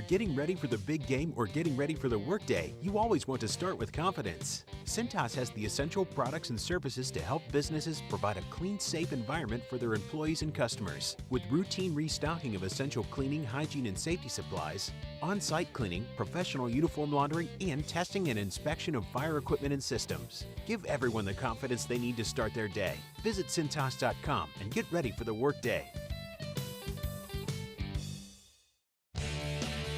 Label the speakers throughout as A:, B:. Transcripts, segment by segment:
A: you're getting ready for the big game or getting ready for the workday, you always want to start with confidence. Cintas has the essential products and services to help businesses provide a clean, safe environment for their employees and customers. With routine restocking of essential cleaning, hygiene, and safety supplies, on-site cleaning, professional uniform laundering, and testing and inspection of fire equipment and systems. Give everyone the confidence they need to start their day. Visit Cintas.com and get ready for the workday.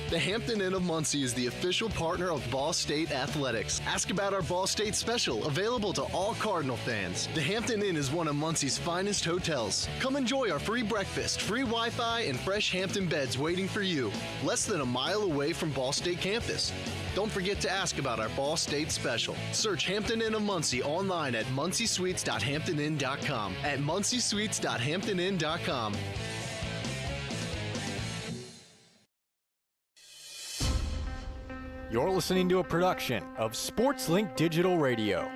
B: The Hampton Inn of Muncie is the official partner of Ball State Athletics. Ask about our Ball State special, available to all Cardinal fans. The Hampton Inn is one of Muncie's finest hotels. Come enjoy our free breakfast, free Wi-Fi, and fresh Hampton beds waiting for you. Less than a mile away from Ball State campus. Don't forget to ask about our Ball State special. Search Hampton Inn of Muncie online at munciesuites.hamptonin.com. At munciesuites.hamptonin.com.
C: You're listening to a production of SportsLink Digital Radio.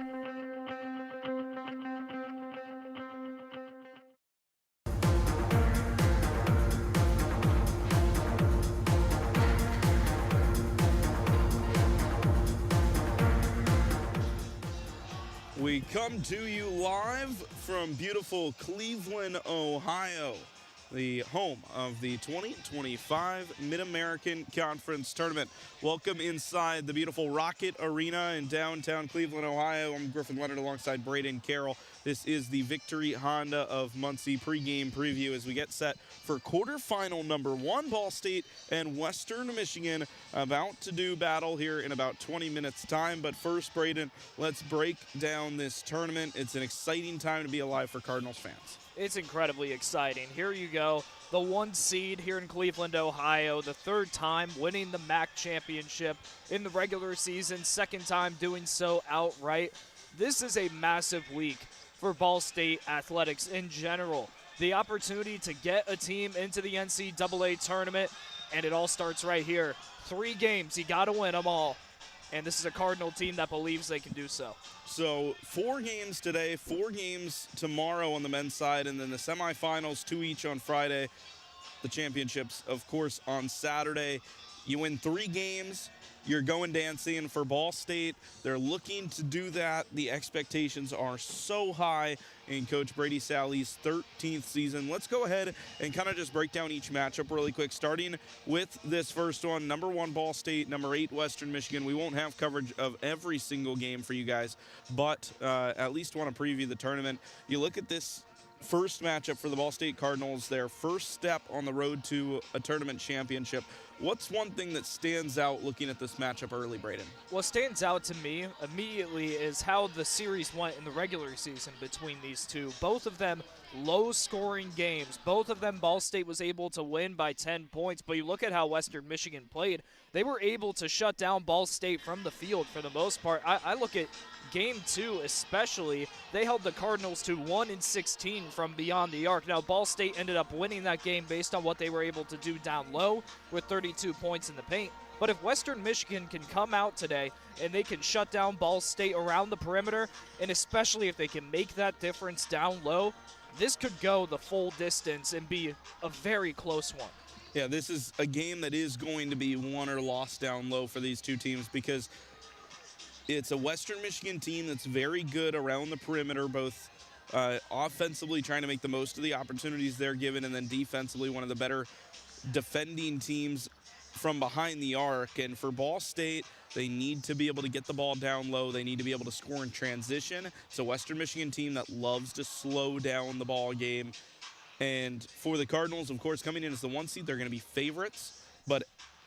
D: We come to you live from beautiful Cleveland, Ohio, the home of the 2025 Mid-American Conference Tournament. Welcome inside the beautiful Rocket Arena in downtown Cleveland, Ohio. I'm Griffin Leonard alongside Braden Carroll. This is the Victory Honda of Muncie pregame preview as we get set for quarterfinal number 1. Ball State and Western Michigan about to do battle here in about 20 minutes time. But first, Braden, let's break down this tournament. It's an exciting time to be alive for Cardinals fans.
E: It's incredibly exciting. Here you go, the 1 seed here in Cleveland, Ohio, the 3rd time winning the MAC championship in the regular season, 2nd time doing so outright. This is a massive week for Ball State athletics in general. The opportunity to get a team into the NCAA tournament, and it all starts right here. 3 games, you got to win them all. And this is a Cardinal team that believes they can do so.
D: So 4 games today, 4 games tomorrow on the men's side, and then the semifinals, 2 each on Friday. The championships, of course, on Saturday. You win 3 games, you're going dancing for Ball State. They're looking to do that. The expectations are so high in Coach Brady Sally's 13th season. Let's go ahead and kind of just break down each matchup really quick, starting with this first one. Number 1, Ball State. Number 8, Western Michigan. We won't have coverage of every single game for you guys, but at least want to preview the tournament. You look at this first matchup for the Ball State Cardinals, their first step on the road to a tournament championship. What's one thing that stands out looking at this matchup early, Braden?
E: What stands out to me immediately is how the series went in the regular season between these two. Both of them low-scoring games. Both of them Ball State was able to win by 10 points, but you look at how Western Michigan played. They were able to shut down Ball State from the field for the most part. I look at Game 2 especially, they held the Cardinals to 1-16 from beyond the arc. Now, Ball State ended up winning that game based on what they were able to do down low with 32 points in the paint. But if Western Michigan can come out today and they can shut down Ball State around the perimeter, and especially if they can make that difference down low, this could go the full distance and be a very close one.
D: Yeah, this is a game that is going to be won or lost down low for these two teams because it's a Western Michigan team that's very good around the perimeter, both offensively trying to make the most of the opportunities they're given, and then defensively one of the better defending teams from behind the arc. And for Ball State, they need to be able to get the ball down low. They need to be able to score in transition. It's a Western Michigan team that loves to slow down the ball game. And for the Cardinals, of course, coming in as the 1 seed, they're going to be favorites, but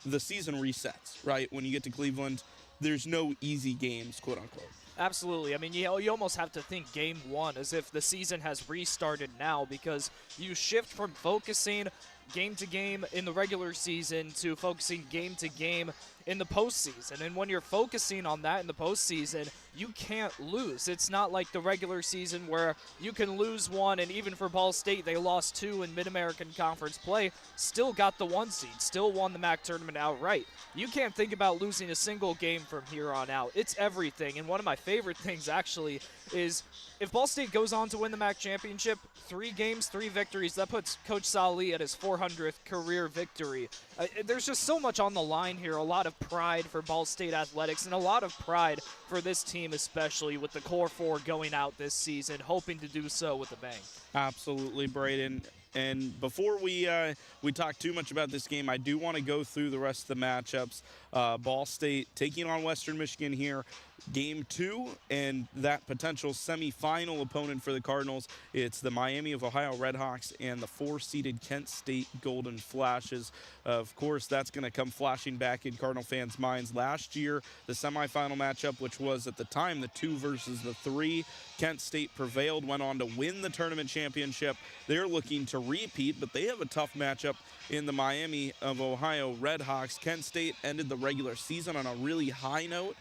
D: the season resets, right? When you get to Cleveland, there's no easy games, quote unquote.
E: Absolutely. I mean, you almost have to think Game 1 as if the season has restarted now, because you shift from focusing game to game in the regular season to focusing game to game in the postseason. And when you're focusing on that in the postseason, you can't lose. It's not like the regular season where you can lose one, and even for Ball State, they lost 2 in Mid-American Conference play, still got the 1 seed, still won the MAC tournament outright. You can't think about losing a single game from here on out. It's everything. And one of my favorite things, actually, is if Ball State goes on to win the MAC championship, 3 games, 3 victories, that puts Coach Salih at his 400 400th career victory. There's just so much on the line here, a lot of pride for Ball State athletics and a lot of pride for this team, especially with the core four going out this season, hoping to do so with a bang.
D: Absolutely, Braden. And before we talk too much about this game, I do want to go through the rest of the matchups. Ball State taking on Western Michigan here, Game 2, and that potential semifinal opponent for the Cardinals. It's the Miami of Ohio Redhawks and the 4-seeded Kent State Golden Flashes. Of course, that's going to come flashing back in Cardinal fans' minds. Last year, the semifinal matchup, which was at the time the 2 versus the 3, Kent State prevailed, went on to win the tournament championship. They're looking to repeat, but they have a tough matchup in the Miami of Ohio Redhawks. Kent State ended the regular season on a really high note.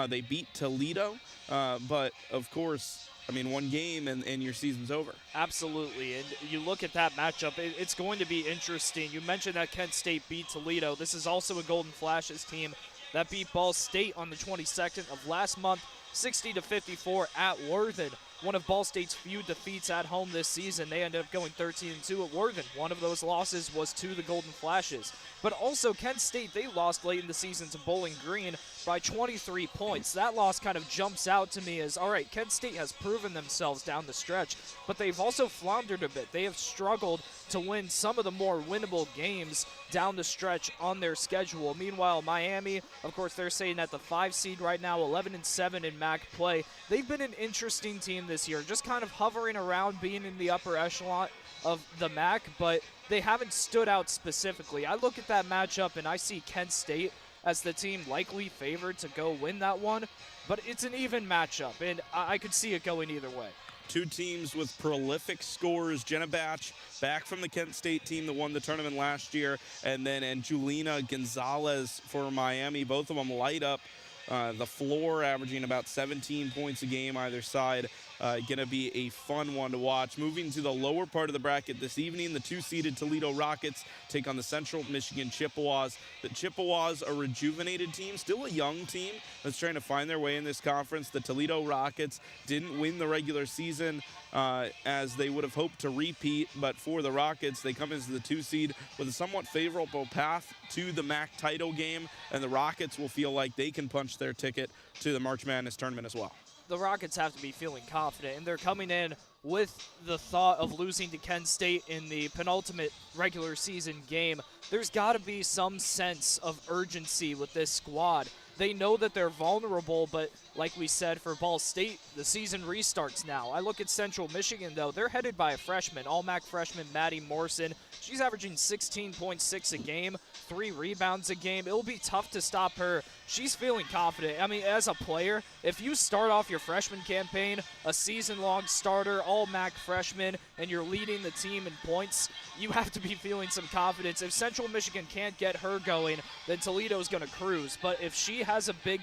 D: They beat Toledo, but of course, I mean, one game and your season's over.
E: Absolutely, and you look at that matchup, it's going to be interesting. You mentioned that Kent State beat Toledo. This is also a Golden Flashes team that beat Ball State on the 22nd of last month, 60-54 at Worthen. One of Ball State's few defeats at home this season. They ended up going 13-2 at Worthen. One of those losses was to the Golden Flashes. But also Kent State, they lost late in the season to Bowling Green by 23 points. That loss kind of jumps out to me as, all right, Kent State has proven themselves down the stretch, but they've also floundered a bit. They have struggled to win some of the more winnable games down the stretch on their schedule. Meanwhile, Miami, of course, they're sitting at the 5 seed right now, 11-7 in MAC play. They've been an interesting team this year, just kind of hovering around being in the upper echelon of the MAC, but they haven't stood out specifically. I look at that matchup and I see Kent State as the team likely favored to go win that one, but it's an even matchup, and I could see it going either way.
D: Two teams with prolific scores. Jenna Batch back from the Kent State team that won the tournament last year, and then Angelina Gonzalez for Miami. Both of them light up the floor, averaging about 17 points a game either side. Going to be a fun one to watch. Moving to the lower part of the bracket this evening, the 2-seeded Toledo Rockets take on the Central Michigan Chippewas. The Chippewas, a rejuvenated team, still a young team that's trying to find their way in this conference. The Toledo Rockets didn't win the regular season as they would have hoped to repeat, but for the Rockets, they come into the 2-seed with a somewhat favorable path to the MAC title game, and the Rockets will feel like they can punch their ticket to the March Madness tournament as well.
E: The Rockets have to be feeling confident, and they're coming in with the thought of losing to Kent State in the penultimate regular season game. There's got to be some sense of urgency with this squad. They know that they're vulnerable, but like we said for Ball State, the season restarts now. I look at Central Michigan, though. They're headed by a freshman, all-MAC freshman Maddie Morrison. She's averaging 16.6 a game, 3 rebounds a game. It'll be tough to stop her. She's feeling confident. I mean, as a player, if you start off your freshman campaign, a season-long starter, all-MAC freshman, and you're leading the team in points, you have to be feeling some confidence. If Central Michigan can't get her going, then Toledo's going to cruise. But if she has a big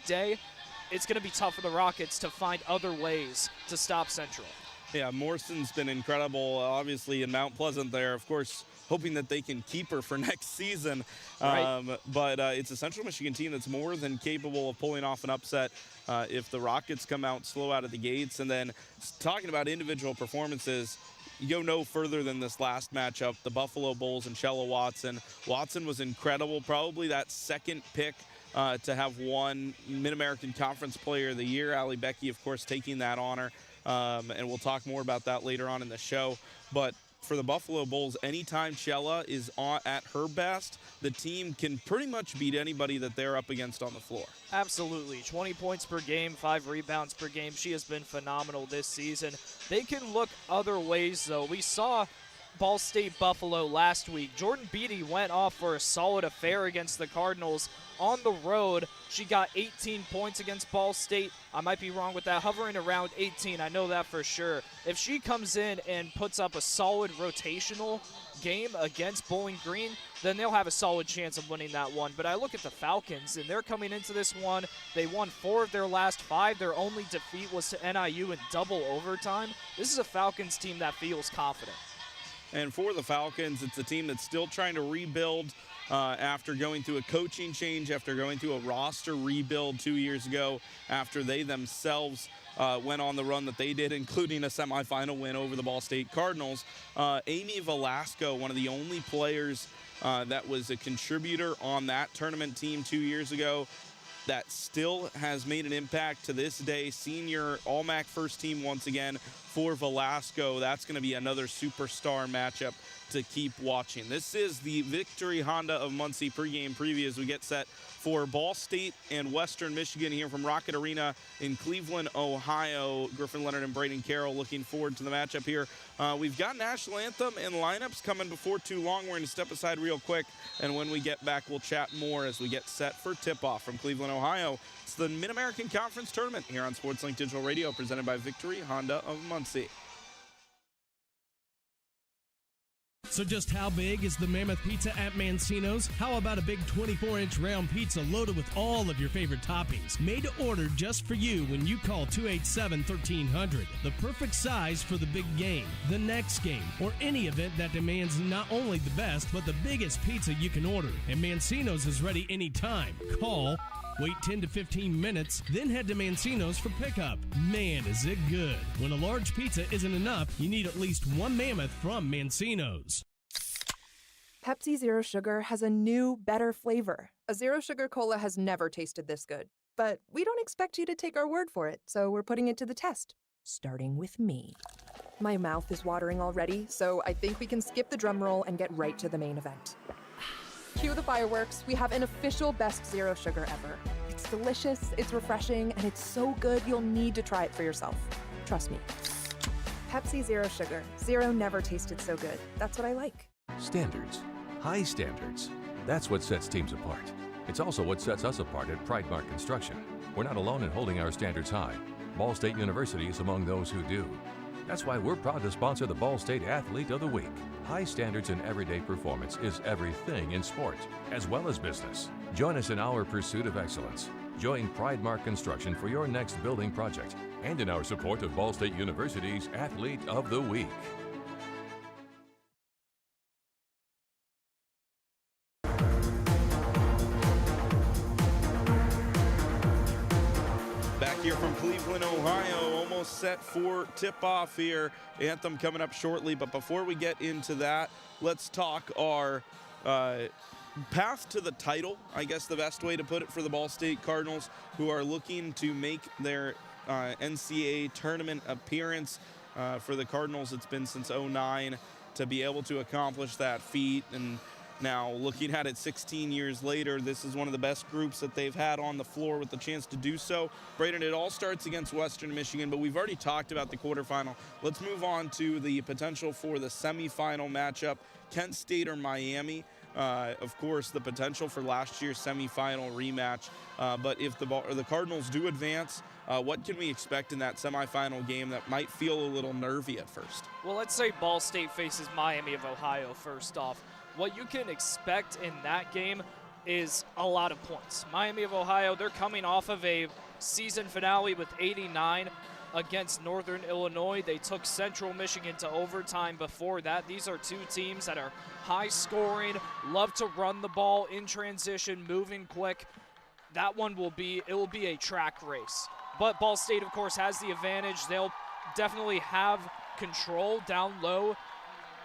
E: day, it's going to be tough for the Rockets to find other ways to stop Central.
D: Yeah, Morrison's been incredible, obviously, in Mount Pleasant there. Of course, hoping that they can keep her for next season.
E: Right.
D: But it's a Central Michigan team that's more than capable of pulling off an upset if the Rockets come out slow out of the gates. And then talking about individual performances, you go no further than this last matchup, the Buffalo Bulls and Shella Watson. Watson was incredible, probably that second pick to have won Mid-American Conference Player of the Year. Allie Becky, of course, taking that honor. And we'll talk more about that later on in the show. But for the Buffalo Bulls, anytime Shella is at her best, the team can pretty much beat anybody that they're up against on the floor.
E: Absolutely. 20 points per game, 5 rebounds per game. She has been phenomenal this season. They can look other ways, though. We saw Ball State Buffalo last week. Jordan Beatty went off for a solid affair against the Cardinals on the road. She got 18 points against Ball State. I might be wrong with that, hovering around 18. I know that for sure. If she comes in and puts up a solid rotational game against Bowling Green, then they'll have a solid chance of winning that one. But I look at the Falcons, and they're coming into this one. They won 4 of their last 5. Their only defeat was to NIU in double overtime. This is a Falcons team that feels confident.
D: And for the Falcons, it's a team that's still trying to rebuild after going through a coaching change, after going through a roster rebuild 2 years ago, after they themselves went on the run that they did, including a semifinal win over the Ball State Cardinals. Amy Velasco, one of the only players that was a contributor on that tournament team 2 years ago, that still has made an impact to this day. Senior All-MAC first team once again for Velasco. That's going to be another superstar matchup to keep watching. This is the Victory Honda of Muncie pregame preview as we get set for Ball State and Western Michigan here from Rocket Arena in Cleveland, Ohio. Griffin Leonard and Braden Carroll looking forward to the matchup here. We've got National Anthem and lineups coming before too long. We're going to step aside real quick, and when we get back, we'll chat more as we get set for tip-off from Cleveland, Ohio. It's the Mid-American Conference Tournament here on SportsLink Digital Radio, presented by Victory Honda of Muncie.
F: So just how big is the Mammoth Pizza at Mancino's? How about a big 24-inch round pizza loaded with all of your favorite toppings? Made to order just for you when you call 287-1300. The perfect size for the big game, the next game, or any event that demands not only the best, but the biggest pizza you can order. And Mancino's is ready anytime. Call, wait 10 to 15 minutes, then head to Mancino's for pickup. Man, is it good. When a large pizza isn't enough, you need at least one Mammoth from Mancino's.
G: Pepsi Zero Sugar has a new, better flavor. A Zero Sugar Cola has never tasted this good. But we don't expect you to take our word for it, so we're putting it to the test. Starting with me. My mouth is watering already, so I think we can skip the drum roll and get right to the main event. Cue the fireworks. We have an official best Zero Sugar ever. It's delicious, it's refreshing, and it's so good you'll need to try it for yourself. Trust me. Pepsi Zero Sugar. Zero never tasted so good. That's what I like.
H: Standards. High standards. That's what sets teams apart. It's also what sets us apart at Pridemark Construction. We're not alone in holding our standards high. Ball State University is among those who do. That's why we're proud to sponsor the Ball State Athlete of the Week. High standards in everyday performance is everything in sport, as well as business. Join us in our pursuit of excellence. Join Pridemark Construction for your next building project and in our support of Ball State University's Athlete of the Week.
D: Here from Cleveland, Ohio, almost set for tip-off here. Anthem coming up shortly, but before we get into that, let's talk our path to the title, I guess the best way to put it, for the Ball State Cardinals, who are looking to make their NCAA tournament appearance. For the Cardinals, it's been since '09 to be able to accomplish that feat, and now, looking at it 16 years later, this is one of the best groups that they've had on the floor with the chance to do so. Braden, it all starts against Western Michigan, but we've already talked about the quarterfinal. Let's move on to the potential for the semifinal matchup, Kent State or Miami. Of course, the potential for last year's semifinal rematch. But if the Cardinals do advance, what can we expect in that semifinal game that might feel a little nervy at first?
E: Well, let's say Ball State faces Miami of Ohio first off. What you can expect in that game is a lot of points. Miami of Ohio, they're coming off of a season finale with 89 against Northern Illinois. They took Central Michigan to overtime before that. These are two teams that are high scoring, love to run the ball in transition, moving quick. That one will be a track race. But Ball State, of course, has the advantage. They'll definitely have control down low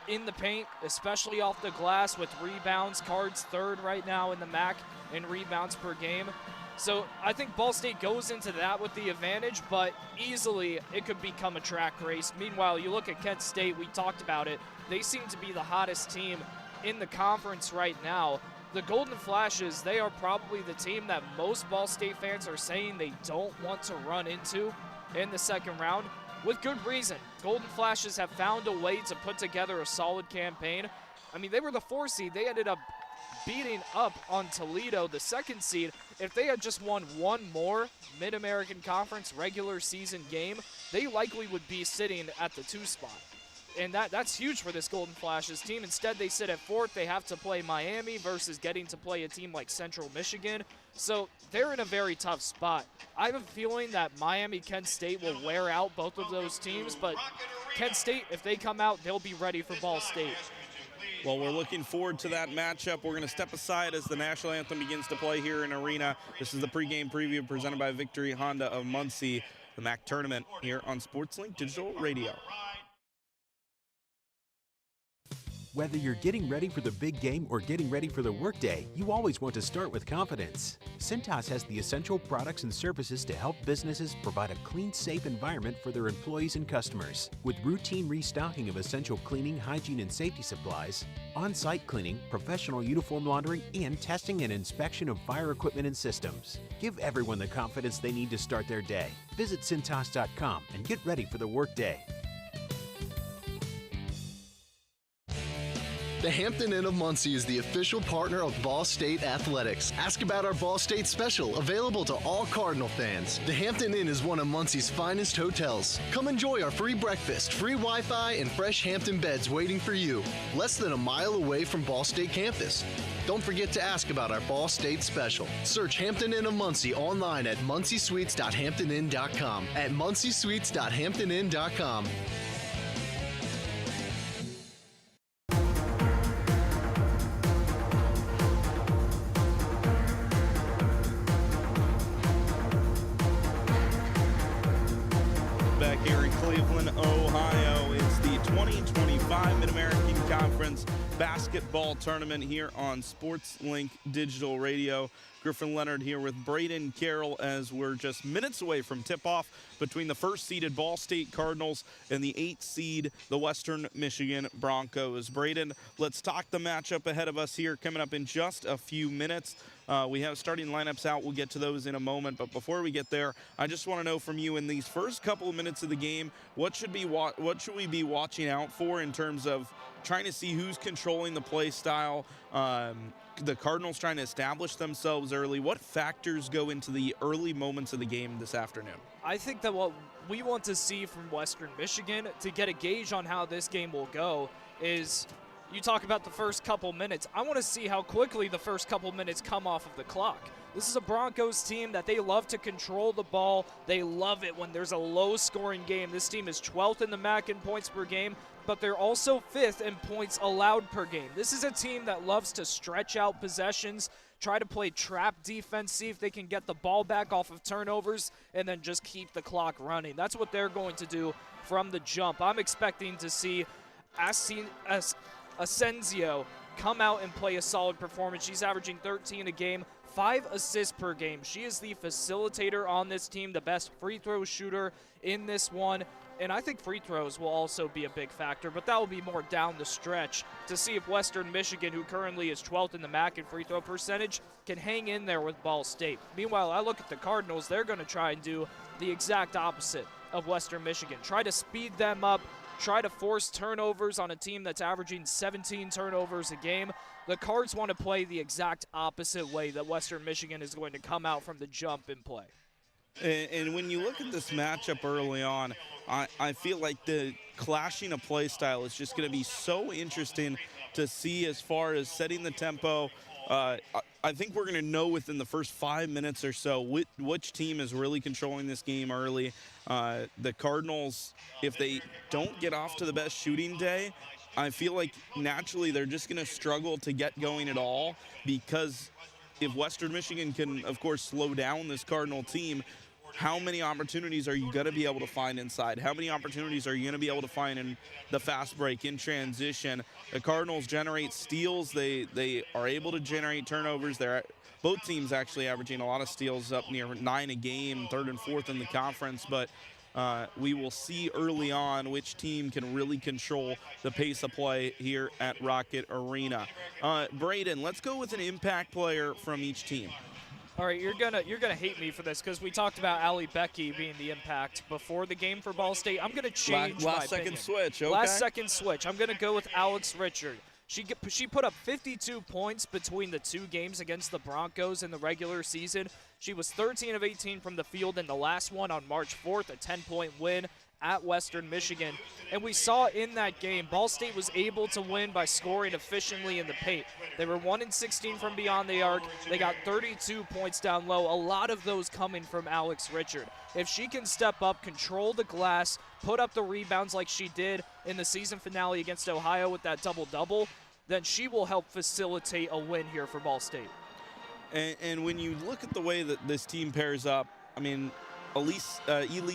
E: in the paint, especially off the glass with rebounds. Cards third right now in the MAC in rebounds per game. So I think Ball State goes into that with the advantage, but easily it could become a track race. Meanwhile, you look at Kent State, we talked about it. They seem to be the hottest team in the conference right now. The Golden Flashes, they are probably the team that most Ball State fans are saying they don't want to run into in the second round. With good reason. Golden Flashes have found a way to put together a solid campaign. I mean, they were the 4 seed. They ended up beating up on Toledo, the 2nd seed. If they had just won one more Mid-American Conference regular season game, they likely would be sitting at the 2 spot. And that's huge for this Golden Flashes team. Instead, they sit at 4th. They have to play Miami versus getting to play a team like Central Michigan. So they're in a very tough spot. I have a feeling that Miami, Kent State will wear out both of those teams, but Kent State, if they come out, they'll be ready for Ball State.
D: Well, we're looking forward to that matchup. We're going to step aside as the national anthem begins to play here in Arena. This is the pregame preview presented by Victory Honda of Muncie, the MAC tournament here on SportsLink Digital Radio.
A: Whether you're getting ready for the big game or getting ready for the workday, you always want to start with confidence. Cintas has the essential products and services to help businesses provide a clean, safe environment for their employees and customers. With routine restocking of essential cleaning, hygiene, and safety supplies, on-site cleaning, professional uniform laundering, and testing and inspection of fire equipment and systems. Give everyone the confidence they need to start their day. Visit Cintas.com and get ready for the workday.
B: The Hampton Inn of Muncie is the official partner of Ball State Athletics. Ask about our Ball State special, available to all Cardinal fans. The Hampton Inn is one of Muncie's finest hotels. Come enjoy our free breakfast, free Wi-Fi, and fresh Hampton beds waiting for you. Less than a mile away from Ball State campus. Don't forget to ask about our Ball State special. Search Hampton Inn of Muncie online at munciesweets.hamptoninn.com. At munciesweets.hamptoninn.com.
D: Here in Cleveland, Ohio. It's the 2025 Mid-American Conference Basketball Tournament here on SportsLink Digital Radio. Griffin Leonard here with Braden Carroll as we're just minutes away from tip-off between the first-seeded Ball State Cardinals and the 8th seed, the Western Michigan Broncos. Braden, let's talk the matchup ahead of us here coming up in just a few minutes. We have starting lineups out. We'll get to those in a moment. But before we get there, I just want to know from you in these first couple of minutes of the game, what should we be watching out for in terms of trying to see who's controlling the play style? The Cardinals trying to establish themselves early. What factors go into the early moments of the game this afternoon?
E: I think that what we want to see from Western Michigan to get a gauge on how this game will go is, you talk about the first couple minutes. I want to see how quickly the first couple minutes come off of the clock. This is a Broncos team that they love to control the ball. They love it when there's a low-scoring game. This team is 12th in the MAC in points per game, but they're also 5th in points allowed per game. This is a team that loves to stretch out possessions, try to play trap defense, see if they can get the ball back off of turnovers, and then just keep the clock running. That's what they're going to do from the jump. I'm expecting to see Asensio come out and play a solid performance. She's averaging 13 a game, 5 assists per game. She is the facilitator on this team, the best free throw shooter in this one. And I think free throws will also be a big factor, but that will be more down the stretch to see if Western Michigan, who currently is 12th in the MAC in free throw percentage, can hang in there with Ball State. Meanwhile, I look at the Cardinals. They're going to try and do the exact opposite of Western Michigan. Try to speed them up, try to force turnovers on a team that's averaging 17 turnovers a game. The Cards want to play the exact opposite way that Western Michigan is going to come out from the jump and play.
D: And when you look at this matchup early on, I feel like the clashing of play style is just going to be so interesting to see as far as setting the tempo. I think we're going to know within the first 5 minutes or so which team is really controlling this game early. The Cardinals, if they don't get off to the best shooting day, I feel like naturally they're just going to struggle to get going at all, because if Western Michigan can, of course, slow down this Cardinal team, how many opportunities are you going to be able to find inside? How many opportunities are you going to be able to find in the fast break, in transition? The Cardinals generate steals. They are able to generate turnovers. Both teams actually averaging a lot of steals, up near 9 a game, 3rd and 4th in the conference. But we will see early on which team can really control the pace of play here at Rocket Arena. Braden, let's go with an impact player from each team.
E: All right, you're gonna hate me for this because we talked about Allie Becky being the impact before the game for Ball State. I'm gonna change my opinion.
D: Switch. Okay.
E: Last second switch. I'm gonna go with Alex Richard. She put up 52 points between the 2 games against the Broncos in the regular season. She was 13 of 18 from the field in the last one on March 4th, a 10-point win. at Western Michigan. And we saw in that game, Ball State was able to win by scoring efficiently in the paint. They were 1-16 from beyond the arc. They got 32 points down low, a lot of those coming from Alex Richard. If she can step up, control the glass, put up the rebounds like she did in the season finale against Ohio with that double-double, then she will help facilitate a win here for Ball State.
D: And when you look at the way that this team pairs up, I mean, Elise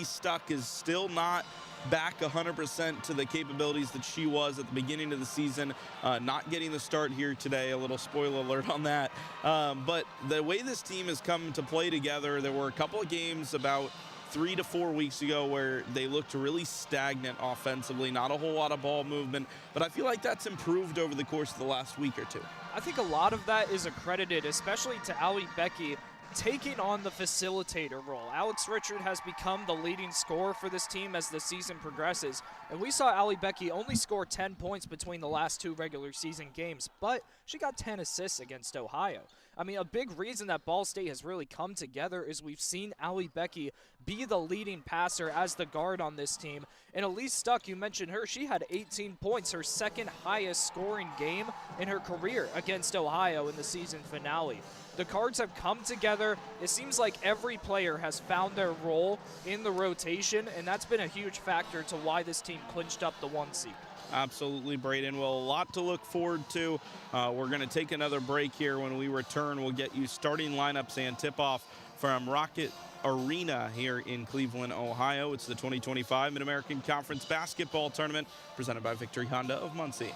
D: Stuck is still not back 100% to the capabilities that she was at the beginning of the season. Not getting the start here today, a little spoiler alert on that. But the way this team has come to play together, there were a couple of games about 3 to 4 weeks ago where they looked really stagnant offensively, not a whole lot of ball movement, but I feel like that's improved over the course of the last week or two.
E: I think a lot of that is accredited, especially to Allie Becky, taking on the facilitator role. Alex Richard has become the leading scorer for this team as the season progresses, and we saw Allie Becky only score 10 points between the last 2 regular season games, but she got 10 assists against Ohio. I mean, a big reason that Ball State has really come together is we've seen Allie Becky be the leading passer as the guard on this team. And Elise Stuck, you mentioned her, she had 18 points, her second highest scoring game in her career against Ohio in the season finale. The Cards have come together. It seems like every player has found their role in the rotation, and that's been a huge factor to why this team clinched up the 1 seed.
D: Absolutely, Braden. Well, a lot to look forward to. We're going to take another break here. When we return, we'll get you starting lineups and tip-off from Rocket Arena here in Cleveland, Ohio. It's the 2025 Mid-American Conference Basketball Tournament presented by Victory Honda of Muncie.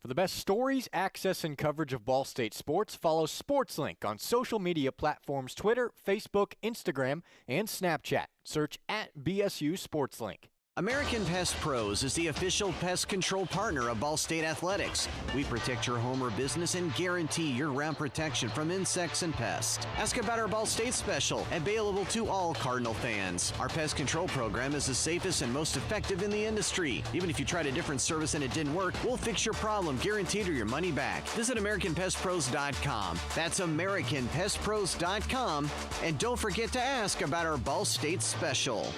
C: For the best stories, access, and coverage of Ball State sports, follow SportsLink on social media platforms Twitter, Facebook, Instagram, and Snapchat. Search @BSU SportsLink.
I: American Pest Pros is the official pest control partner of Ball State Athletics. We protect your home or business and guarantee year-round protection from insects and pests. Ask about our Ball State special, available to all Cardinal fans. Our pest control program is the safest and most effective in the industry. Even if you tried a different service and it didn't work, we'll fix your problem, guaranteed, or your money back. Visit AmericanPestPros.com. That's AmericanPestPros.com. And don't forget to ask about our Ball State special.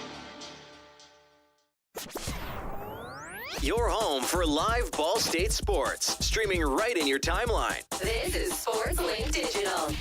J: Your home for live Ball State sports, streaming right in your timeline.
K: This is SportsLink Digital.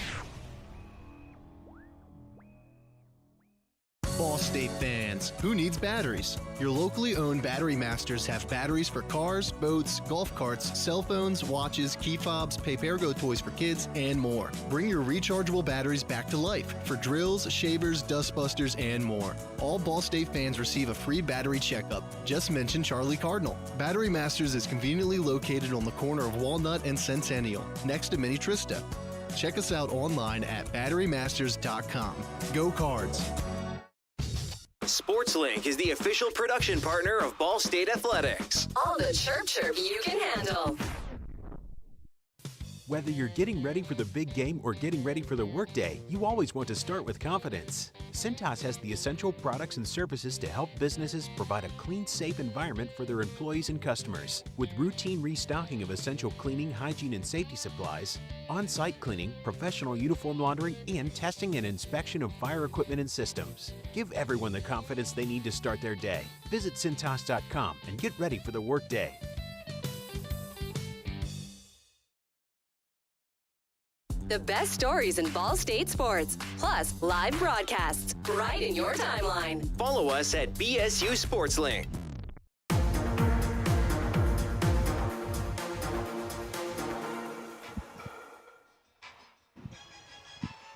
B: Ball State fans, who needs batteries? Your locally owned Battery Masters have batteries for cars, boats, golf carts, cell phones, watches, key fobs, Papergo toys for kids, and more. Bring your rechargeable batteries back to life for drills, shavers, dustbusters, and more. All Ball State fans receive a free battery checkup. Just mention Charlie Cardinal. Battery Masters is conveniently located on the corner of Walnut and Centennial, next to Mini Trista. Check us out online at batterymasters.com. Go Cards!
J: SportsLink is the official production partner of Ball State Athletics.
K: All the chirp you can handle.
A: Whether you're getting ready for the big game or getting ready for the workday, you always want to start with confidence. Cintas has the essential products and services to help businesses provide a clean, safe environment for their employees and customers. With routine restocking of essential cleaning, hygiene, and safety supplies, on-site cleaning, professional uniform laundering, and testing and inspection of fire equipment and systems. Give everyone the confidence they need to start their day. Visit Cintas.com and get ready for the workday.
K: The best stories in Ball State sports, plus live broadcasts right in your timeline.
J: Follow us at BSU SportsLink.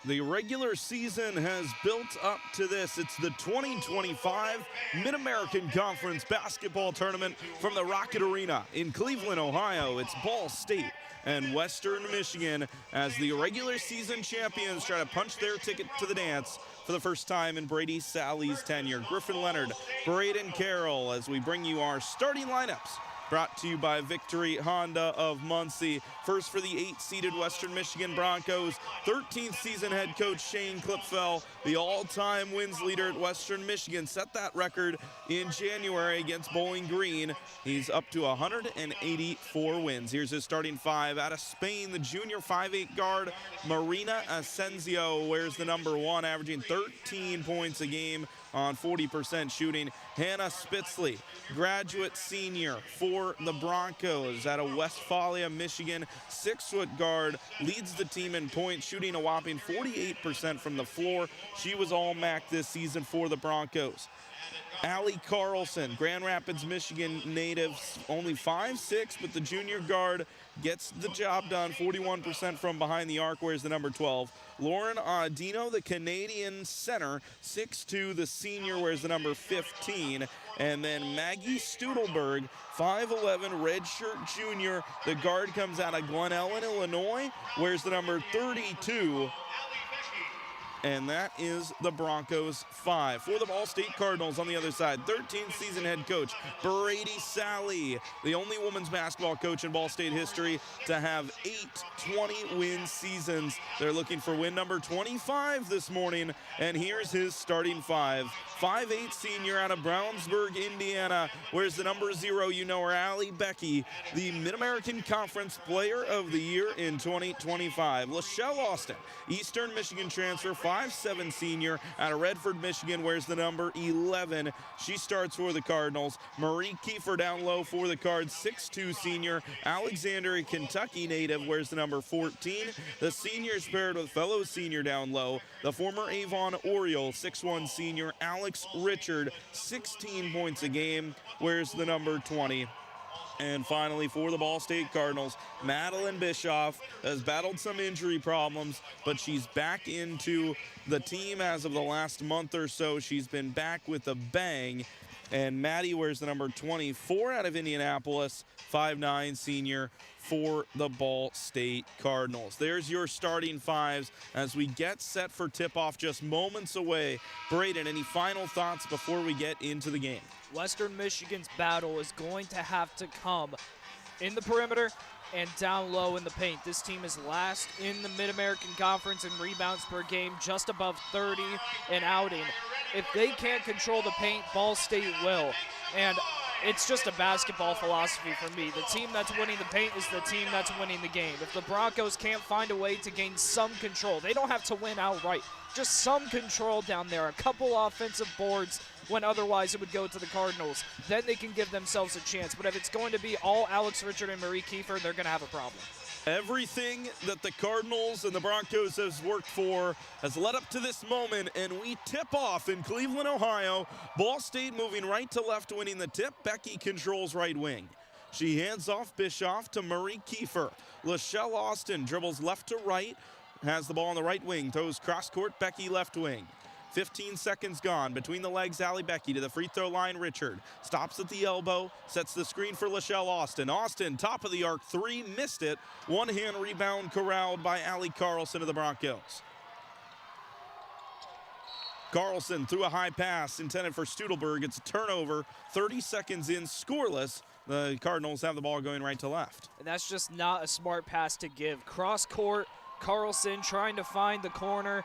D: The regular season has built up to this. It's the 2025 Mid-American Conference Basketball Tournament from the Rocket Arena in Cleveland, Ohio. It's Ball State and Western Michigan as the regular season champions try to punch their ticket to the dance for the first time in Brady Sally's tenure. Griffin Leonard, Braden Carroll, as we bring you our starting lineups. Brought to you by Victory Honda of Muncie. First for the 8-seeded Western Michigan Broncos, 13th season head coach Shane Klipfel, the all-time wins leader at Western Michigan, set that record in January against Bowling Green. He's up to 184 wins. Here's his starting five. Out of Spain, the junior 5'8 guard, Marina Asensio wears the number 1, averaging 13 points a game, on 40% shooting. Hannah Spitzley, graduate senior for the Broncos out of Westphalia, Michigan, 6-foot guard, leads the team in points, shooting a whopping 48% from the floor. She was all MAC this season for the Broncos. Allie Carlson, Grand Rapids, Michigan native, only 5'6", but the junior guard gets the job done, 41% from behind the arc, wears the number 12. Lauren Audino, the Canadian center, 6'2", the senior, wears the number 15. And then Maggie Studelberg, 5'11", redshirt junior. The guard comes out of Glen Ellen, Illinois, wears the number 32. And that is the Broncos 5. For the Ball State Cardinals on the other side, 13th season head coach Brady Sally, the only women's basketball coach in Ball State history to have 8 20-win seasons. They're looking for win number 25 this morning, and here's his starting 5. 5'8" senior out of Brownsburg, Indiana, wears the number 0. You know her, Allie Becky, the Mid-American Conference Player of the Year in 2025. Lachelle Austin, Eastern Michigan transfer, 5'7" senior out of Redford, Michigan, wears the number 11. She starts for the Cardinals. Marie Kiefer down low for the Cards, 6'2" senior. Alexandria, Kentucky native, wears the number 14. The senior is paired with fellow senior down low, the former Avon Oriole, 6'1" senior Alex Richard, 16 points a game, wears the number 20. And finally, for the Ball State Cardinals, Madeline Bischoff has battled some injury problems, but she's back into the team as of the last month or so. She's been back with a bang. And Maddie wears the number 24 out of Indianapolis, 5'9" senior for the Ball State Cardinals. There's your starting 5s as we get set for tip-off just moments away. Braden, any final thoughts before we get into the game?
E: Western Michigan's battle is going to have to come in the perimeter and down low in the paint. This team is last in the Mid-American Conference in rebounds per game, just above 30 an outing. If they can't control the paint, Ball State will. And it's just a basketball philosophy for me. The team that's winning the paint is the team that's winning the game. If the Broncos can't find a way to gain some control, they don't have to win outright, just some control down there, a couple offensive boards when otherwise it would go to the Cardinals, then they can give themselves a chance. But if it's going to be all Alex Richard and Marie Kiefer, they're going to have a problem.
D: Everything that the Cardinals and the Broncos has worked for has led up to this moment, and we tip off in Cleveland, Ohio. Ball State moving right to left, winning the tip. Becky controls right wing. She hands off Bischoff to Marie Kiefer. Lachelle Austin dribbles left to right, has the ball on the right wing, throws cross court, Becky left wing. 15 seconds gone. Between the legs, Allie Becky to the free throw line, Richard. Stops at the elbow, sets the screen for Lachelle Austin. Austin, top of the arc, 3, missed it. One-hand rebound corralled by Allie Carlson of the Broncos. Carlson threw a high pass intended for Studelberg. It's a turnover, 30 seconds in, scoreless. The Cardinals have the ball going right to left.
E: And that's just not a smart pass to give. Cross court, Carlson trying to find the corner.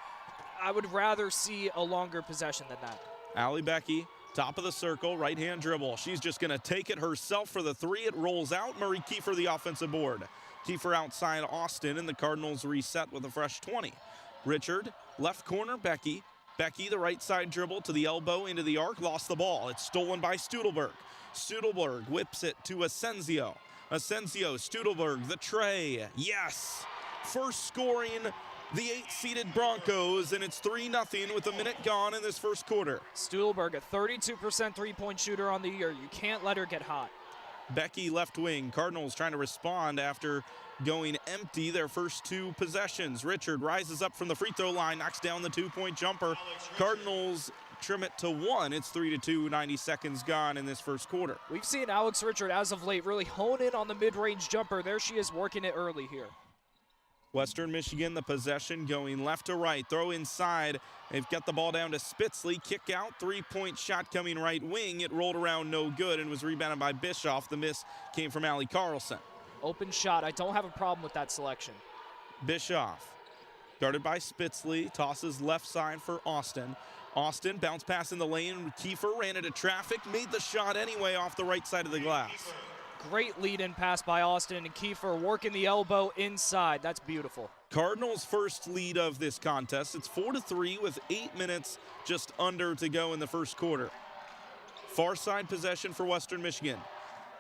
E: I would rather see a longer possession than that.
D: Allie Becky, top of the circle, right-hand dribble. She's just going to take it herself for the 3. It rolls out. Marie Kiefer, the offensive board. Kiefer outside Austin, and the Cardinals reset with a fresh 20. Richard, left corner, Becky. Becky, the right side dribble to the elbow, into the arc, lost the ball. It's stolen by Studelberg. Studelberg whips it to Asensio. Asensio, Studelberg, the tray. Yes! First scoring the 8-seeded Broncos, and it's 3-0 with a minute gone in this first quarter.
E: Studelberg, a 32% three-point shooter on the year. You can't let her get hot.
D: Becky left wing. Cardinals trying to respond after going empty their first 2 possessions. Richard rises up from the free throw line, knocks down the 2-point jumper. Cardinals trim it to 1. It's 3-2, 90 seconds gone in this first quarter.
E: We've seen Alex Richard as of late really hone in on the mid-range jumper. There she is working it early here.
D: Western Michigan, the possession going left to right. Throw inside. They've got the ball down to Spitzley. Kick out. 3-point shot coming right wing. It rolled around no good and was rebounded by Bischoff. The miss came from Allie Carlson.
E: Open shot. I don't have a problem with that selection.
D: Bischoff, guarded by Spitzley, tosses left side for Austin. Austin, bounce pass in the lane. Kiefer ran into traffic, made the shot anyway off the right side of the glass.
E: Great lead-in pass by Austin, and Kiefer working the elbow inside. That's beautiful.
D: Cardinals' first lead of this contest. It's 4-3 with 8 minutes just under to go in the first quarter. Far side possession for Western Michigan.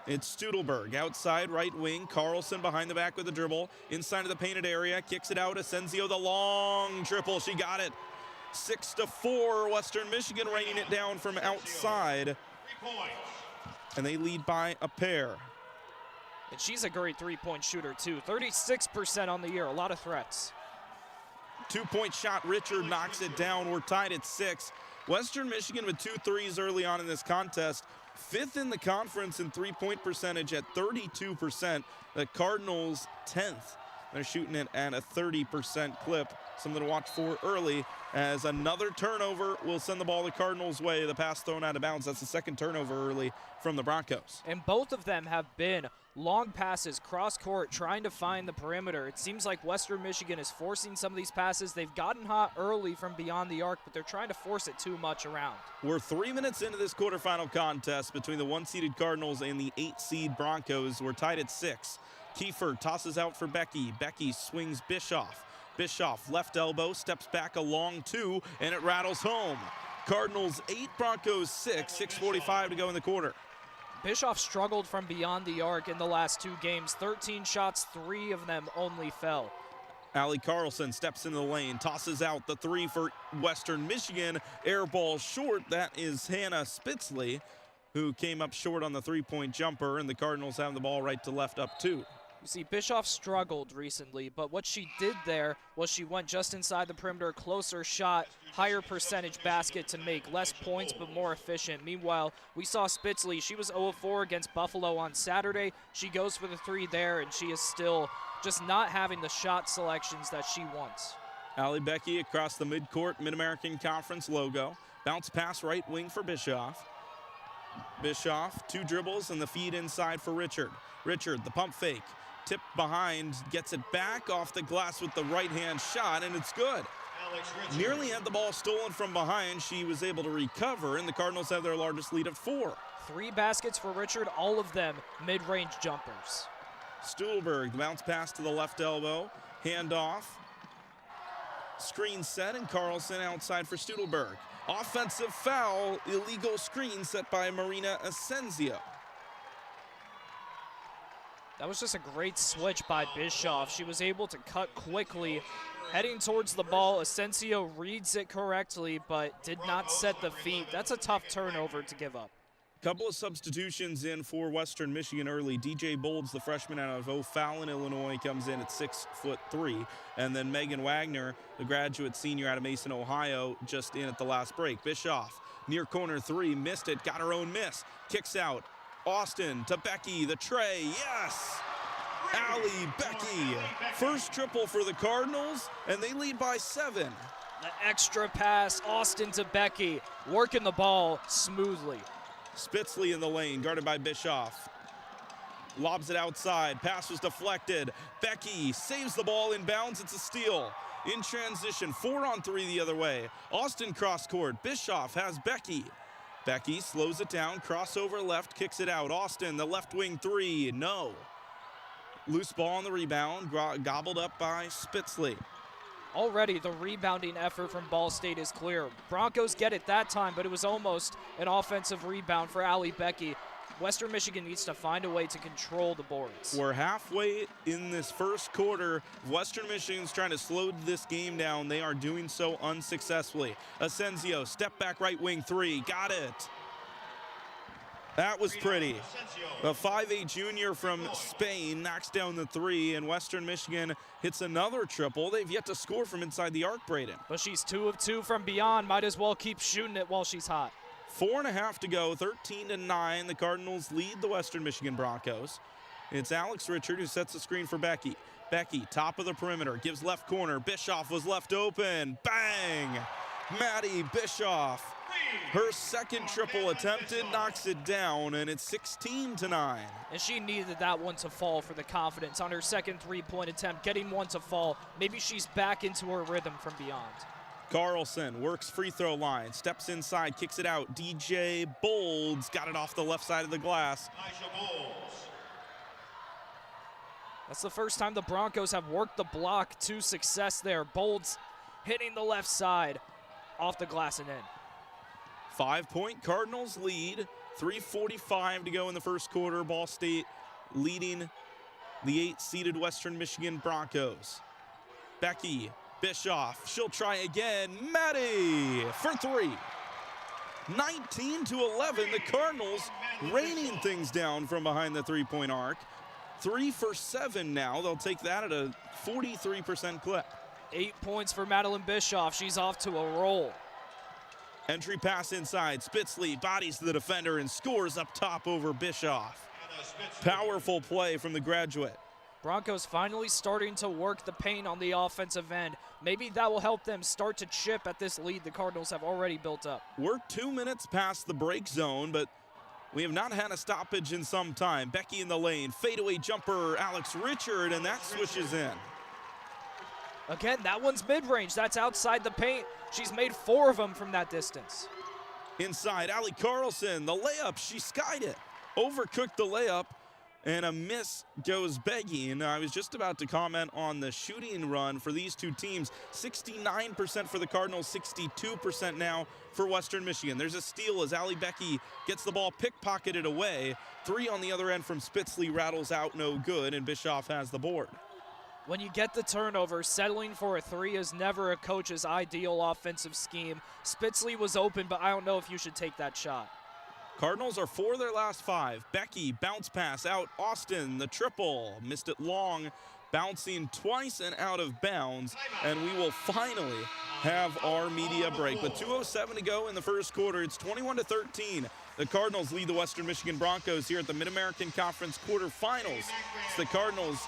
D: It's Studelberg outside right wing. Carlson behind the back with the dribble. Inside of the painted area. Kicks it out. Asensio the long triple. She got it. 6-4. Western Michigan raining it down from outside. And they lead by a pair.
E: And she's a great three-point shooter, too. 36% on the year. A lot of threats.
D: 2-point shot. Richard knocks it down. We're tied at 6. Western Michigan with 2 threes early on in this contest. 5th in the conference in three-point percentage at 32%. The Cardinals 10th. They're shooting it at a 30% clip. Something to watch for early, as another turnover will send the ball the Cardinals' way. The pass thrown out of bounds. That's the second turnover early from the Broncos.
E: And both of them have been long passes, cross-court, trying to find the perimeter. It seems like Western Michigan is forcing some of these passes. They've gotten hot early from beyond the arc, but they're trying to force it too much around.
D: We're 3 minutes into this quarterfinal contest between the 1-seeded Cardinals and the 8-seed Broncos. We're tied at 6. Kiefer tosses out for Becky. Becky swings Bischoff. Bischoff, left elbow, steps back a long 2, and it rattles home. Cardinals 8, Broncos 6, 6:45 to go in the quarter.
E: Bischoff struggled from beyond the arc in the last 2 games. 13 shots, 3 of them only fell.
D: Allie Carlson steps into the lane, tosses out the 3 for Western Michigan. Air ball short. That is Hannah Spitzley, who came up short on the 3-point jumper, and the Cardinals have the ball right to left up 2.
E: You see, Bischoff struggled recently, but what she did there was she went just inside the perimeter, closer shot, higher percentage basket to make. Less points, but more efficient. Meanwhile, we saw Spitzley. She was 0-4 against Buffalo on Saturday. She goes for the 3 there, and she is still just not having the shot selections that she wants.
D: Allie Becky across the midcourt Mid-American Conference logo. Bounce pass right wing for Bischoff. Bischoff, 2 dribbles, and the feed inside for Richard. Richard, the pump fake. Tipped behind, gets it back off the glass with the right-hand shot, and it's good. Nearly had the ball stolen from behind. She was able to recover, and the Cardinals have their largest lead of 4.
E: 3 baskets for Richard, all of them mid-range jumpers.
D: Stuhlberg, the bounce pass to the left elbow, handoff. Screen set, and Carlson outside for Stuhlberg. Offensive foul, illegal screen set by Marina Asensio.
E: That was just a great switch by Bischoff. She was able to cut quickly, heading towards the ball. Asensio reads it correctly, but did not set the feet. That's a tough turnover to give up.
D: Couple of substitutions in for Western Michigan early. DJ Bolds, the freshman out of O'Fallon, Illinois, comes in at 6'3", and then Megan Wagner, the graduate senior out of Mason, Ohio, just in at the last break. Bischoff, near corner 3, missed it, got her own miss, kicks out. Austin to Becky, the tray, yes! Allie Becky, first triple for the Cardinals, and they lead by 7.
E: The extra pass, Austin to Becky, working the ball smoothly.
D: Spitzley in the lane, guarded by Bischoff. Lobs it outside, pass was deflected. Becky saves the ball in bounds, it's a steal. In transition, 4-on-3 the other way. Austin cross court, Bischoff has Becky. Becky slows it down, crossover left, kicks it out. Austin, the left wing 3, no. Loose ball on the rebound, gobbled up by Spitzley.
E: Already the rebounding effort from Ball State is clear. Broncos get it that time, but it was almost an offensive rebound for Allie Becky. Western Michigan needs to find a way to control the boards.
D: We're halfway in this first quarter. Western Michigan's trying to slow this game down. They are doing so unsuccessfully. Asensio, step back right wing 3, got it. That was pretty. The 5'8" junior from Spain knocks down the 3, and Western Michigan hits another triple. They've yet to score from inside the arc, Braden.
E: But she's 2 of 2 from beyond. Might as well keep shooting it while she's hot.
D: 4.5 to go, 13-9. The Cardinals lead the Western Michigan Broncos. It's Alex Richard who sets the screen for Becky. Becky, top of the perimeter, gives left corner. Bischoff was left open. Bang! Maddie Bischoff. Her second triple attempted, knocks it down, and it's 16-9.
E: And she needed that one to fall for the confidence on her second 3-point attempt, getting one to fall. Maybe she's back into her rhythm from beyond.
D: Carlson works free throw line, steps inside, kicks it out. DJ Bolds got it off the left side of the glass.
E: That's the first time the Broncos have worked the block to success there. Bolds hitting the left side, off the glass and in.
D: 5-point Cardinals lead, 3:45 to go in the first quarter. Ball State leading the 8-seeded Western Michigan Broncos. Becky Bischoff, she'll try again. Maddie for three. 19-11, the Cardinals raining things down from behind the three-point arc. 3 for 7 now. They'll take that at a 43% clip.
E: 8 points for Madeline Bischoff. She's off to a roll.
D: Entry pass inside. Spitzley bodies the defender and scores up top over Bischoff. Powerful play from the graduate.
E: Broncos finally starting to work the paint on the offensive end. Maybe that will help them start to chip at this lead the Cardinals have already built up.
D: We're 2 minutes past the break zone, but we have not had a stoppage in some time. Becky in the lane, fadeaway jumper, Alex Richard, and that swishes in.
E: Again, that one's mid-range. That's outside the paint. She's made 4 of them from that distance.
D: Inside, Allie Carlson, the layup, she skied it. Overcooked the layup, and a miss goes begging. I was just about to comment on the shooting run for these two teams. 69% for the Cardinals, 62% now for Western Michigan. There's a steal as Allie Becky gets the ball pickpocketed away. 3 on the other end from Spitzley rattles out no good, and Bischoff has the board.
E: When you get the turnover, settling for a 3 is never a coach's ideal offensive scheme. Spitzley was open, but I don't know if you should take that shot.
D: Cardinals are 4 of their last 5. Becky, bounce pass out. Austin, the triple. Missed it long, bouncing twice and out of bounds. And we will finally have our media break. With 2:07 to go in the first quarter, it's 21-13. The Cardinals lead the Western Michigan Broncos here at the Mid-American Conference quarterfinals. It's the Cardinals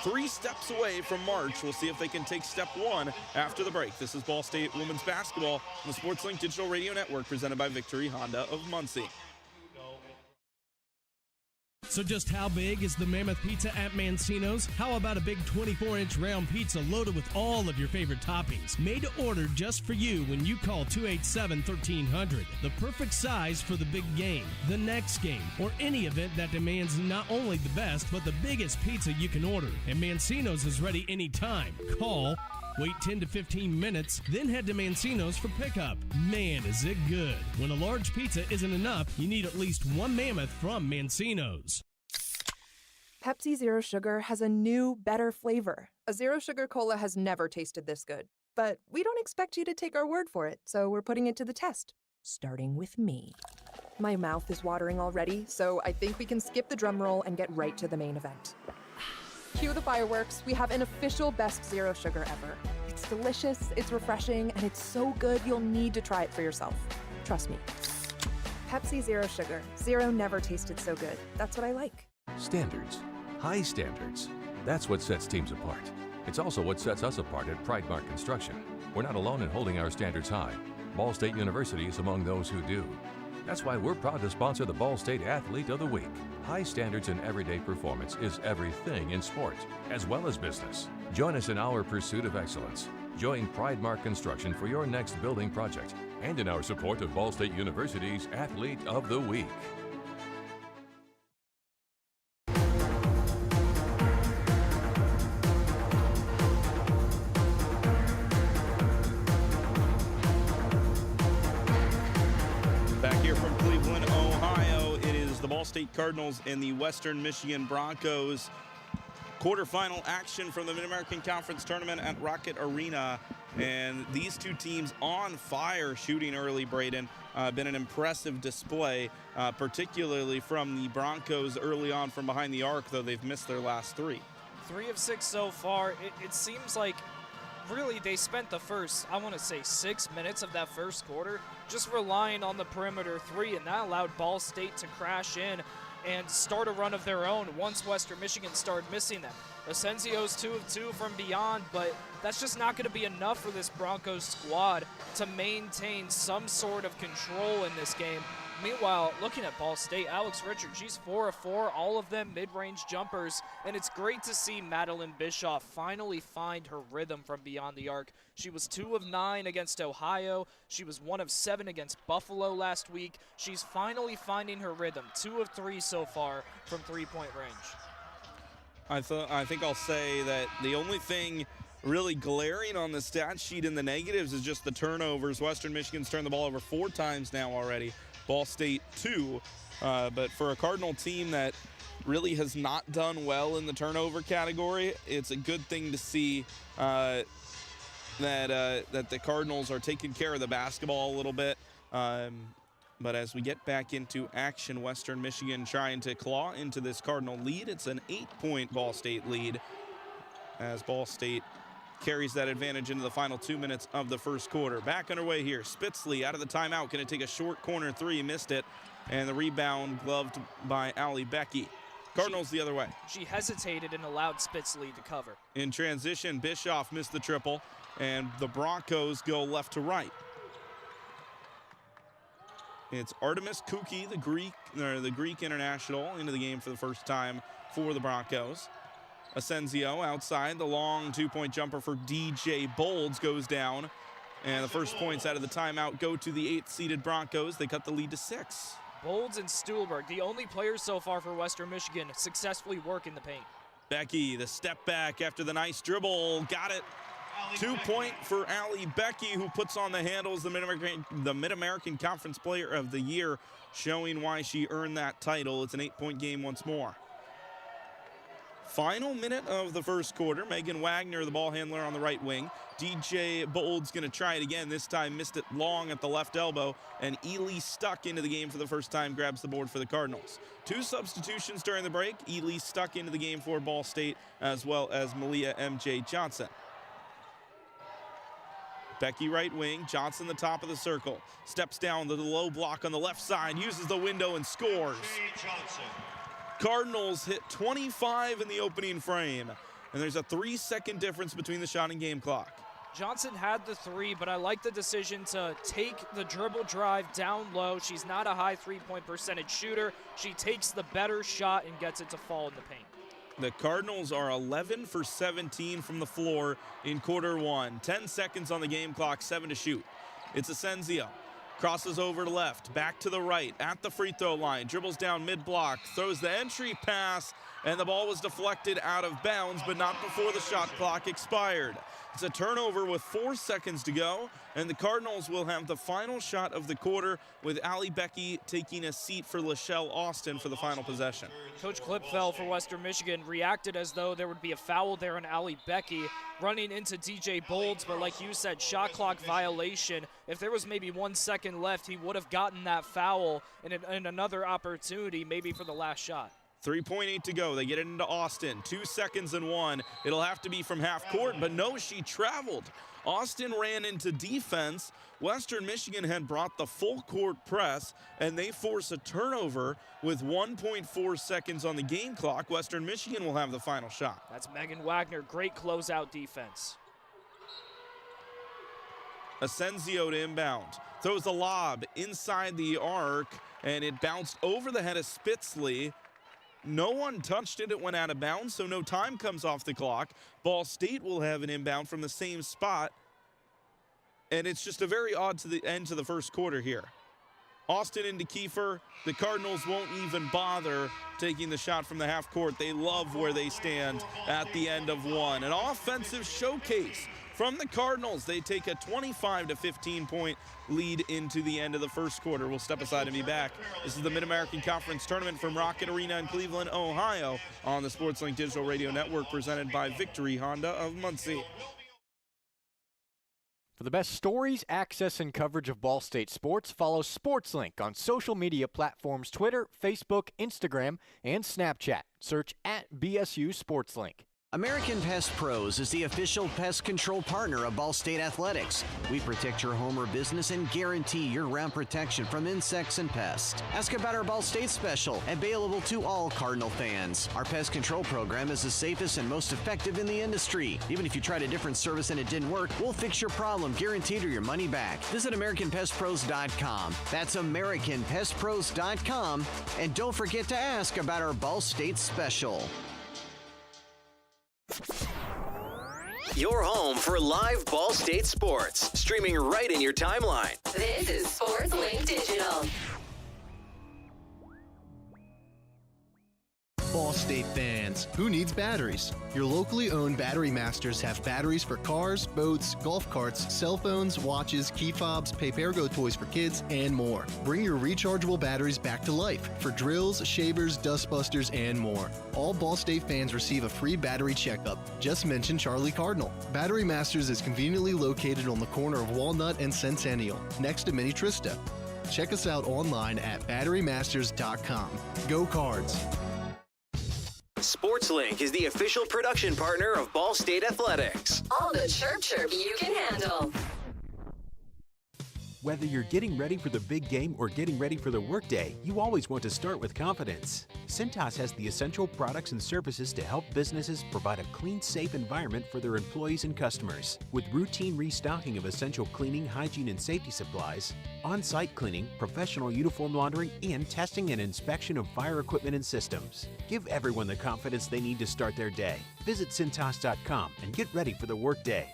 D: 3 steps away from March. We'll see if they can take step 1 after the break. This is Ball State Women's Basketball on the SportsLink Digital Radio Network, presented by Victory Honda of Muncie.
F: So just how big is the Mammoth Pizza at Mancino's? How about a big 24-inch round pizza loaded with all of your favorite toppings? Made to order just for you when you call 287-1300. The perfect size for the big game, the next game, or any event that demands not only the best, but the biggest pizza you can order. And Mancino's is ready anytime. Call, wait 10 to 15 minutes, then head to Mancino's for pickup. Man, is it good. When a large pizza isn't enough, you need at least one Mammoth from Mancino's.
G: Pepsi Zero Sugar has a new, better flavor. A Zero Sugar Cola has never tasted this good. But we don't expect you to take our word for it, so we're putting it to the test. Starting with me. My mouth is watering already, so I think we can skip the drum roll and get right to the main event. Cue the fireworks. We have an official best Zero Sugar ever. It's delicious, it's refreshing, and it's so good you'll need to try it for yourself. Trust me. Pepsi Zero Sugar. Zero never tasted so good. That's what I like.
H: Standards. High standards. That's what sets teams apart. It's also what sets us apart at Pridemark Construction. We're not alone in holding our standards high. Ball State University is among those who do. That's why we're proud to sponsor the Ball State Athlete of the Week. High standards in everyday performance is everything in sport, as well as business. Join us in our pursuit of excellence. Join Pridemark Construction for your next building project and in our support of Ball State University's Athlete of the Week.
D: Back here from Cleveland, Ohio, it is the Ball State Cardinals and the Western Michigan Broncos. Quarterfinal action from the Mid-American Conference Tournament at Rocket Arena. And these two teams on fire shooting early, Braden. Been an impressive display, particularly from the Broncos early on from behind the arc, though they've missed their last 3.
E: 3 of 6 so far. It seems like really they spent the first, I want to say 6 minutes of that first quarter just relying on the perimeter 3, and that allowed Ball State to crash in and start a run of their own once Western Michigan started missing them. Asensio's 2 of 2 from beyond, but that's just not going to be enough for this Broncos squad to maintain some sort of control in this game. Meanwhile, looking at Ball State, Alex Richard, she's 4 of 4, all of them mid-range jumpers, and it's great to see Madeline Bischoff finally find her rhythm from beyond the arc. She was 2 of 9 against Ohio. She was 1 of 7 against Buffalo last week. She's finally finding her rhythm, 2 of 3 so far from three-point range.
D: I think I'll say that the only thing really glaring on the stat sheet in the negatives is just the turnovers. Western Michigan's turned the ball over 4 times now already. Ball State 2. But for a Cardinal team that really has not done well in the turnover category, it's a good thing to see that the Cardinals are taking care of the basketball a little bit. But as we get back into action, Western Michigan trying to claw into this Cardinal lead. It's an 8-point Ball State lead as Ball State carries that advantage into the final 2 minutes of the first quarter. Back underway here. Spitzley out of the timeout, going to take a short corner 3, missed it, and the rebound gloved by Allie Becky. Cardinals the other way.
E: She hesitated and allowed Spitzley to cover.
D: In transition, Bischoff missed the triple, and the Broncos go left to right. It's Artemis Kuki, the Greek international, into the game for the first time for the Broncos. Asensio outside, the long 2-point jumper for DJ Bolds goes down. And the first points out of the timeout go to the 8th-seeded Broncos. They cut the lead to 6.
E: Bolds and Stuhlberg, the only players so far for Western Michigan, successfully work in the paint.
D: Becky, the step back after the nice dribble, got it. 2-point for Allie Becky, who puts on the handles, the Mid-American Conference Player of the Year, showing why she earned that title. It's an 8-point game once more. Final minute of the first quarter. Megan Wagner, the ball handler on the right wing. DJ Bolds going to try it again. This time missed it long at the left elbow. And Ely Stuck into the game for the first time, grabs the board for the Cardinals. 2 substitutions during the break. Ely Stuck into the game for Ball State, as well as Malia M.J. Johnson. Becky right wing, Johnson the top of the circle. Steps down to the low block on the left side, uses the window and scores. Cardinals hit 25 in the opening frame, and there's a 3-second difference between the shot and game clock.
E: Johnson had the 3, but I like the decision to take the dribble drive down low. She's not a high 3-point percentage shooter. She takes the better shot and gets it to fall in the paint.
D: The Cardinals are 11 for 17 from the floor in quarter 1. 10 seconds on the game clock, 7 to shoot. It's Asensio. Crosses over to left, back to the right, at the free throw line, dribbles down mid-block, throws the entry pass, and the ball was deflected out of bounds, but not before the shot clock expired. It's a turnover with 4 seconds to go, and the Cardinals will have the final shot of the quarter with Allie Becky taking a seat for Lachelle Austin for the final possession.
E: Coach Klipfel for Western Michigan reacted as though there would be a foul there on Allie Becky running into DJ Bolds, but like you said, shot clock violation. If there was maybe 1 second left, he would have gotten that foul in another opportunity, maybe for the last shot.
D: 3.8 to go. They get it into Austin. 2 seconds and 1. It'll have to be from half court, but no, she traveled. Austin ran into defense. Western Michigan had brought the full court press, and they force a turnover with 1.4 seconds on the game clock. Western Michigan will have the final shot.
E: That's Megan Wagner. Great closeout defense.
D: Asensio to inbound. Throws a lob inside the arc, and it bounced over the head of Spitzley. No one touched it. It went out of bounds, so no time comes off the clock. Ball State will have an inbound from the same spot. And it's just a very odd to the end to the first quarter here. Austin into Kiefer. The Cardinals won't even bother taking the shot from the half court. They love where they stand at the end of 1. An offensive showcase from the Cardinals. They take a 25 to 15 point lead into the end of the first quarter. We'll step aside and be back. This is the Mid-American Conference Tournament from Rocket Arena in Cleveland, Ohio on the SportsLink Digital Radio Network, presented by Victory Honda of Muncie.
C: For the best stories, access, and coverage of Ball State sports, follow SportsLink on social media platforms Twitter, Facebook, Instagram, and Snapchat. Search @BSU SportsLink.
I: American Pest Pros is the official pest control partner of Ball State Athletics. We protect your home or business and guarantee year-round protection from insects and pests. Ask about our Ball State special, available to all Cardinal fans. Our pest control program is the safest and most effective in the industry. Even if you tried a different service and it didn't work, we'll fix your problem, guaranteed, or your money back. Visit AmericanPestPros.com. That's AmericanPestPros.com. And don't forget to ask about our Ball State special.
J: Your home for live Ball State sports, streaming right in your timeline.
K: This is SportsLink Digital.
B: Ball State fans, who needs batteries? Your locally owned Battery Masters have batteries for cars, boats, golf carts, cell phones, watches, key fobs, Papergo toys for kids, and more. Bring your rechargeable batteries back to life for drills, shavers, dustbusters, and more. All Ball State fans receive a free battery checkup. Just mention Charlie Cardinal. Battery Masters is conveniently located on the corner of Walnut and Centennial, next to Mini Trista. Check us out online at batterymasters.com. Go Cards!
J: SportsLink is the official production partner of Ball State Athletics.
K: All the chirp you can handle.
A: Whether you're getting ready for the big game or getting ready for the workday, you always want to start with confidence. Cintas has the essential products and services to help businesses provide a clean, safe environment for their employees and customers. With routine restocking of essential cleaning, hygiene, and safety supplies, on-site cleaning, professional uniform laundering, and testing and inspection of fire equipment and systems. Give everyone the confidence they need to start their day. Visit Cintas.com and get ready for the workday.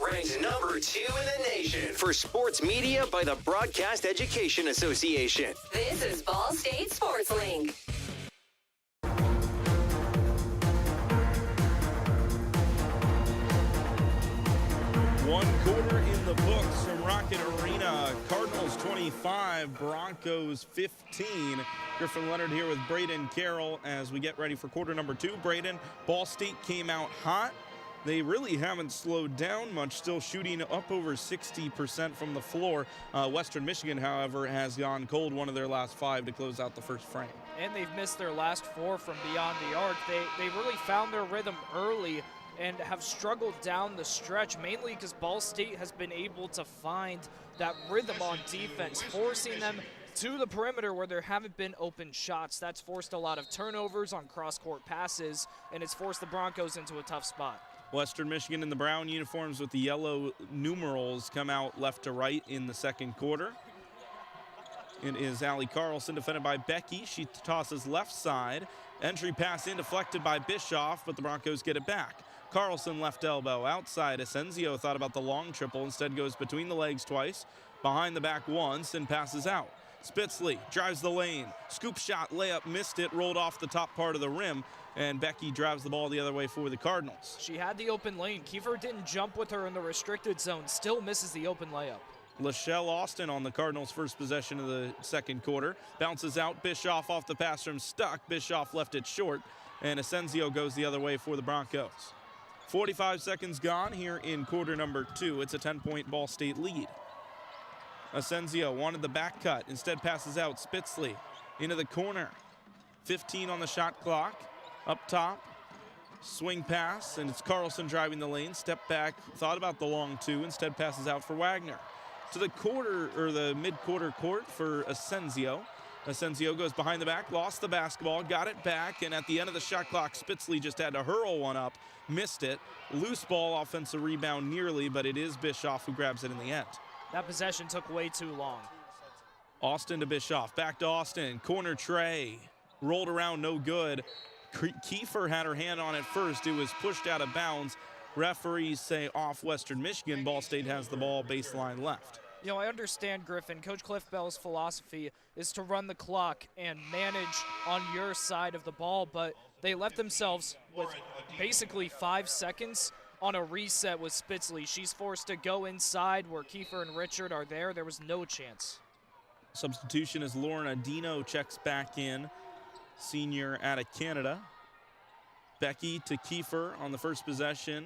J: Ranked number 2 in the nation for sports media by the Broadcast Education Association.
K: This is Ball State Sports Link.
D: One quarter in the books from Rocket Arena. Cardinals 25, Broncos 15. Griffin Leonard here with Braden Carroll as we get ready for quarter number 2. Braden, Ball State came out hot. They really haven't slowed down much, still shooting up over 60% from the floor. Western Michigan, however, has gone cold, one of their last 5 to close out the first frame.
E: And they've missed their last 4 from beyond the arc. They really found their rhythm early and have struggled down the stretch, mainly because Ball State has been able to find that rhythm on defense, forcing them to the perimeter where there haven't been open shots. That's forced a lot of turnovers on cross-court passes, and it's forced the Broncos into a tough spot.
D: Western Michigan in the brown uniforms with the yellow numerals come out left to right in the second quarter. It is Allie Carlson defended by Becky. She tosses left side. Entry pass in deflected by Bischoff, but the Broncos get it back. Carlson left elbow outside. Asensio thought about the long triple, instead goes between the legs twice, behind the back once, and passes out. Spitzley drives the lane. Scoop shot, layup, missed it, rolled off the top part of the rim, and Becky drives the ball the other way for the Cardinals.
E: She had the open lane. Kiefer didn't jump with her in the restricted zone, still misses the open layup.
D: Lachelle Austin on the Cardinals' first possession of the second quarter. Bounces out, Bischoff off the pass from Stuck. Bischoff left it short, and Asensio goes the other way for the Broncos. 45 seconds gone here in quarter number 2. It's a 10-point Ball State lead. Asensio wanted the back cut, instead passes out. Spitzley into the corner. 15 on the shot clock. Up top, swing pass, and it's Carlson driving the lane. Step back, thought about the long 2, instead passes out for Wagner. To the quarter, or the mid-quarter court for Asensio. Asensio goes behind the back, lost the basketball, got it back, and at the end of the shot clock, Spitzley just had to hurl one up, missed it. Loose ball, offensive rebound nearly, but it is Bischoff who grabs it in the end.
E: That possession took way too long.
D: Austin to Bischoff, back to Austin, corner tray, rolled around, no good. Kiefer had her hand on it first. It was pushed out of bounds. Referees say off Western Michigan. Ball State has the ball baseline left.
E: You know, I understand, Griffin. Coach Cliff Bell's philosophy is to run the clock and manage on your side of the ball, but they left themselves with basically 5 seconds on a reset with Spitzley. She's forced to go inside where Kiefer and Richard are there. There was no chance.
D: Substitution as Lauren Adino checks back in. Senior out of Canada. Becky to Kiefer on the first possession.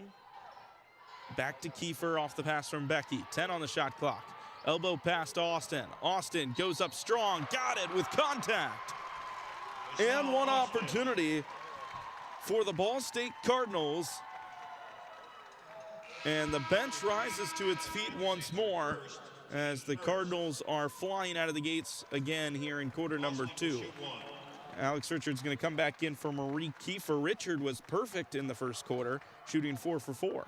D: Back to Kiefer off the pass from Becky. 10 on the shot clock. Elbow pass to Austin. Austin goes up strong. Got it with contact. And one opportunity for the Ball State Cardinals. And the bench rises to its feet once more as the Cardinals are flying out of the gates again here in quarter number 2. Alex Richard's going to come back in for Marie Kiefer. Richard was perfect in the first quarter, shooting 4 for 4.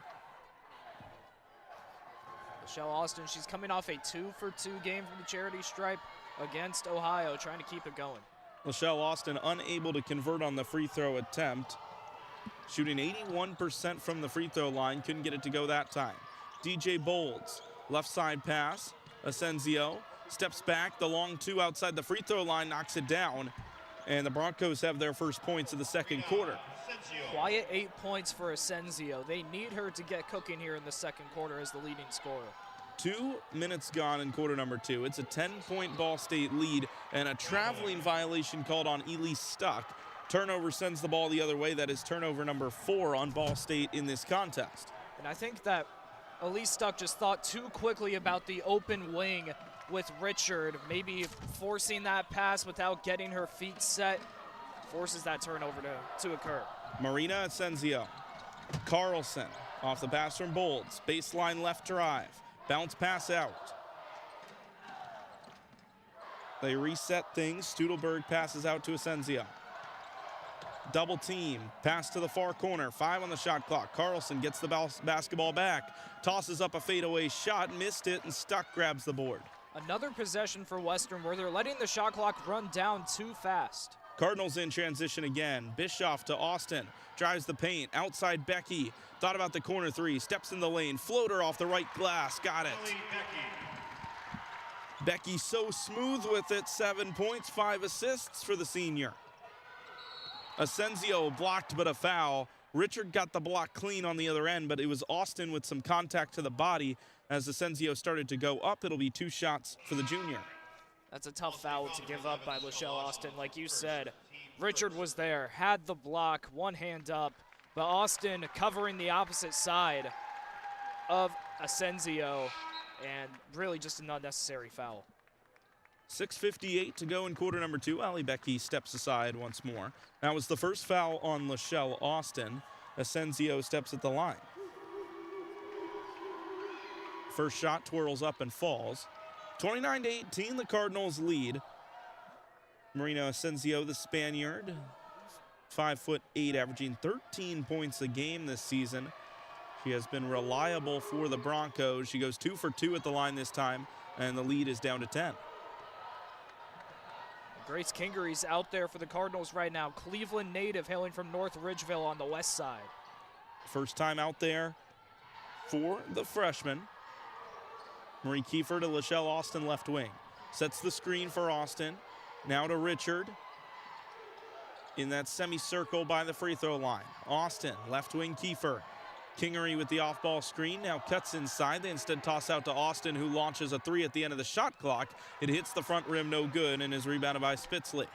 E: Michelle Austin, she's coming off a 2-for-2 game from the charity stripe against Ohio, trying to keep it going.
D: Michelle Austin unable to convert on the free throw attempt, shooting 81% from the free throw line, couldn't get it to go that time. DJ Bolds, left side pass, Asensio, steps back, the long two outside the free throw line, knocks it down, and the Broncos have their first points of the second quarter.
E: Quiet 8 points for Asensio. They need her to get cooking here in the second quarter as the leading scorer.
D: 2 minutes gone in quarter number 2. It's a 10-point Ball State lead, and a traveling violation called on Elise Stuck. Turnover sends the ball the other way. That is turnover number 4 on Ball State in this contest.
E: And I think that Elise Stuck just thought too quickly about the open wing with Richard, maybe forcing that pass without getting her feet set, forces that turnover to occur.
D: Marina Asensio. Carlson off the pass from Bolds. Baseline left drive. Bounce pass out. They reset things. Studelberg passes out to Asensio. Double team. Pass to the far corner. 5 on the shot clock. Carlson gets the basketball back. Tosses up a fadeaway shot. Missed it, and Stuck grabs the board.
E: Another possession for Western where they're letting the shot clock run down too fast.
D: Cardinals in transition again. Bischoff to Austin. Drives the paint. Outside Becky. Thought about the corner three. Steps in the lane. Floater off the right glass. Got it. Becky so smooth with it. 7 points, 5 assists for the senior. Asensio blocked but a foul. Richard got the block clean on the other end, but it was Austin with some contact to the body. As Asensio started to go up, it'll be 2 shots for the junior.
E: That's a tough foul to give up by Lachelle Austin. Like you said, Richard was there, had the block, one hand up, but Austin covering the opposite side of Asensio, and really just an unnecessary foul.
D: 6:58 to go in quarter number 2. Allie Becky steps aside once more. That was the first foul on Lachelle Austin. Asensio steps at the line. First shot twirls up and falls. 29-18, the Cardinals lead. Marina Asensio, the Spaniard, 5'8", averaging 13 points a game this season. She has been reliable for the Broncos. She goes 2 for 2 at the line this time, and the lead is down to 10.
E: Grace Kingery's out there for the Cardinals right now. Cleveland native hailing from North Ridgeville on the west side.
D: First time out there for the freshman. Marie Kiefer to Lachelle Austin, left wing. Sets the screen for Austin. Now to Richard. In that semicircle by the free throw line. Austin, left wing Kiefer. Kingery with the off-ball screen, now cuts inside. They instead toss out to Austin, who launches a 3 at the end of the shot clock. It hits the front rim, no good, and is rebounded by Spitzley.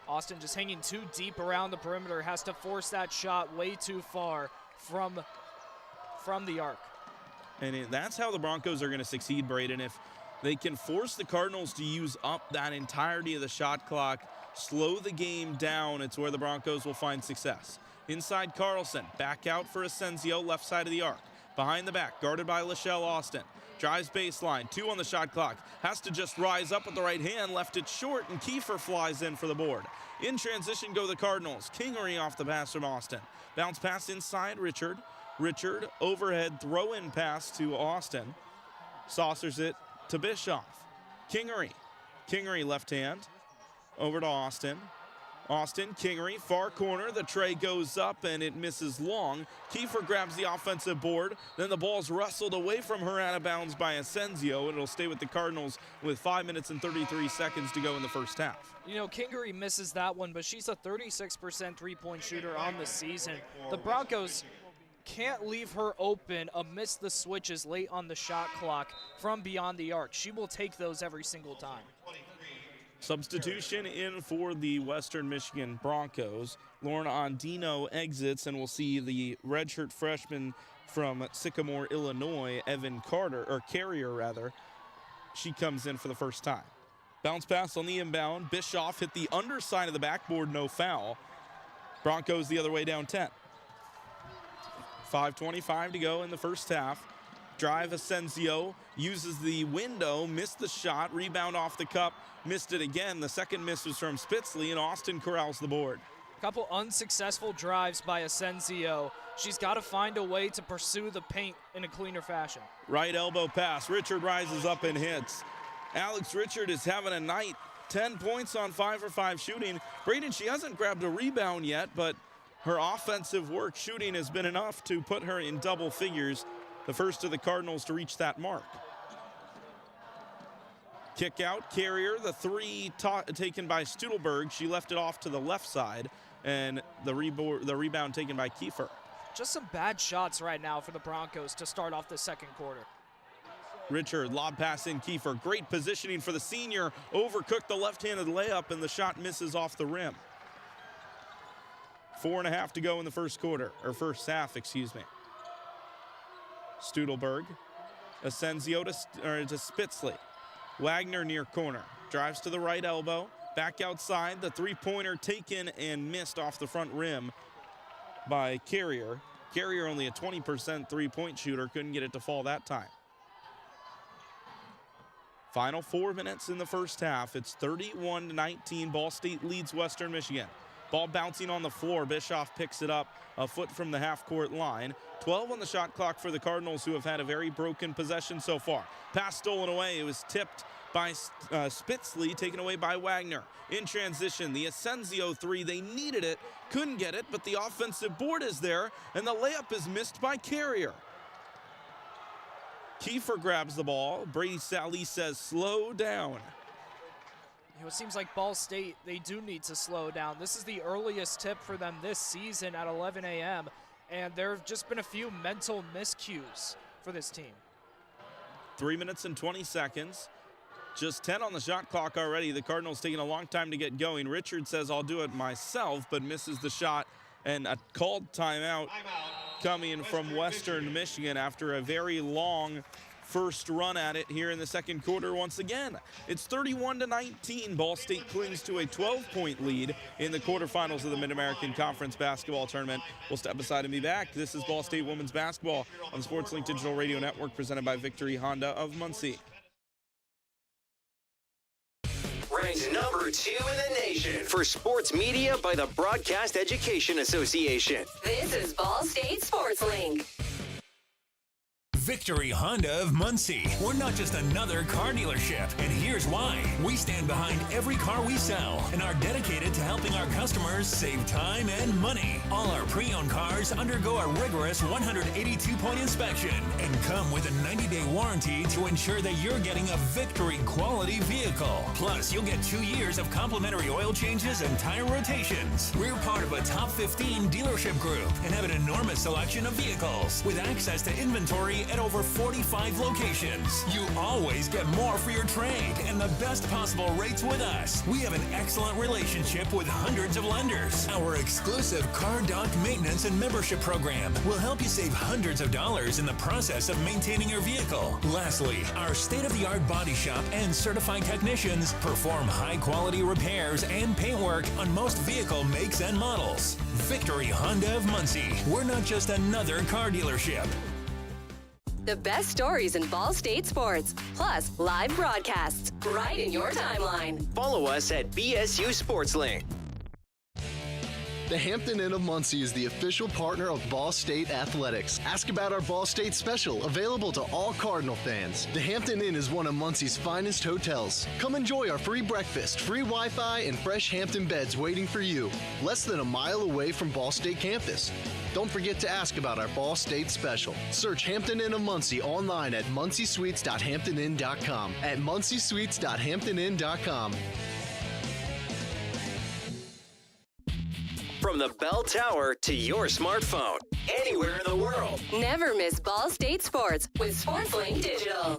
E: Austin just hanging too deep around the perimeter, has to force that shot way too far from the arc.
D: And that's how the Broncos are going to succeed, Braden. If they can force the Cardinals to use up that entirety of the shot clock, slow the game down, it's where the Broncos will find success. Inside Carlson, back out for Asensio, left side of the arc. Behind the back, guarded by Lachelle Austin. Drives baseline, 2 on the shot clock. Has to just rise up with the right hand, left it short, and Kiefer flies in for the board. In transition go the Cardinals. Kingery off the pass from Austin. Bounce pass inside Richard. Richard, overhead throw-in pass to Austin. Saucers it to Bischoff. Kingery. Kingery left hand. Over to Austin. Austin, Kingery, far corner. The tray goes up and it misses long. Kiefer grabs the offensive board. Then the ball's wrestled away from her out of bounds by Asensio. It'll stay with the Cardinals with 5 minutes and 33 seconds to go in the first half.
E: You know, Kingery misses that one, but she's a 36% three-point shooter on the season. The Broncos can't leave her open amidst the switches late on the shot clock from beyond the arc. She will take those every single time.
D: Substitution in for the Western Michigan Broncos. Lorna Ondino exits, and we'll see the redshirt freshman from Sycamore, Illinois, Evan Carrier. She comes in for the first time. Bounce pass on the inbound. Bischoff hit the underside of the backboard, no foul. Broncos the other way, down 10. 5:25 to go in the first half. Drive Asensio, uses the window, missed the shot, rebound off the cup, missed it again. The second miss was from Spitzley, and Austin corrals the board.
E: A couple unsuccessful drives by Asensio. She's got to find a way to pursue the paint in a cleaner fashion.
D: Right elbow pass. Richard rises up and hits. Alex Richard is having a night. 10 points on 5 for 5 shooting. Braden, she hasn't grabbed a rebound yet, but her offensive work shooting has been enough to put her in double figures. The first of the Cardinals to reach that mark. Kick out, Carrier, the three taken by Studelberg. She left it off to the left side, and the rebound taken by Kiefer.
E: Just some bad shots right now for the Broncos to start off the second quarter.
D: Richard, lob pass in Kiefer. Great positioning for the senior. Overcooked the left-handed layup, and the shot misses off the rim. 4.5 to go in the first half, excuse me. Studelberg, Asensio to Spitzley. Wagner near corner, drives to the right elbow, back outside, the three-pointer taken and missed off the front rim by Carrier. Carrier only a 20% three-point shooter, couldn't get it to fall that time. Final 4 minutes in the first half. It's 31-19. Ball State leads Western Michigan. Ball bouncing on the floor. Bischoff picks it up a foot from the half-court line. 12 on the shot clock for the Cardinals, who have had a very broken possession so far. Pass stolen away. It was tipped by Spitzley, taken away by Wagner. In transition, the Asensio three, they needed it, couldn't get it, but the offensive board is there, and the layup is missed by Carrier. Kiefer grabs the ball. Brady Sally says, slow down.
E: It seems like Ball State, they do need to slow down. This is the earliest tip for them this season at 11 a.m., and there have just been a few mental miscues for this team.
D: 3 minutes and 20 seconds. Just 10 on the shot clock already. The Cardinals taking a long time to get going. Richard says, I'll do it myself, but misses the shot. And a called timeout coming from Western Michigan after a very long first run at it here in the second quarter once again. It's 31-19. Ball State clings to a 12-point lead in the quarterfinals of the Mid-American Conference Basketball Tournament. We'll step aside and be back. This is Ball State Women's Basketball on SportsLink Digital Radio Network, presented by Victory Honda of Muncie.
J: Ranked number 2 in the nation for sports media by the Broadcast Education Association.
K: This is Ball State Sports Link.
L: Victory Honda of Muncie. We're not just another car dealership, and here's why. We stand behind every car we sell and are dedicated to helping our customers save time and money. All our pre-owned cars undergo a rigorous 182-point inspection and come with a 90-day warranty to ensure that you're getting a Victory quality vehicle. Plus, you'll get 2 years of complimentary oil changes and tire rotations. We're part of a top 15 dealership group and have an enormous selection of vehicles with access to inventory at over 45 locations. You always get more for your trade and the best possible rates with us. We have an excellent relationship with hundreds of lenders. Our exclusive Car Doc maintenance and membership program will help you save hundreds of dollars in the process of maintaining your vehicle. Lastly, our state-of-the-art body shop and certified technicians perform high-quality repairs and paint work on most vehicle makes and models. Victory Honda of Muncie. We're not just another car dealership.
K: The best stories in Ball State sports, plus live broadcasts right in your timeline.
J: Follow us at BSU SportsLink.
B: The Hampton Inn of Muncie is the official partner of Ball State Athletics. Ask about our Ball State special, available to all Cardinal fans. The Hampton Inn is one of Muncie's finest hotels. Come enjoy our free breakfast, free Wi-Fi, and fresh Hampton beds waiting for you. Less than a mile away from Ball State campus. Don't forget to ask about our Ball State special. Search Hampton Inn of Muncie online at munciesuites.hamptoninn.com. At munciesuites.hamptoninn.com.
J: From the bell tower to your smartphone, anywhere in the world.
K: Never miss Ball State sports with SportsLink Digital.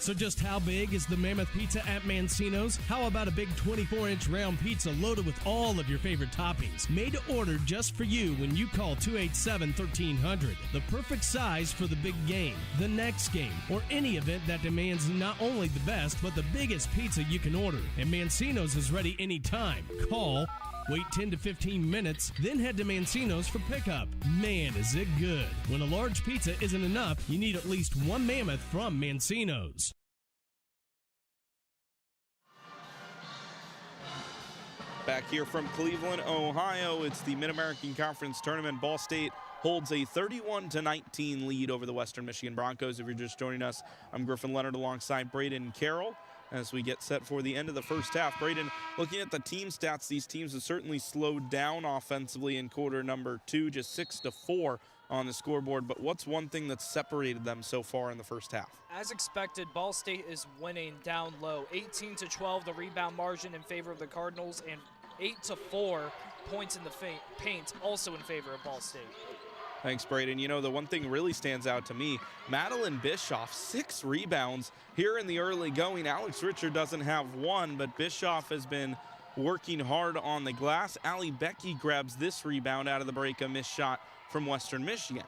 F: So just how big is the Mammoth Pizza at Mancino's? How about a big 24-inch round pizza loaded with all of your favorite toppings? Made to order just for you when you call 287-1300. The perfect size for the big game, the next game, or any event that demands not only the best, but the biggest pizza you can order. And Mancino's is ready anytime. Call, wait 10 to 15 minutes, then head to Mancino's for pickup. Man, is it good. When a large pizza isn't enough, you need at least one Mammoth from Mancino's.
D: Back here from Cleveland, Ohio, it's the Mid-American Conference Tournament. Ball State holds a 31-19 lead over the Western Michigan Broncos. If you're just joining us, I'm Griffin Leonard alongside Braden Carroll as we get set for the end of the first half. Braden, looking at the team stats, these teams have certainly slowed down offensively in quarter number 2, just 6-4 on the scoreboard, but what's one thing that's separated them so far in the first half?
E: As expected, Ball State is winning down low. 18-12, the rebound margin in favor of the Cardinals, and 8-4 points in the paint also in favor of Ball State.
D: Thanks, Braden. You know, the one thing really stands out to me, Madeline Bischoff, 6 rebounds here in the early going. Alex Richard doesn't have one, but Bischoff has been working hard on the glass. Allie Becky grabs this rebound out of the break, a missed shot from Western Michigan.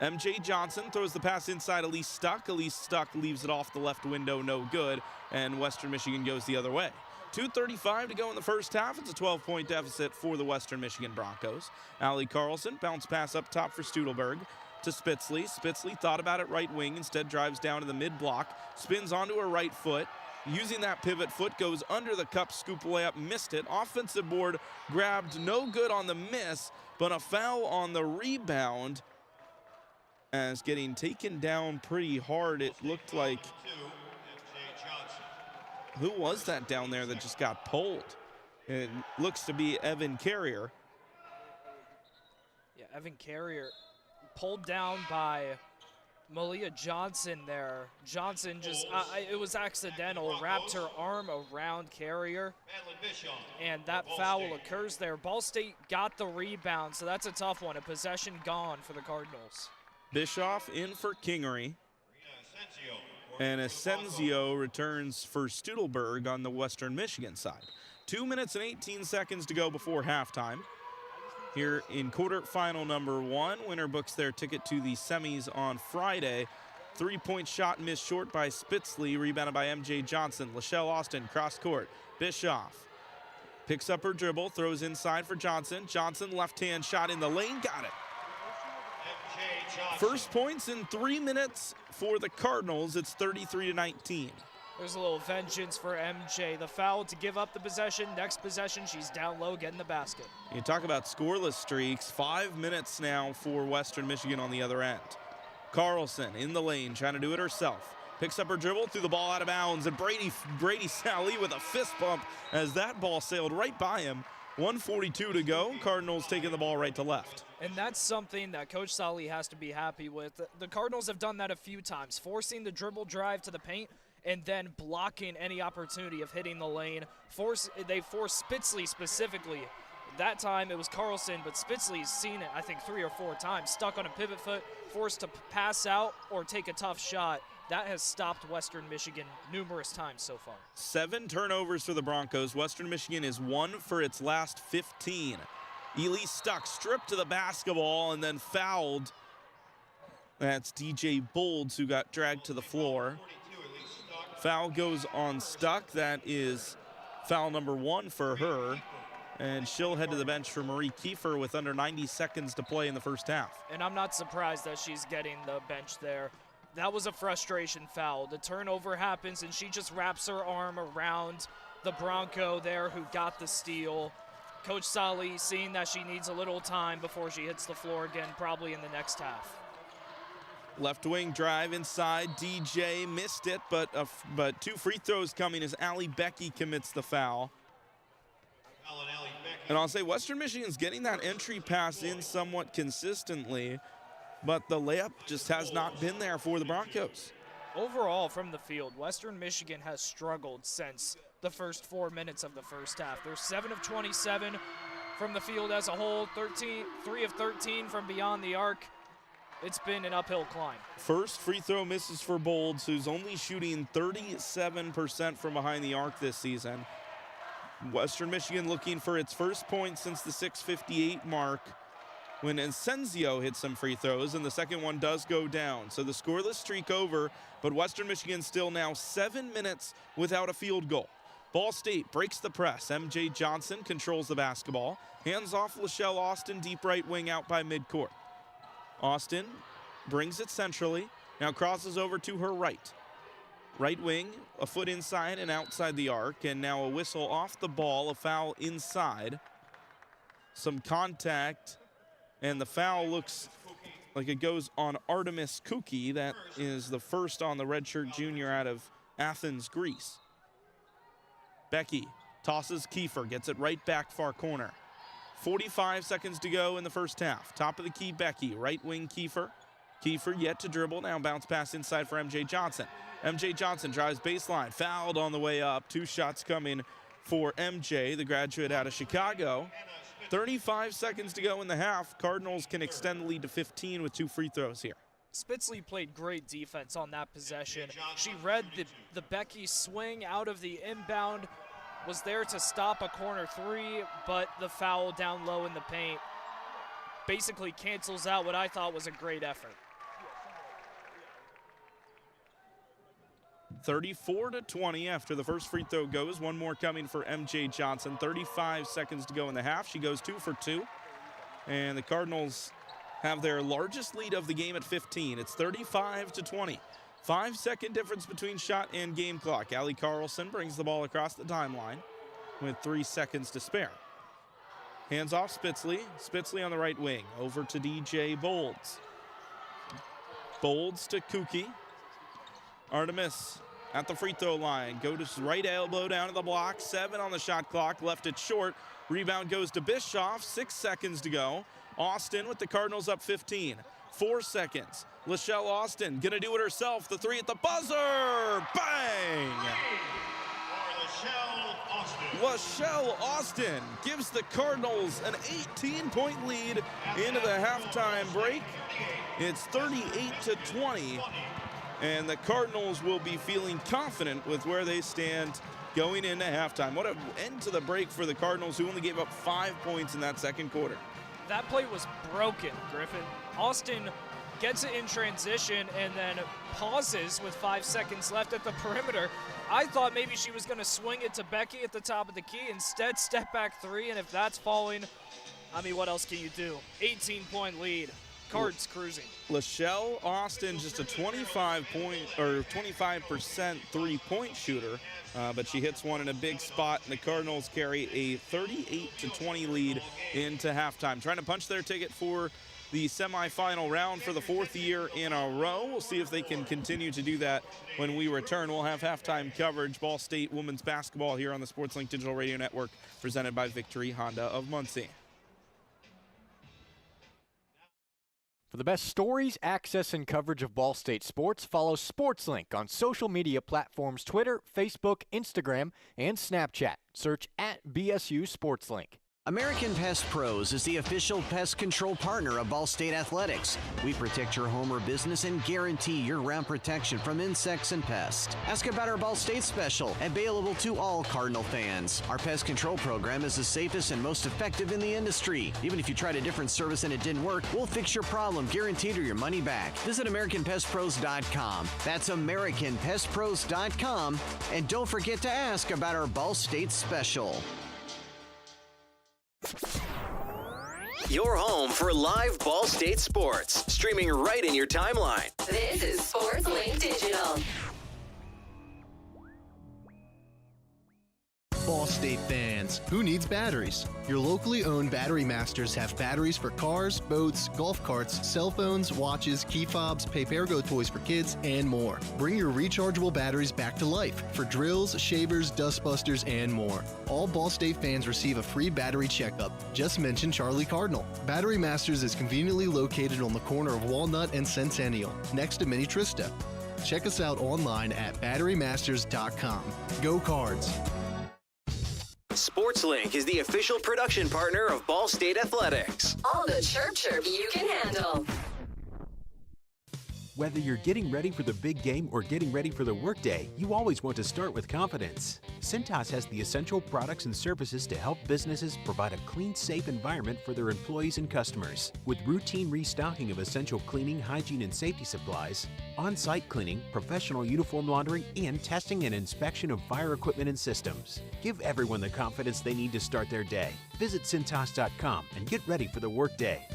D: MJ Johnson throws the pass inside Elise Stuck. Elise Stuck leaves it off the left window, no good, and Western Michigan goes the other way. 2:35 to go in the first half. It's a 12-point deficit for the Western Michigan Broncos. Allie Carlson, bounce pass up top for Studelberg to Spitzley. Spitzley thought about it right wing, instead drives down to the mid-block, spins onto her right foot. Using that pivot foot, goes under the cup, scoop layup, missed it. Offensive board grabbed, no good on the miss, but a foul on the rebound. As getting taken down pretty hard, it looked like, who was that down there that just got pulled? It looks to be Evan Carrier.
E: Yeah, Evan Carrier pulled down by Malia Johnson there. Johnson just, it was accidental, wrapped her arm around Carrier, and that foul occurs there. Ball State got the rebound, so that's a tough one. A possession gone for the Cardinals.
D: Bischoff in for Kingery. And Asensio returns for Studelberg on the Western Michigan side. 2 minutes and 18 seconds to go before halftime. Here in quarterfinal number 1, winner books their ticket to the semis on Friday. 3-point shot missed short by Spitzley, rebounded by MJ Johnson. Lachelle Austin, cross court. Bischoff picks up her dribble, throws inside for Johnson. Johnson, left-hand shot in the lane, got it. First points in 3 minutes for the Cardinals. It's 33-19.
E: There's a little vengeance for MJ. The foul to give up the possession. Next possession, she's down low, getting the basket.
D: You talk about scoreless streaks. 5 minutes now for Western Michigan on the other end. Carlson in the lane, trying to do it herself. Picks up her dribble, threw the ball out of bounds, and Brady Sally with a fist bump as that ball sailed right by him. 1:42 to go. Cardinals taking the ball right to left.
E: And that's something that Coach Sally has to be happy with. The Cardinals have done that a few times, forcing the dribble drive to the paint and then blocking any opportunity of hitting the lane. They forced Spitzley specifically. That time it was Carlson, but Spitzley's seen it, I think, 3 or 4 times. Stuck on a pivot foot, forced to pass out or take a tough shot. That has stopped Western Michigan numerous times so far.
D: 7 turnovers for the Broncos. Western Michigan is 1 for its last 15. Elise Stuck stripped to the basketball and then fouled. That's DJ Bolds who got dragged to the floor. Foul goes on Stuck. That is foul number 1 for her. And she'll head to the bench for Marie Kiefer with under 90 seconds to play in the first half.
E: And I'm not surprised that she's getting the bench there. That was a frustration foul. The turnover happens, and she just wraps her arm around the Bronco there who got the steal. Coach Sally seeing that she needs a little time before she hits the floor again, probably in the next half.
D: Left wing drive inside. DJ missed it, but 2 free throws coming as Allie Becky commits the foul. And I'll say Western Michigan's getting that entry pass in somewhat consistently, but the layup just has not been there for the Broncos.
E: Overall, from the field, Western Michigan has struggled since the first 4 minutes of the first half. They're 7 of 27 from the field as a whole, 3 of 13 from beyond the arc. It's been an uphill climb.
D: First free throw misses for Bolds, who's only shooting 37% from behind the arc this season. Western Michigan looking for its first point since the 6:58 mark when Asensio hits some free throws, and the second one does go down. So the scoreless streak over, but Western Michigan still now 7 minutes without a field goal. Ball State breaks the press. MJ Johnson controls the basketball. Hands off Lachelle Austin, deep right wing out by midcourt. Austin brings it centrally, now crosses over to her right. Right wing, a foot inside and outside the arc, and now a whistle off the ball, a foul inside. Some contact, and the foul looks like it goes on Artemis Kuki. That is the first on the redshirt junior out of Athens, Greece. Becky tosses Kiefer, gets it right back far corner. 45 seconds to go in the first half. Top of the key, Becky. Right wing, Kiefer. Kiefer yet to dribble. Now bounce pass inside for MJ Johnson. MJ Johnson drives baseline. Fouled on the way up. 2 shots coming for MJ, the graduate out of Chicago. 35 seconds to go in the half. Cardinals can extend the lead to 15 with 2 free throws here.
E: Spitzley played great defense on that possession. She read the Becky swing out of the inbound, was there to stop a corner 3, but the foul down low in the paint basically cancels out what I thought was a great effort.
D: 34-20 after the first free throw goes. One more coming for MJ Johnson. 35 seconds to go in the half. She goes 2 for 2. And the Cardinals have their largest lead of the game at 15. It's 35-20. 5-second difference between shot and game clock. Allie Carlson brings the ball across the timeline with 3 seconds to spare. Hands off Spitzley. Spitzley on the right wing. Over to DJ Bolds. Bolds to Kuki. Artemis at the free throw line. Go to right elbow down to the block. 7 on the shot clock. Left it short. Rebound goes to Bischoff. 6 seconds to go. Austin with the Cardinals up 15. 4 seconds. Lachelle Austin gonna do it herself. The 3 at the buzzer. Bang! Lachelle Austin gives the Cardinals an 18-point lead into the halftime break. It's 38-20. And the Cardinals will be feeling confident with where they stand going into halftime. What an end to the break for the Cardinals, who only gave up 5 points in that second quarter.
E: That play was broken, Griffin. Austin gets it in transition and then pauses with 5 seconds left at the perimeter. I thought maybe she was going to swing it to Becky at the top of the key. Instead, step back 3, and if that's falling, I mean, what else can you do? 18-point lead. Cards cruising.
D: Lachelle Austin, just a 25% three-point shooter, but she hits one in a big spot, and the Cardinals carry a 38-20 lead into halftime. Trying to punch their ticket for the semifinal round for the 4th year in a row. We'll see if they can continue to do that when we return. We'll have halftime coverage, Ball State women's basketball here on the SportsLink Digital Radio Network, presented by Victory Honda of Muncie.
C: For the best stories, access, and coverage of Ball State sports, follow SportsLink on social media platforms Twitter, Facebook, Instagram, and Snapchat. Search @BSU SportsLink.
I: American Pest Pros is the official pest control partner of Ball State Athletics. We protect your home or business and guarantee year-round protection from insects and pests. Ask about our Ball State special, available to all Cardinal fans. Our pest control program is the safest and most effective in the industry. Even if you tried a different service and it didn't work, we'll fix your problem, guaranteed, or your money back. Visit AmericanPestPros.com. That's AmericanPestPros.com. And don't forget to ask about our Ball State special.
J: Your home for live Ball State sports, streaming right in your timeline.
K: This is SportsLink Digital.
B: Ball State fans, who needs batteries? Your locally owned Battery Masters have batteries for cars, boats, golf carts, cell phones, watches, key fobs, Papergo toys for kids, and more. Bring your rechargeable batteries back to life for drills, shavers, dustbusters, and more. All Ball State fans receive a free battery checkup. Just mention Charlie Cardinal. Battery Masters is conveniently located on the corner of Walnut and Centennial, next to Mini Trista. Check us out online at batterymasters.com. Go Cards!
J: SportsLink is the official production partner of Ball State Athletics.
K: All the chirp you can handle.
A: Whether you're getting ready for the big game or getting ready for the workday, you always want to start with confidence. Cintas has the essential products and services to help businesses provide a clean, safe environment for their employees and customers. With routine restocking of essential cleaning, hygiene, and safety supplies, on-site cleaning, professional uniform laundering, and testing and inspection of fire equipment and systems. Give everyone the confidence they need to start their day. Visit Cintas.com and get ready for the workday.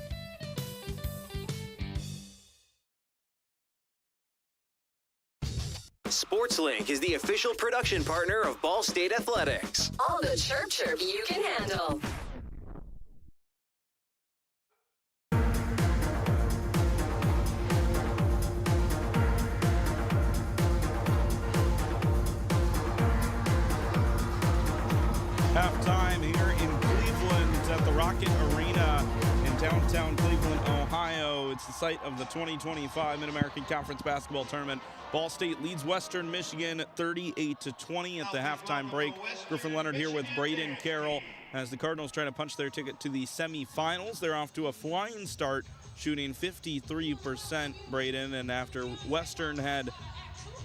J: SportsLink is the official production partner of Ball State Athletics.
K: All the chirp you can handle.
D: Halftime here in Cleveland at the Rocket Arena in downtown Cleveland, Ohio. It's the site of the 2025 Mid-American Conference Basketball Tournament. Ball State leads Western Michigan 38-20 at the halftime break. Griffin Leonard here with Braden Carroll as the Cardinals try to punch their ticket to the semifinals. They're off to a flying start, shooting 53%, Braden, and after Western had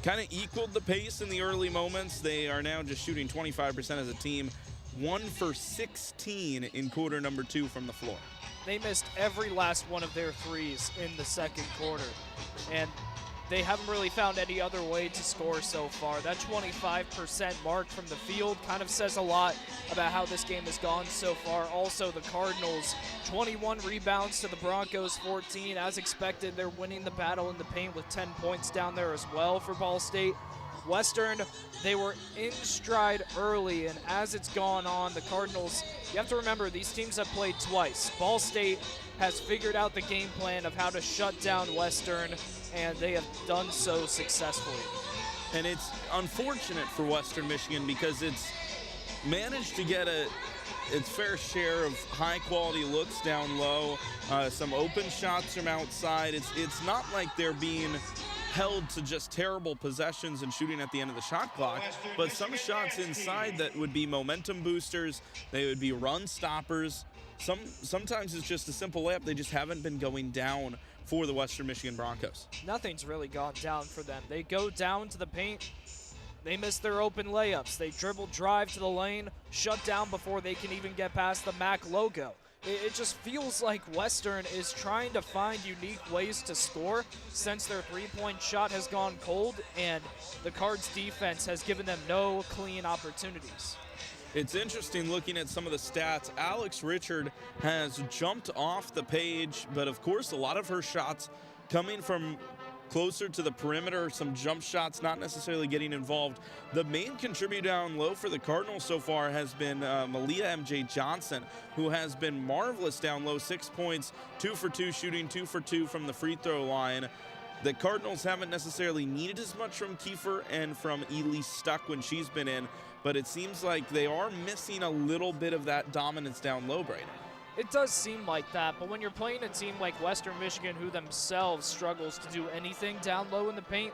D: kind of equaled the pace in the early moments, they are now just shooting 25% as a team. 1 for 16 in quarter number 2 from the floor.
E: They missed every last one of their threes in the second quarter, and they haven't really found any other way to score so far. That 25% mark from the field kind of says a lot about how this game has gone so far. Also, the Cardinals, 21 rebounds to the Broncos 14. As expected, they're winning the battle in the paint with 10 points down there as well for Ball State. Western, they were in stride early, and as it's gone on, the Cardinals, you have to remember, these teams have played twice. Ball State has figured out the game plan of how to shut down Western, and they have done so successfully.
D: And it's unfortunate for Western Michigan because it's managed to get its fair share of high-quality looks down low, some open shots from outside. It's not like they're being held to just terrible possessions and shooting at the end of the shot clock, but some shots inside that would be momentum boosters, they would be run stoppers. Sometimes it's just a simple layup. They just haven't been going down for the Western Michigan Broncos.
E: Nothing's really gone down for them. They go down to the paint, they miss their open layups. They dribble, drive to the lane, shut down before they can even get past the MAC logo. It just feels like Western is trying to find unique ways to score since their three-point shot has gone cold, and the Cards defense has given them no clean opportunities.
D: It's interesting looking at some of the stats. Alex Richard has jumped off the page, but of course a lot of her shots coming from closer to the perimeter, some jump shots not necessarily getting involved. The main contributor down low for the Cardinals so far has been Malia MJ Johnson, who has been marvelous down low, 6 points, 2 for 2 shooting, 2 for 2 from the free throw line. The Cardinals haven't necessarily needed as much from Kiefer and from Elise Stuck when she's been in, but it seems like they are missing a little bit of that dominance down low, Brayden.
E: It does seem like that, but when you're playing a team like Western Michigan, who themselves struggles to do anything down low in the paint,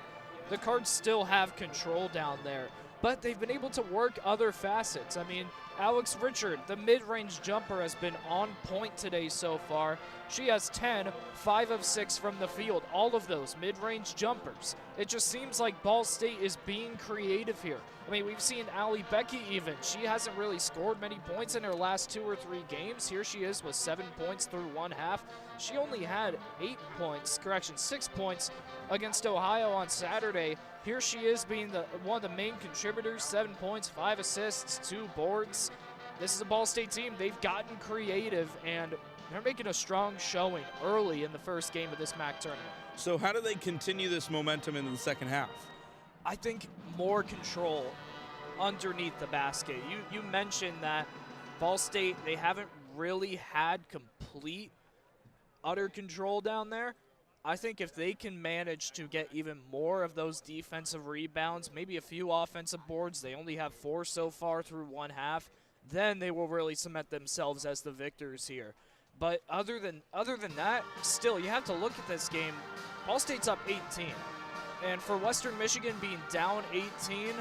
E: the Cards still have control down there. But they've been able to work other facets. I mean, Alex Richard, the mid-range jumper, has been on point today so far. She has 10, 5 of 6 from the field, all of those mid-range jumpers. It just seems like Ball State is being creative here. I mean, we've seen Allie Becky even. She hasn't really scored many points in her last 2 or 3 games. Here she is with 7 points through one half. She only had 6 points against Ohio on Saturday. Here she is being one of the main contributors, 7 points, 5 assists, 2 boards. This is a Ball State team. They've gotten creative, and they're making a strong showing early in the first game of this MAC tournament.
D: So how do they continue this momentum into the second half?
E: I think more control underneath the basket. You mentioned that Ball State, they haven't really had complete, utter control down there. I think if they can manage to get even more of those defensive rebounds, maybe a few offensive boards, they only have 4 so far through one half, then they will really cement themselves as the victors here. But other than that, still, you have to look at this game. Ball State's up 18. And for Western Michigan being down 18,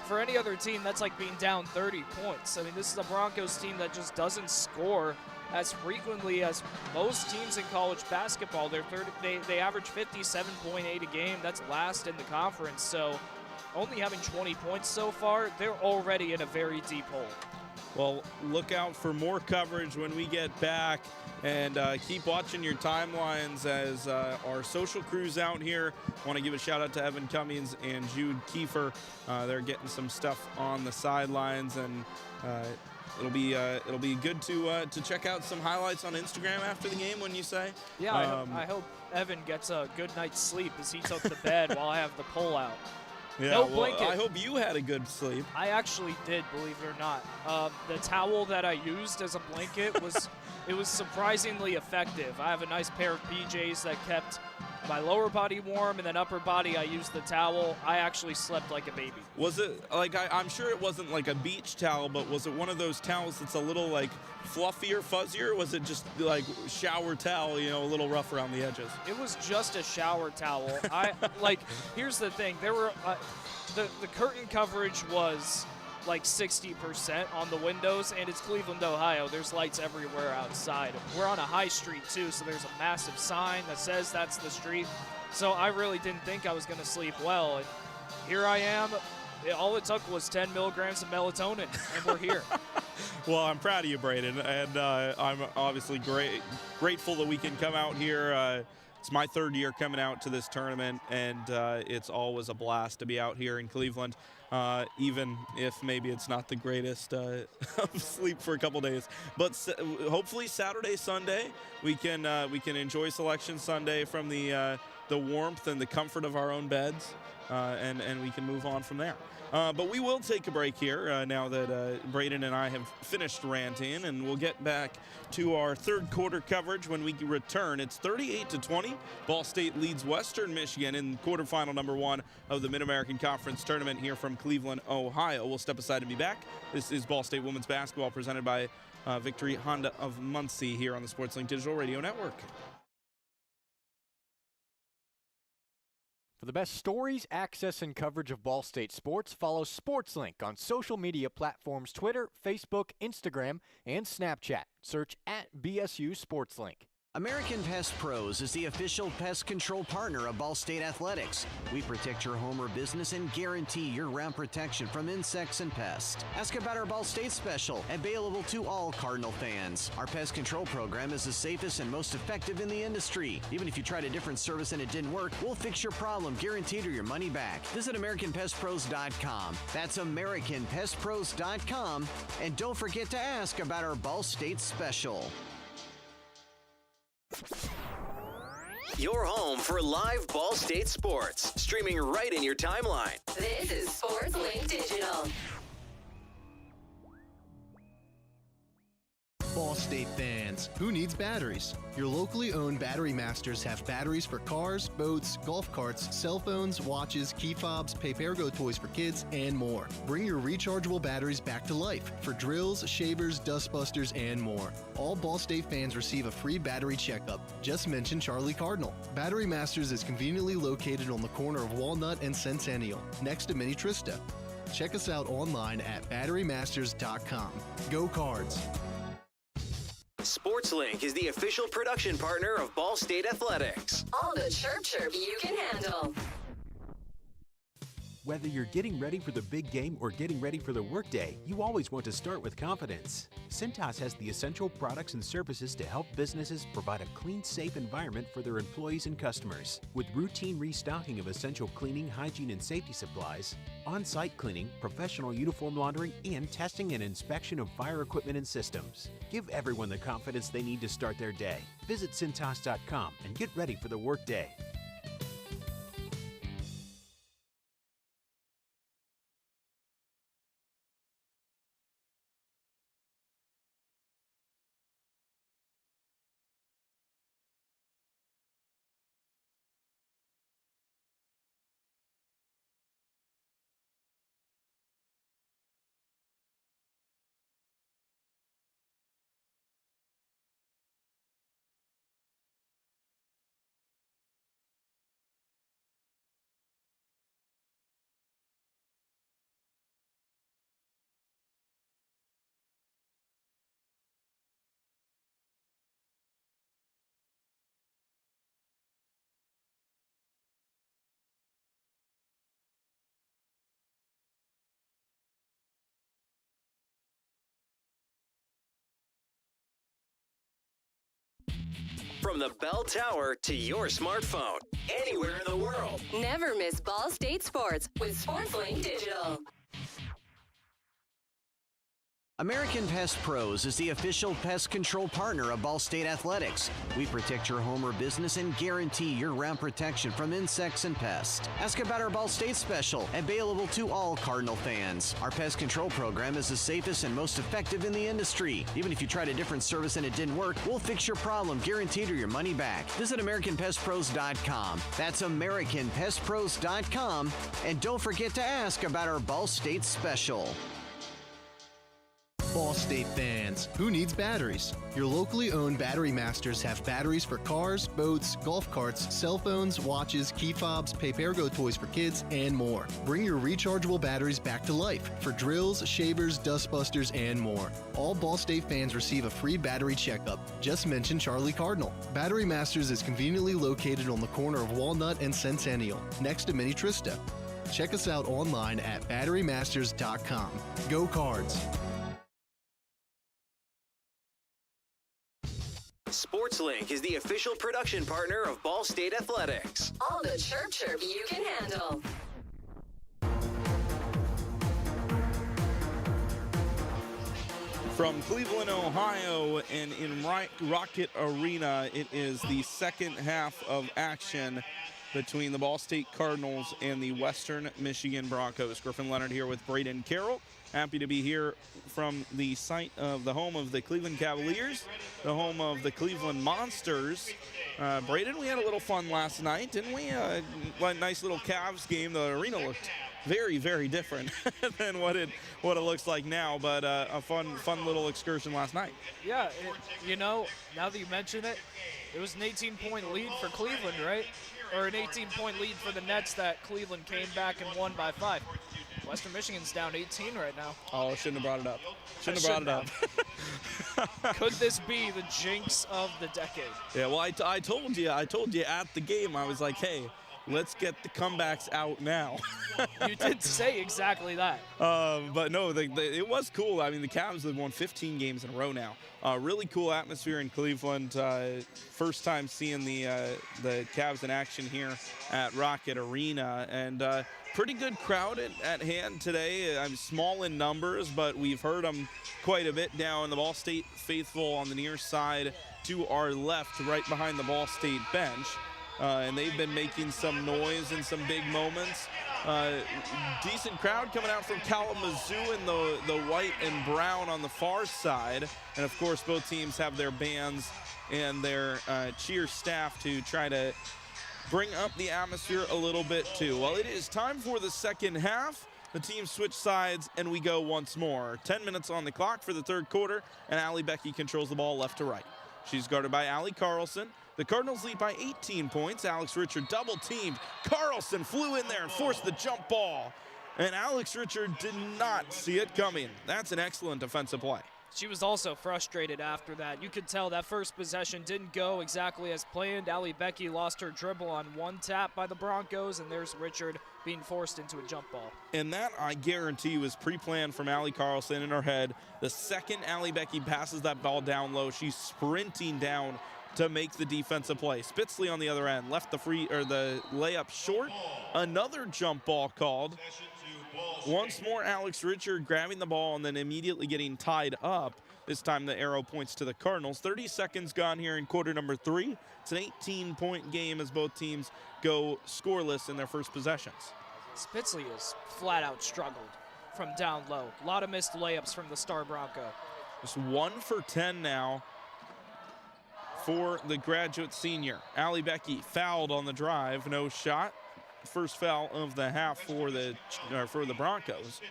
E: for any other team, that's like being down 30 points. I mean, this is a Broncos team that just doesn't score as frequently as most teams in college basketball. They average 57.8 a game. That's last in the conference. So only having 20 points so far, they're already in a very deep hole.
D: Well, look out for more coverage when we get back, and keep watching your timelines as our social crews out here. I want to give a shout out to Evan Cummings and Jude Kiefer. They're getting some stuff on the sidelines, and it'll be good to check out some highlights on Instagram after the game. When you say,
E: yeah, I hope Evan gets a good night's sleep as he took the bed while I have the poll out.
D: Yeah,
E: no blanket.
D: I hope you had a good sleep.
E: I actually did, believe it or not. The towel that I used as a blanket was surprisingly effective. I have a nice pair of PJs that kept my lower body warm, and then upper body I used the towel. I actually slept like a baby.
D: Was it like, I'm sure it wasn't like a beach towel, but was it one of those towels that's a little like fluffier, fuzzier? Or was it just like shower towel, a little rough around the edges?
E: It was just a shower towel. Here's the thing. There were the curtain coverage was like 60% on the windows, and it's Cleveland, Ohio. There's lights everywhere outside. We're on a high street too, so there's a massive sign that says that's the street. So I really didn't think I was going to sleep well, and here I am. All it took was 10 milligrams of melatonin, and we're here.
D: Well, I'm proud of you, Braden, and I'm obviously grateful that we can come out here. It's my third year coming out to this tournament, and it's always a blast to be out here in Cleveland, even if maybe it's not the greatest of sleep for a couple days. But hopefully Saturday, Sunday, we can enjoy Selection Sunday from the warmth and the comfort of our own beds, and we can move on from there. But we will take a break here now that Braden and I have finished ranting, and we'll get back to our third quarter coverage when we return. It's 38-20. Ball State leads Western Michigan in quarterfinal number 1 of the Mid-American Conference Tournament here from Cleveland, Ohio. We'll step aside and be back. This is Ball State Women's Basketball presented by Victory Honda of Muncie here on the SportsLink Digital Radio Network.
C: For the best stories, access, and coverage of Ball State sports, follow SportsLink on social media platforms Twitter, Facebook, Instagram, and Snapchat. Search @BSU SportsLink.
I: American Pest Pros is the official pest control partner of Ball State Athletics. We protect your home or business and guarantee year-round protection from insects and pests. Ask about our Ball State special, available to all Cardinal fans. Our pest control program is the safest and most effective in the industry. Even if you tried a different service and it didn't work, we'll fix your problem, guaranteed, or your money back. Visit AmericanPestPros.com. That's AmericanPestPros.com. And don't forget to ask about our Ball State special.
J: Your home for live Ball State sports, streaming right in your timeline.
K: This is SportsLink Digital.
B: Ball State fans, who needs batteries? Your locally owned Battery Masters have batteries for cars, boats, golf carts, cell phones, watches, key fobs, Papergo toys for kids, and more. Bring your rechargeable batteries back to life for drills, shavers, dustbusters, and more. All Ball State fans receive a free battery checkup. Just mention Charlie Cardinal. Battery Masters is conveniently located on the corner of Walnut and Centennial, next to Mini Trista. Check us out online at batterymasters.com. Go Cards!
J: SportsLink is the official production partner of Ball State Athletics.
K: All the chirp you can handle.
A: Whether you're getting ready for the big game or getting ready for the workday, you always want to start with confidence. Cintas has the essential products and services to help businesses provide a clean, safe environment for their employees and customers. With routine restocking of essential cleaning, hygiene, and safety supplies, on-site cleaning, professional uniform laundering, and testing and inspection of fire equipment and systems. Give everyone the confidence they need to start their day. Visit Cintas.com and get ready for the workday.
J: From the bell tower to your smartphone, anywhere in the world.
K: Never miss Ball State sports with SportsLink Digital.
I: American Pest Pros is the official pest control partner of Ball State Athletics. We protect your home or business and guarantee year-round protection from insects and pests. Ask about our Ball State special, available to all Cardinal fans. Our pest control program is the safest and most effective in the industry. Even if you tried a different service and it didn't work, we'll fix your problem, guaranteed, or your money back. Visit AmericanPestPros.com. That's AmericanPestPros.com. And don't forget to ask about our Ball State special.
B: Ball State fans, who needs batteries? Your locally owned Battery Masters have batteries for cars, boats, golf carts, cell phones, watches, key fobs, Papergo toys for kids, and more. Bring your rechargeable batteries back to life for drills, shavers, dustbusters, and more. All Ball State fans receive a free battery checkup. Just mention Charlie Cardinal. Battery Masters is conveniently located on the corner of Walnut and Centennial, next to Mini Trista. Check us out online at batterymasters.com. Go Cards!
J: SportsLink is the official production partner of Ball State Athletics.
K: All the chirp you can handle.
D: From Cleveland, Ohio, and in Rocket Arena, it is the second half of action between the Ball State Cardinals and the Western Michigan Broncos. Griffin Leonard here with Braden Carroll. Happy to be here from the site of the home of the Cleveland Cavaliers, the home of the Cleveland Monsters. Braden, we had a little fun last night, didn't we? A nice little Cavs game. The arena looked very, very different than what it looks like now, but a fun little excursion last night.
E: Yeah, now that you mention it, it was an 18-point lead for Cleveland, right? Or an 18-point lead for the Nets that Cleveland came back and won by 5. Western Michigan's down 18 right now.
D: Oh, shouldn't have brought it up. Shouldn't have brought it
E: up. Could this be the jinx of the decade?
D: Yeah, well, I told you at the game, I was like, hey, let's get the comebacks out now.
E: You did say exactly that.
D: But no, it was cool. I mean, the Cavs have won 15 games in a row now. Really cool atmosphere in Cleveland. First time seeing the Cavs in action here at Rocket Arena. And pretty good crowd at hand today. I'm small in numbers, but we've heard them quite a bit now. And the Ball State faithful on the near side to our left, right behind the Ball State bench. And they've been making some noise in some big moments. Decent crowd coming out from Kalamazoo in the white and brown on the far side. And of course, both teams have their bands and their cheer staff to try to bring up the atmosphere a little bit too. Well, it is time for the second half. The teams switch sides and we go once more. 10 minutes on the clock for the third quarter, and Allie Becky controls the ball left to right. She's guarded by Allie Carlson. The Cardinals lead by 18 points. Alex Richard double-teamed. Carlson flew in there and forced the jump ball. And Alex Richard did not see it coming. That's an excellent defensive play.
E: She was also frustrated after that. You could tell that first possession didn't go exactly as planned. Allie Becky lost her dribble on one tap by the Broncos, and there's Richard being forced into a jump ball.
D: And that, I guarantee, was pre-planned from Allie Carlson in her head. The second Allie Becky passes that ball down low, she's sprinting down to make the defensive play. Spitzley on the other end left the layup short. Another jump ball called. Once more, Alex Richard grabbing the ball and then immediately getting tied up. This time the arrow points to the Cardinals. 30 seconds gone here in quarter number 3. It's an 18-point game as both teams go scoreless in their first possessions.
E: Spitzley has flat out struggled from down low. A lot of missed layups from the star Bronco.
D: Just 1 for 10 now for the graduate senior. Allie Becky fouled on the drive, no shot. First foul of the half for the Broncos.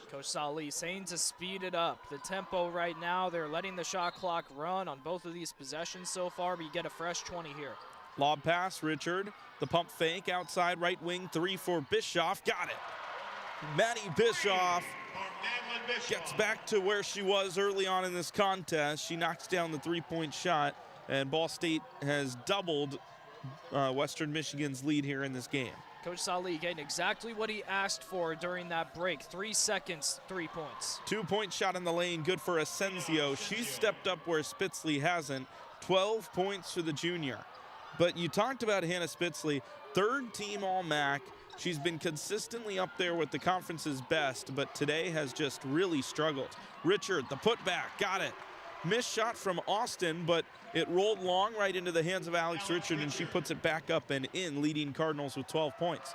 E: Coach Salih saying to speed it up. The tempo right now, they're letting the shot clock run on both of these possessions so far, but you get a fresh 20 here.
D: Lob pass, Richard. The pump fake outside right wing, 3 for Bischoff. Got it. Maddie Bischoff gets back to where she was early on in this contest. She knocks down the three-point shot, and Ball State has doubled Western Michigan's lead here in this game.
E: Coach Salih getting exactly what he asked for during that break. 3 seconds, 3 points.
D: 2-point shot in the lane, good for Asensio. She's stepped up where Spitzley hasn't. 12 points for the junior. But you talked about Hannah Spitzley, third-team All-MAC. She's been consistently up there with the conference's best, but today has just really struggled. Richard, the putback, got it. Missed shot from Austin, but it rolled long right into the hands of Alex Richard, and she puts it back up and in, leading Cardinals with 12 points.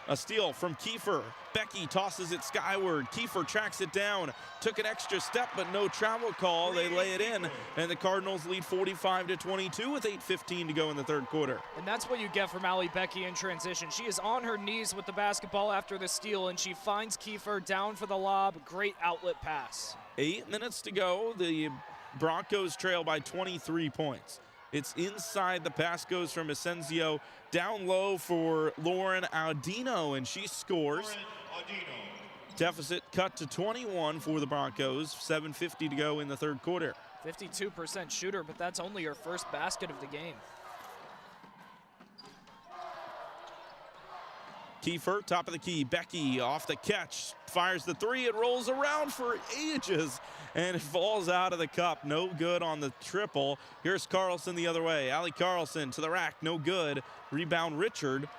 D: A steal from Kiefer. Becky tosses it skyward. Kiefer tracks it down. Took an extra step, but no travel call. They lay it in, and the Cardinals lead 45-22 with 8:15 to go in the third quarter.
E: And that's what you get from Allie Becky in transition. She is on her knees with the basketball after the steal, and she finds Kiefer down for the lob. Great outlet pass.
D: 8 minutes to go. The Broncos trail by 23 points. It's inside. The pass goes from Asensio down low for Lauren Audino, and she scores. Deficit cut to 21 for the Broncos. 7:50 to go in the third quarter.
E: 52% shooter, but that's only her first basket of the game.
D: Kiefer, top of the key. Becky off the catch, fires the three. It rolls around for ages, and it falls out of the cup. No good on the triple. Here's Carlson the other way. Allie Carlson to the rack, no good. Rebound Richard.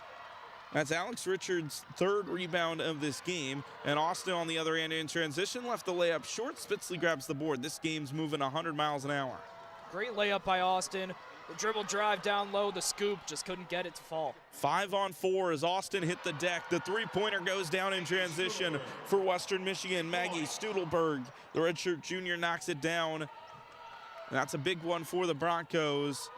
D: That's Alex Richard's third rebound of this game. And Austin on the other end in transition left the layup short. Spitzley grabs the board. This game's moving 100 miles an hour.
E: Great layup by Austin. The dribble drive down low, the scoop, just couldn't get it to fall.
D: 5-on-4 as Austin hit the deck. The three-pointer goes down in transition for Western Michigan. Maggie Studelberg, the redshirt junior, knocks it down. That's a big one for the Broncos,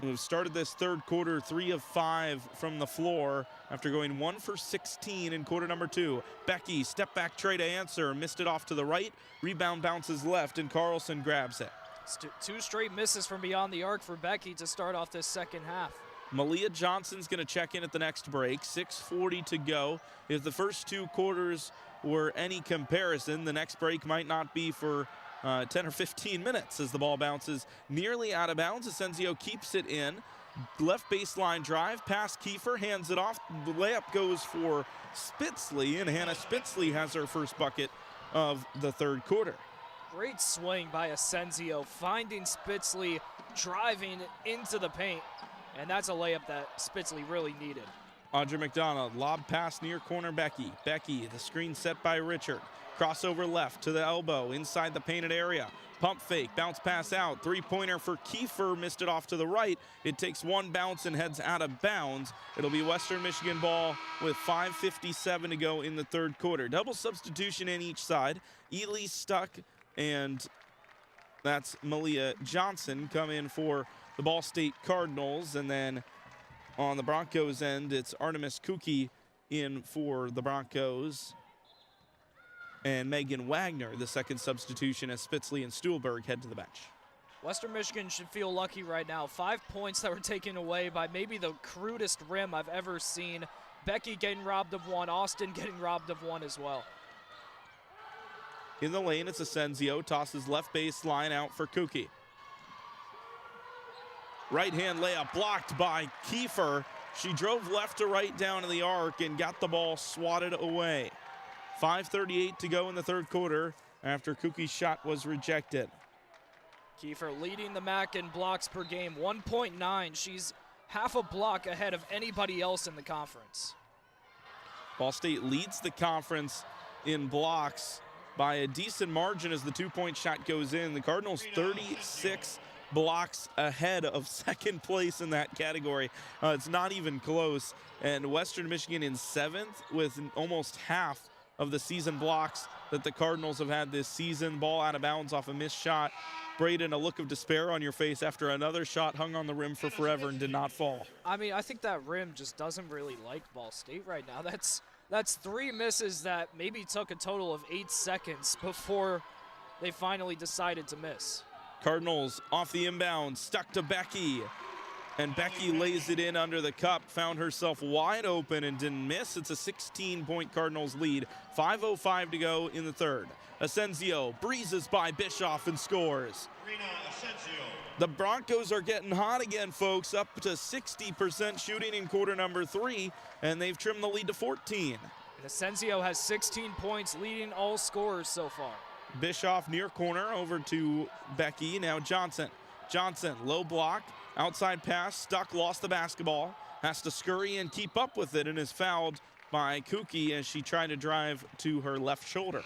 D: who've started this third quarter 3 of 5 from the floor after going 1 for 16 in quarter number 2. Becky, step back try to answer, missed it off to the right. Rebound bounces left, and Carlson grabs it.
E: Two straight misses from beyond the arc for Becky to start off this second half.
D: Malia Johnson's going to check in at the next break. 6:40 to go. If the first 2 quarters were any comparison, the next break might not be for 10 or 15 minutes as the ball bounces nearly out of bounds. Asensio keeps it in. Left baseline drive, past Kiefer, hands it off. The layup goes for Spitzley, and Hannah Spitzley has her first bucket of the third quarter.
E: Great swing by Asensio, finding Spitzley, driving into the paint, and that's a layup that Spitzley really needed.
D: Audrey McDonough, lob pass near corner Becky. Becky, the screen set by Richard. Crossover left to the elbow, inside the painted area. Pump fake, bounce pass out. Three-pointer for Kiefer, missed it off to the right. It takes one bounce and heads out of bounds. It'll be Western Michigan ball with 5:57 to go in the third quarter. Double substitution in each side. Ely Stuck and that's Malia Johnson come in for the Ball State Cardinals. And then on the Broncos end, it's Artemis Kuki in for the Broncos. And Megan Wagner, the second substitution, as Spitzley and Stuhlberg head to the bench.
E: Western Michigan should feel lucky right now. 5 points that were taken away by maybe the crudest rim I've ever seen. Becky getting robbed of one, Austin getting robbed of one as well.
D: In the lane, it's Asensio, tosses left baseline out for Kuki. Right-hand layup blocked by Kiefer. She drove left to right down to the arc and got the ball swatted away. 5:38 to go in the third quarter after Kuki's shot was rejected.
E: Kiefer leading the MAC in blocks per game, 1.9. She's half a block ahead of anybody else in the conference.
D: Ball State leads the conference in blocks by a decent margin as the two-point shot goes in. The Cardinals 36 blocks ahead of second place in that category. It's not even close. And Western Michigan in 7th with almost half of the season blocks that the Cardinals have had this season. Ball out of bounds off a missed shot. Braden, a look of despair on your face after another shot hung on the rim for forever and did not fall.
E: I mean, I think that rim just doesn't really like Ball State right now. That's 3 misses that maybe took a total of 8 seconds before they finally decided to miss.
D: Cardinals off the inbound, stuck to Becky. And Becky lays it in under the cup, found herself wide open and didn't miss. It's a 16-point Cardinals lead. 5:05 to go in the third. Asensio breezes by Bischoff and scores. The Broncos are getting hot again, folks, up to 60% shooting in quarter number 3, and they've trimmed the lead to 14.
E: And Asensio has 16 points, leading all scorers so far.
D: Bischoff near corner over to Becky. Now Johnson. Johnson, low block, Outside pass, Stuck lost the basketball, has to scurry and keep up with it, and is fouled by Kuki as she tried to drive to her left shoulder.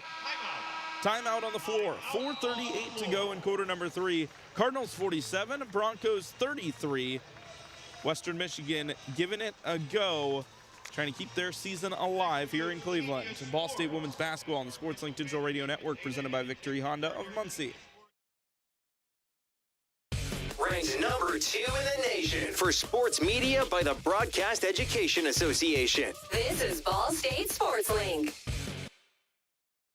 D: Timeout on the floor. 4:38 to go in quarter number 3. Cardinals 47, Broncos 33. Western Michigan giving it a go, trying to keep their season alive here in Cleveland. Ball State women's basketball on the SportsLink Digital Radio Network, presented by Victory Honda of Muncie.
J: Ranked number 2 in the nation for sports media by the Broadcast Education Association.
K: This is Ball State SportsLink.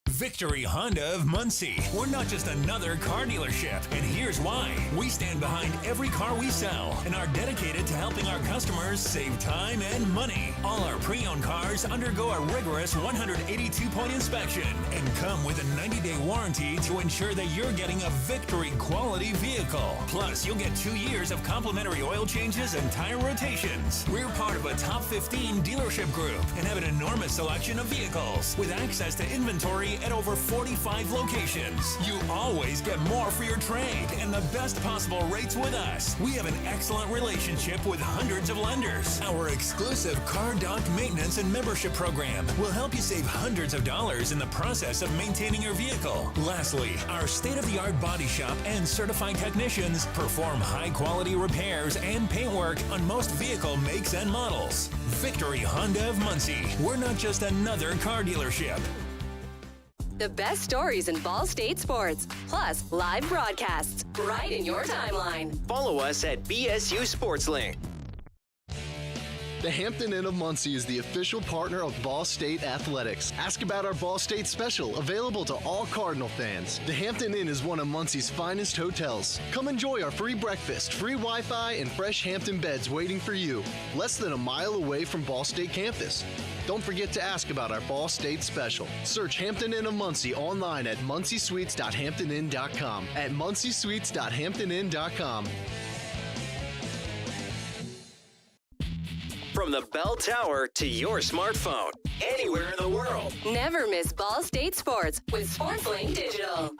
L: Victory Honda of Muncie. We're not just another car dealership, and here's why. We stand behind every car we sell and are dedicated to helping our customers save time and money. All our pre-owned cars undergo a rigorous 182-point inspection and come with a 90-day warranty to ensure that you're getting a Victory quality vehicle. Plus, you'll get 2 years of complimentary oil changes and tire rotations. We're part of a top 15 dealership group and have an enormous selection of vehicles with access to inventory at over 45 locations. You always get more for your trade and the best possible rates with us. We have an excellent relationship with hundreds of lenders. Our exclusive Car Doc maintenance and membership program will help you save hundreds of dollars in the process of maintaining your vehicle. Lastly, our state-of-the-art body shop and certified technicians perform high-quality repairs and paint work on most vehicle makes and models. Victory Honda of Muncie. We're not just another car dealership.
K: The best stories in Ball State sports, plus live broadcasts right in your timeline.
J: Follow us at BSU SportsLink.
B: The Hampton Inn of Muncie is the official partner of Ball State Athletics. Ask about our Ball State special, available to all Cardinal fans. The Hampton Inn is one of Muncie's finest hotels. Come enjoy our free breakfast, free Wi-Fi, and fresh Hampton beds waiting for you. Less than a mile away from Ball State campus. Don't forget to ask about our Ball State special. Search Hampton Inn of Muncie online at munciesuites.hamptoninn.com. At munciesuites.hamptoninn.com.
J: From the bell tower to your smartphone, anywhere in the world.
K: Never miss Ball State sports with SportsLink Digital.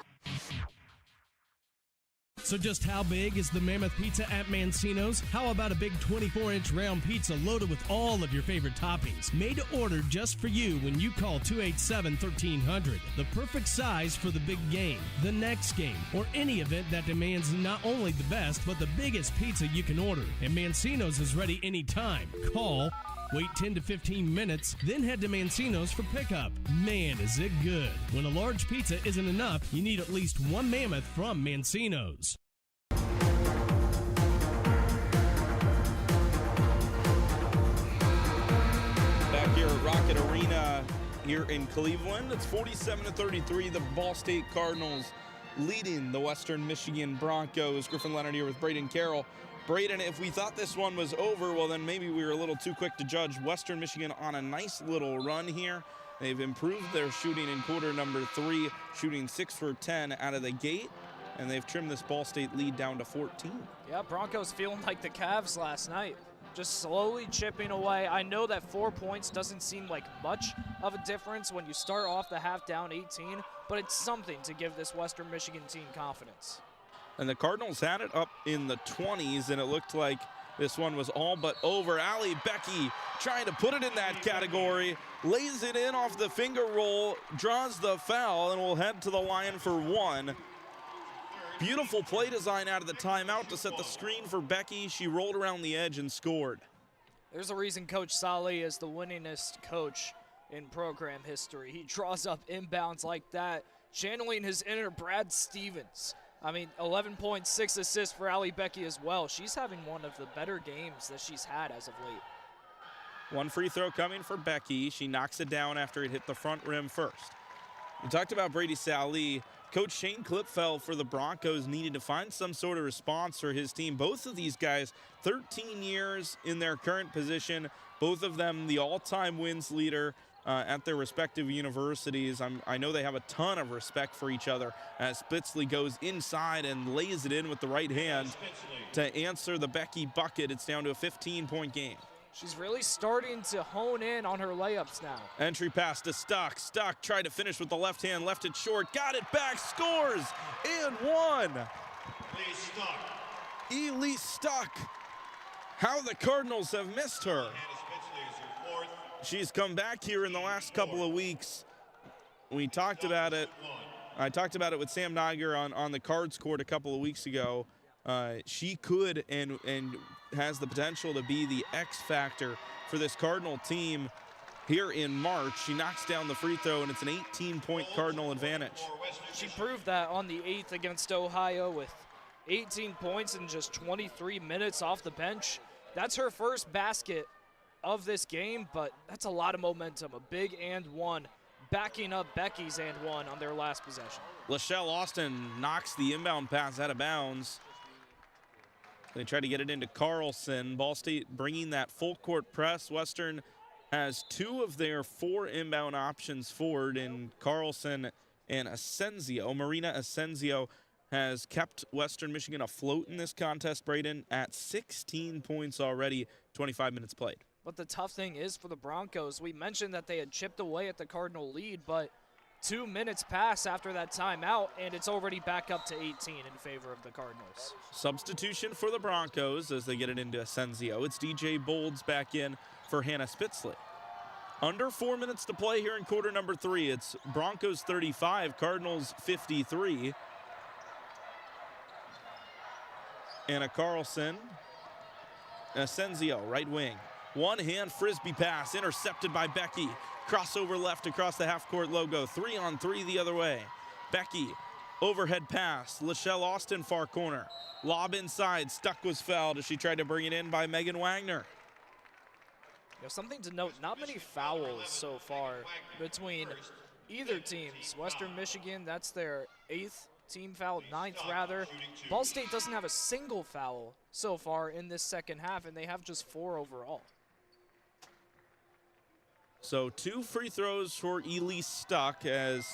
F: So just how big is the Mammoth Pizza at Mancino's? How about a big 24-inch round pizza loaded with all of your favorite toppings? Made to order just for you when you call 287-1300. The perfect size for the big game, the next game, or any event that demands not only the best, but the biggest pizza you can order. And Mancino's is ready anytime. Call, wait 10 to 15 minutes, then head to Mancino's for pickup. Man, is it good. When a large pizza isn't enough, you need at least one Mammoth from Mancino's.
D: Back here at Rocket Arena here in Cleveland, it's 47-33. The Ball State Cardinals leading the Western Michigan Broncos. Griffin Leonard here with Braden Carroll. Braden, if we thought this one was over, well, then maybe we were a little too quick to judge. Western Michigan on a nice little run here. They've improved their shooting in quarter number 3, shooting 6 for 10 out of the gate, and they've trimmed this Ball State lead down to 14.
E: Yeah, Broncos feeling like the Cavs last night, just slowly chipping away. I know that 4 points doesn't seem like much of a difference when you start off the half down 18, but it's something to give this Western Michigan team confidence.
D: And the Cardinals had it up in the 20s, and it looked like this one was all but over. Allie Becky trying to put it in that category, lays it in off the finger roll, draws the foul, and will head to the line for one. Beautiful play design out of the timeout to set the screen for Becky. She rolled around the edge and scored.
E: There's a reason Coach Saleh is the winningest coach in program history. He draws up inbounds like that, channeling his inner Brad Stevens. I mean, 11.6 assists for Allie Becky as well. She's having one of the better games that she's had as of late.
D: One free throw coming for Becky. She knocks it down after it hit the front rim first. We talked about Brady Saleh. Coach Shane Klipfeld for the Broncos needed to find some sort of response for his team. Both of these guys, 13 years in their current position, both of them the all-time wins leader at their respective universities. I know they have a ton of respect for each other as Spitzley goes inside and lays it in with the right hand to answer the Becky bucket. It's down to a 15-point game.
E: She's really starting to hone in on her layups now.
D: Entry pass to Stock. Stock tried to finish with the left hand, left it short, got it back, scores, and one. Elise Stuck. How the Cardinals have missed her. She's come back here in the last couple of weeks. We talked about it. I talked about it with Sam Niger on the Cards Court a couple of weeks ago. She could and has the potential to be the X factor for this Cardinal team here in March. She knocks down the free throw, and it's an 18-point Cardinal advantage.
E: She proved that on the 8th against Ohio with 18 points in just 23 minutes off the bench. That's her first basket of this game, but that's a lot of momentum. A big and one, backing up Becky's and one on their last possession.
D: Lachelle Austin knocks the inbound pass out of bounds. They try to get it into Carlson. Ball State bringing that full court press. Western has 2 of their 4 inbound options forward in Carlson and Asensio. Marina Asensio has kept Western Michigan afloat in this contest, Braden, at 16 points already, 25 minutes played.
E: But the tough thing is for the Broncos, we mentioned that they had chipped away at the Cardinal lead, but 2 minutes pass after that timeout, and it's already back up to 18 in favor of the Cardinals.
D: Substitution for the Broncos as they get it into Asensio. It's DJ Bolds back in for Hannah Spitzley. Under 4 minutes to play here in quarter number 3. It's Broncos 35, Cardinals 53. Anna Carlson, Asensio, right wing. One-hand frisbee pass, intercepted by Becky. Crossover left across the half-court logo. 3-on-3 the other way. Becky, overhead pass. Lachelle Austin, far corner. Lob inside. Stuck was fouled as she tried to bring it in by Megan Wagner.
E: You know, something to note, not many fouls so far between either teams. Western Michigan, that's their 8th team foul, 9th rather. Ball State doesn't have a single foul so far in this second half, and they have just 4 overall.
D: So 2 free throws for Elise Stuck as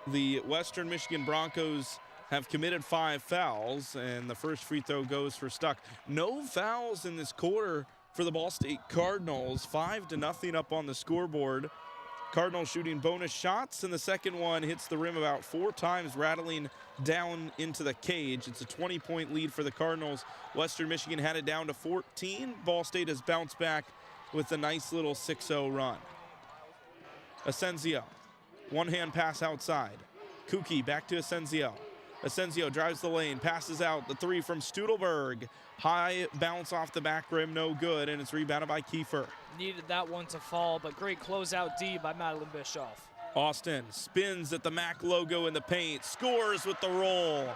D: the Western Michigan Broncos have committed 5 fouls, and the first free throw goes for Stuck. No fouls in this quarter for the Ball State Cardinals. 5-0 up on the scoreboard. Cardinals shooting bonus shots, and the second one hits the rim about 4 times, rattling down into the cage. It's a 20-point lead for the Cardinals. Western Michigan had it down to 14. Ball State has bounced back with a nice little 6-0 run. Asensio, one-hand pass outside. Kuki back to Asensio. Asensio drives the lane, passes out. The 3 from Studelberg. High bounce off the back rim, no good, and it's rebounded by Kiefer.
E: Needed that one to fall, but great closeout D by Madeline Bischoff.
D: Austin spins at the MAC logo in the paint, scores with the roll.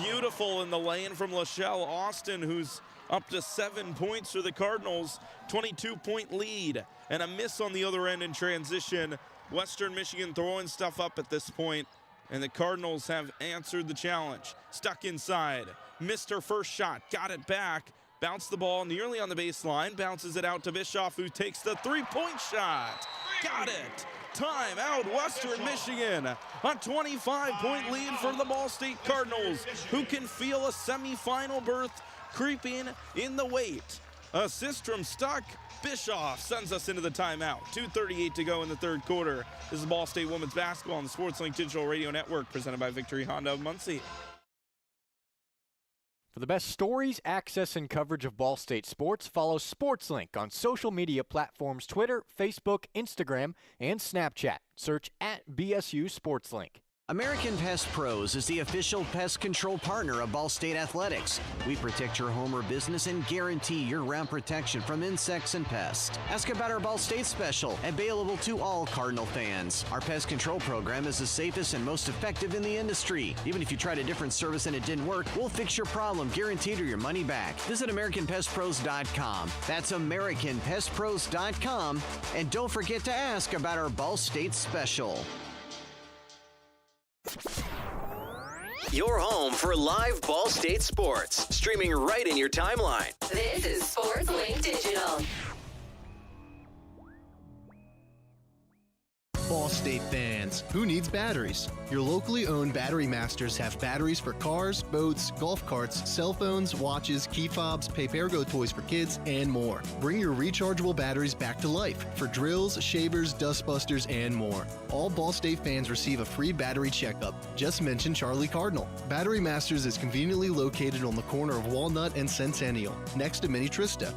D: Beautiful in the lane from Lachelle Austin, who's up to 7 points for the Cardinals. 22-point lead, and a miss on the other end in transition. Western Michigan throwing stuff up at this point, and the Cardinals have answered the challenge. Stuck inside, missed her first shot, got it back, bounced the ball nearly on the baseline, bounces it out to Bischoff, who takes the 3-point shot. Got it. Time out, Western Michigan. A 25-point lead for the Ball State Cardinals, who can feel a semifinal berth creeping in the wait. Assist from Stuck. Bischoff sends us into the timeout. 2:38 to go in the third quarter. This is Ball State Women's Basketball on the SportsLink Digital Radio Network, presented by Victory Honda of Muncie.
C: For the best stories, access, and coverage of Ball State sports, follow SportsLink on social media platforms Twitter, Facebook, Instagram, and Snapchat. Search @BSU SportsLink.
I: American Pest Pros is the official pest control partner of Ball State Athletics. We protect your home or business and guarantee year-round protection from insects and pests. Ask about our Ball State special, available to all Cardinal fans. Our pest control program is the safest and most effective in the industry. Even if you tried a different service and it didn't work, we'll fix your problem, guaranteed, or your money back. Visit AmericanPestPros.com. That's AmericanPestPros.com. And don't forget to ask about our Ball State special.
J: Your home for live Ball State sports, streaming right in your timeline.
K: This is SportsLink Digital.
B: Ball State fans, who needs batteries? Your locally owned Battery Masters have batteries for cars, boats, golf carts, cell phones, watches, key fobs, Papergo toys for kids, and more. Bring your rechargeable batteries back to life for drills, shavers, dustbusters, and more. All Ball State fans receive a free battery checkup. Just mention Charlie Cardinal. Battery Masters is conveniently located on the corner of Walnut and Centennial, next to Mini Trista.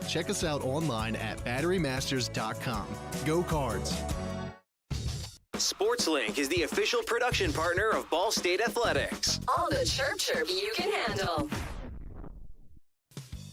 B: Check us out online at batterymasters.com. Go Cards!
J: SportsLink is the official production partner of Ball State Athletics.
K: All the chirp you can handle.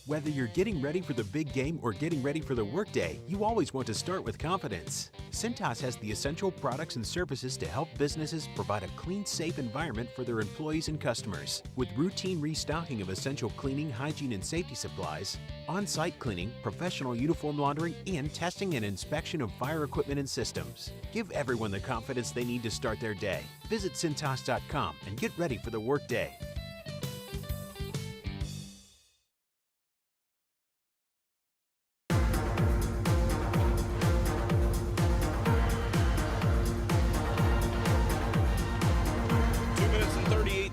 A: Whether you're getting ready for the big game or getting ready for the workday, you always want to start with confidence. Cintas has the essential products and services to help businesses provide a clean, safe environment for their employees and customers. With routine restocking of essential cleaning, hygiene, and safety supplies, on-site cleaning, professional uniform laundering, and testing and inspection of fire equipment and systems. Give everyone the confidence they need to start their day. Visit Cintas.com and get ready for the workday.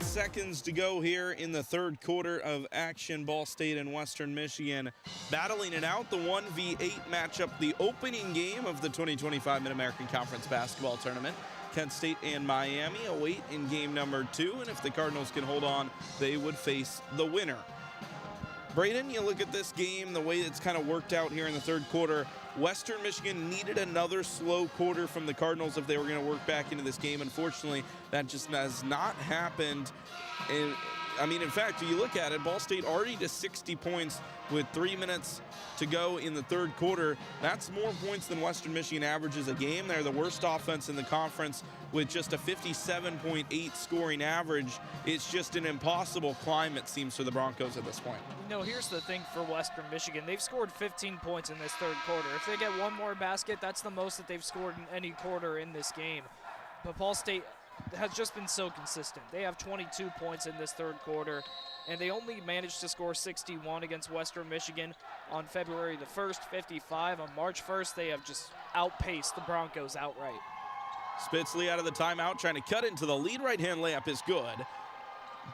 D: Seconds to go here in the third quarter of action. Ball State and Western Michigan battling it out. The 1v8 matchup, the opening game of the 2025 Mid-American Conference Basketball Tournament. Kent State and Miami await in game number 2, and if the Cardinals can hold on, they would face the winner. Braden, you look at this game, the way it's kind of worked out here in the third quarter. Western Michigan needed another slow quarter from the Cardinals if they were going to work back into this game. Unfortunately, that just has not happened. And in fact, you look at it, Ball State already to 60 points with 3 minutes to go in the third quarter. That's more points than Western Michigan averages a game. They're the worst offense in the conference with just a 57.8 scoring average. It's just an impossible climb, it seems, for the Broncos at this point.
E: Here's the thing for Western Michigan. They've scored 15 points in this third quarter. If they get one more basket, that's the most that they've scored in any quarter in this game. But Ball State has just been so consistent. They have 22 points in this third quarter, and they only managed to score 61 against Western Michigan on February the 1st, 55. On March 1st, they have just outpaced the Broncos outright.
D: Spitzley out of the timeout, trying to cut into the lead. Right-hand layup is good.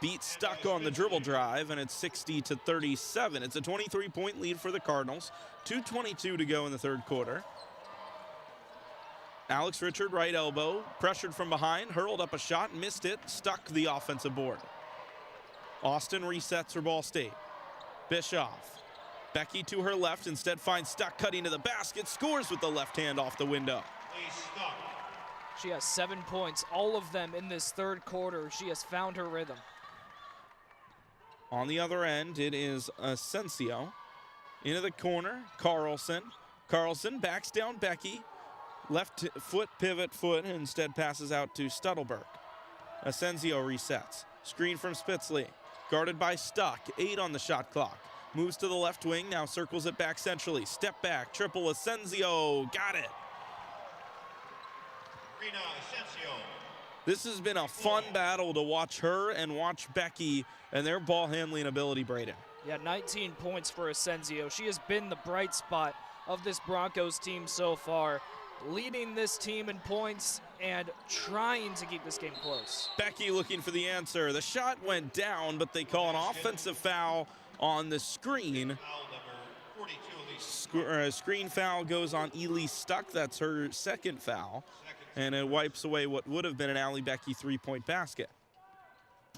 D: Beat stuck on the dribble drive, and it's 60-37. It's a 23-point lead for the Cardinals. 2:22 to go in the third quarter. Alex Richard, right elbow, pressured from behind, hurled up a shot, missed it, stuck the offensive board. Austin resets for Ball State. Bischoff. Becky to her left, instead finds Stuck cutting to the basket, scores with the left hand off the window.
E: She has 7 points, all of them in this third quarter. She has found her rhythm.
D: On the other end, it is Asensio. Into the corner, Carlson. Carlson backs down Becky. Left foot, pivot foot, and instead passes out to Stuttleberg. Asensio resets. Screen from Spitzley. Guarded by Stuck. 8 on the shot clock. Moves to the left wing, now circles it back centrally. Step back, triple Asensio. Got it. This has been a fun battle to watch her and watch Becky and their ball handling ability, Braden.
E: Yeah, 19 points for Asensio. She has been the bright spot of this Broncos team so far, leading this team in points and trying to keep this game close.
D: Becky looking for the answer. The shot went down, but they call an offensive foul on the screen. Screen foul goes on Ely Stuck. That's her second foul. And it wipes away what would have been an Allie Becky three-point basket.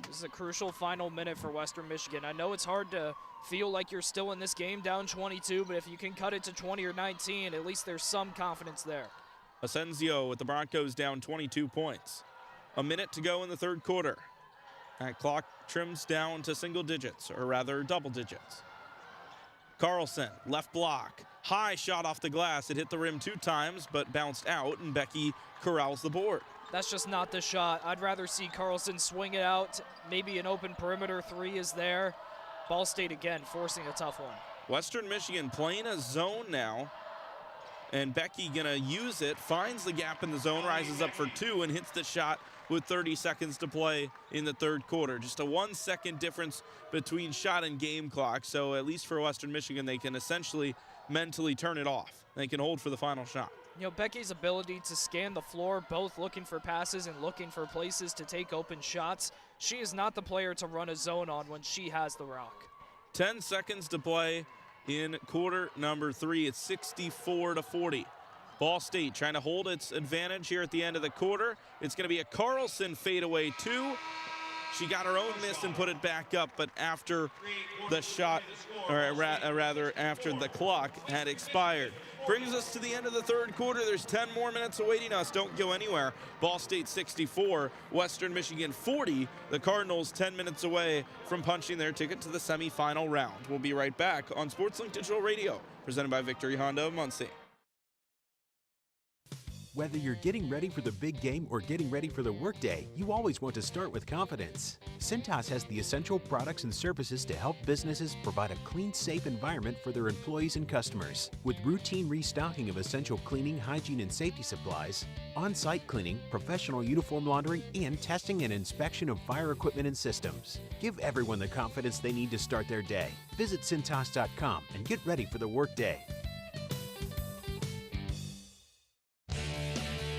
E: This is a crucial final minute for Western Michigan. I know it's hard to feel like you're still in this game down 22, but if you can cut it to 20 or 19, at least there's some confidence there.
D: Asensio with the Broncos down 22 points. A minute to go in the third quarter. That clock trims down to single digits, or rather double digits. Carlson, left block. High shot off the glass. It hit the rim 2 times, but bounced out, and Becky corrals the board.
E: That's just not the shot. I'd rather see Carlson swing it out. Maybe an open perimeter 3 is there. Ball State again forcing a tough one.
D: Western Michigan playing a zone now. And Becky gonna use it, finds the gap in the zone, rises up for 2, and hits the shot with 30 seconds to play in the third quarter. Just a 1 second difference between shot and game clock. So at least for Western Michigan, they can essentially mentally turn it off. They can hold for the final shot.
E: You know, Becky's ability to scan the floor, both looking for passes and looking for places to take open shots. She is not the player to run a zone on when she has the rock.
D: 10 seconds to play in quarter number 3. It's 64-40. Ball State trying to hold its advantage here at the end of the quarter. It's going to be a Carlson fadeaway 2. She got her own miss and put it back up, but after the shot, or rather after the clock had expired. Brings us to the end of the third quarter. There's 10 more minutes awaiting us. Don't go anywhere. Ball State 64, Western Michigan 40. The Cardinals 10 minutes away from punching their ticket to the semifinal round. We'll be right back on SportsLink Digital Radio, presented by Victory Honda of Muncie.
A: Whether you're getting ready for the big game or getting ready for the workday, you always want to start with confidence. Cintas has the essential products and services to help businesses provide a clean, safe environment for their employees and customers. With routine restocking of essential cleaning, hygiene, and safety supplies, on-site cleaning, professional uniform laundering, and testing and inspection of fire equipment and systems. Give everyone the confidence they need to start their day. Visit Cintas.com and get ready for the workday.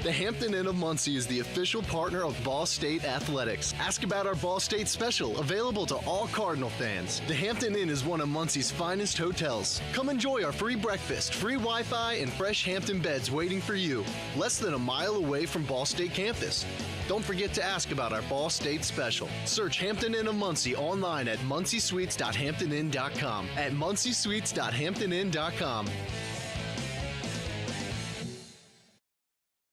B: The Hampton Inn of Muncie is the official partner of Ball State Athletics. Ask about our Ball State special, available to all Cardinal fans. The Hampton Inn is one of Muncie's finest hotels. Come enjoy our free breakfast, free Wi-Fi, and fresh Hampton beds waiting for you. Less than a mile away from Ball State campus. Don't forget to ask about our Ball State special. Search Hampton Inn of Muncie online at munciesuites.hamptonin.com. At munciesuites.hamptonin.com.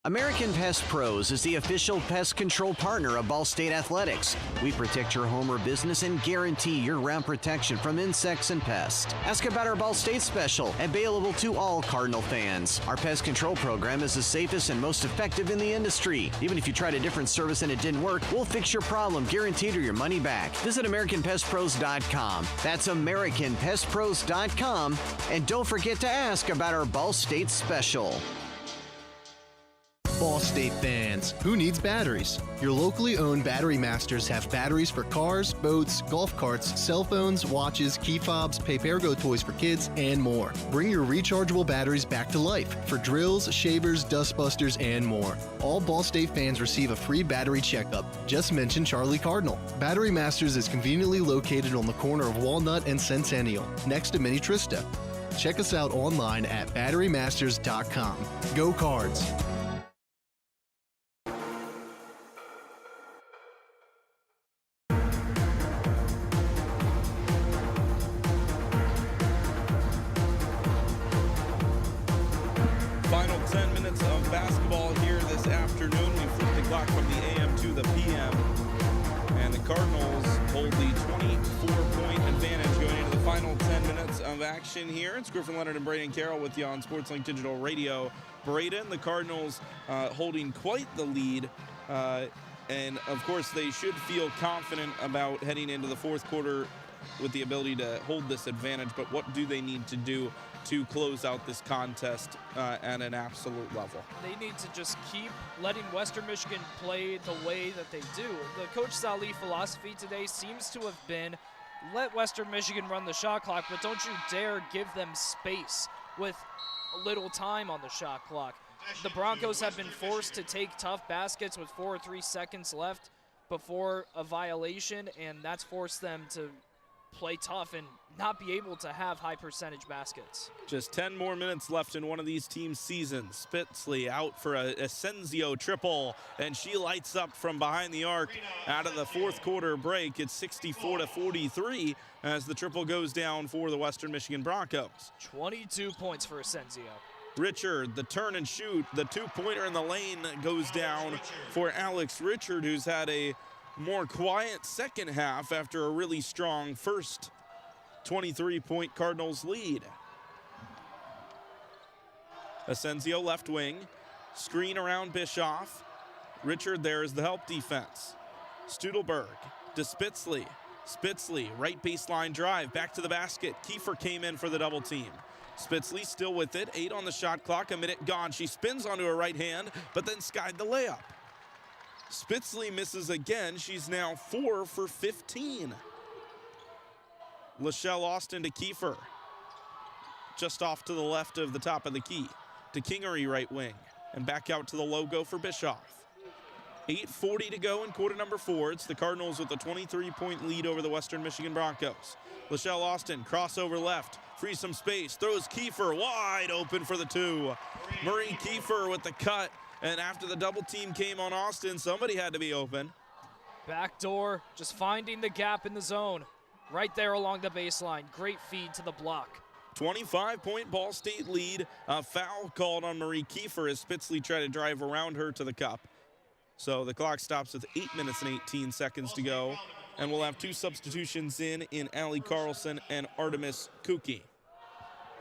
I: American Pest Pros is the official pest control partner of Ball State Athletics. We protect your home or business and guarantee year-round protection from insects and pests. Ask about our Ball State special, available to all Cardinal fans. Our pest control program is the safest and most effective in the industry. Even if you tried a different service and it didn't work, we'll fix your problem, guaranteed, or your money back. Visit AmericanPestPros.com. That's AmericanPestPros.com. And don't forget to ask about our Ball State special.
B: Ball State fans, who needs batteries? Your locally owned Battery Masters have batteries for cars, boats, golf carts, cell phones, watches, key fobs, Papergo toys for kids, and more. Bring your rechargeable batteries back to life for drills, shavers, dustbusters, and more. All Ball State fans receive a free battery checkup. Just mention Charlie Cardinal. Battery Masters is conveniently located on the corner of Walnut and Centennial, next to Mini Trista. Check us out online at batterymasters.com. Go Cards!
D: Final 10 minutes of basketball here this afternoon. We flip the clock from the AM to the PM. And the Cardinals hold the 24-point advantage going into the final 10 minutes of action here. It's Griffin Leonard and Braden Carroll with you on SportsLink Digital Radio. Braden, the Cardinals holding quite the lead. And, of course, they should feel confident about heading into the fourth quarter with the ability to hold this advantage. But what do they need to do to close out this contest at an absolute level?
E: They need to just keep letting Western Michigan play the way that they do. The Coach Salih philosophy today seems to have been, let Western Michigan run the shot clock, but don't you dare give them space with little time on the shot clock. The Broncos have been forced to take tough baskets with 4 or 3 seconds left before a violation, and that's forced them to play tough and not be able to have high percentage baskets.
D: Just 10 more minutes left in one of these teams' seasons. Spitzley out for a Asensio triple, and she lights up from behind the arc out of the fourth quarter break. It's 64-43 as the triple goes down for the Western Michigan Broncos.
E: 22 points for Asensio.
D: Richard, the turn and shoot, the two-pointer in the lane goes down for Alex Richard, who's had a more quiet second half after a really strong first 23-point Cardinals lead. Asensio left wing, screen around Bischoff. Richard there is the help defense. Studelberg to Spitzley. Spitzley, right baseline drive, back to the basket. Kiefer came in for the double team. Spitzley still with it, 8 on the shot clock, a minute gone. She spins onto her right hand, but then skied the layup. Spitzley misses again. She's now 4 for 15. Lachelle Austin to Kiefer. Just off to the left of the top of the key. to Kingery right wing. And back out to the logo for Bischoff. 8:40 to go in quarter number 4. It's the Cardinals with a 23-point lead over the Western Michigan Broncos. Lachelle Austin, crossover left, frees some space, throws Kiefer wide open for the 2. Marie Kiefer with the cut, and after the double team came on Austin, somebody had to be open.
E: Backdoor, just finding the gap in the zone. Right there along the baseline. Great feed to the block.
D: 25-point Ball State lead. A foul called on Marie Kiefer as Spitzley tried to drive around her to the cup. So the clock stops with 8 minutes and 18 seconds to go. And we'll have 2 substitutions in Allie Carlson and Artemis Kuki.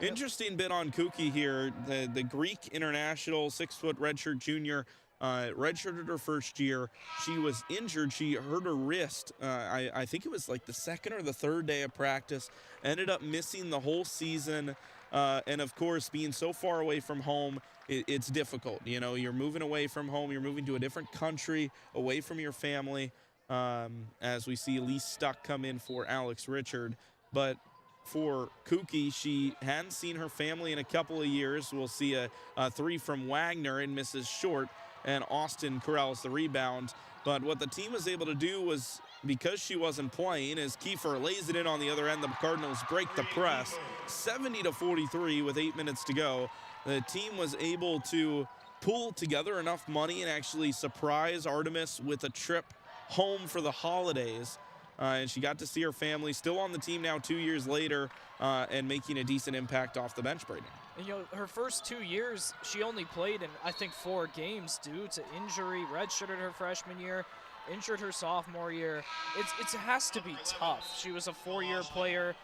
D: Interesting bit on Kuki here. The Greek international, 6-foot redshirt junior, redshirted her first year. She was injured. She hurt her wrist. I think it was like the second or the third day of practice. Ended up missing the whole season. And of course, being so far away from home, it's difficult. You know, you're moving away from home. You're moving to a different country, away from your family. As we see Lee Stuck come in for Alex Richard. But for Kuki, she hadn't seen her family in a couple of years. We'll see a 3 from Wagner and misses short. And Austin corrals the rebound. But what the team was able to do was, because she wasn't playing, as Kiefer lays it in on the other end, the Cardinals break the press. 70-43 with 8 minutes to go. The team was able to pull together enough money and actually surprise Artemis with a trip home for the holidays. And she got to see her family, still on the team now 2 years later, and making a decent impact off the bench, Braden.
E: And, you know, her first 2 years, she only played in, I think, 4 games due to injury. Redshirted her freshman year, injured her sophomore year. It has to be tough. She was a 4-year player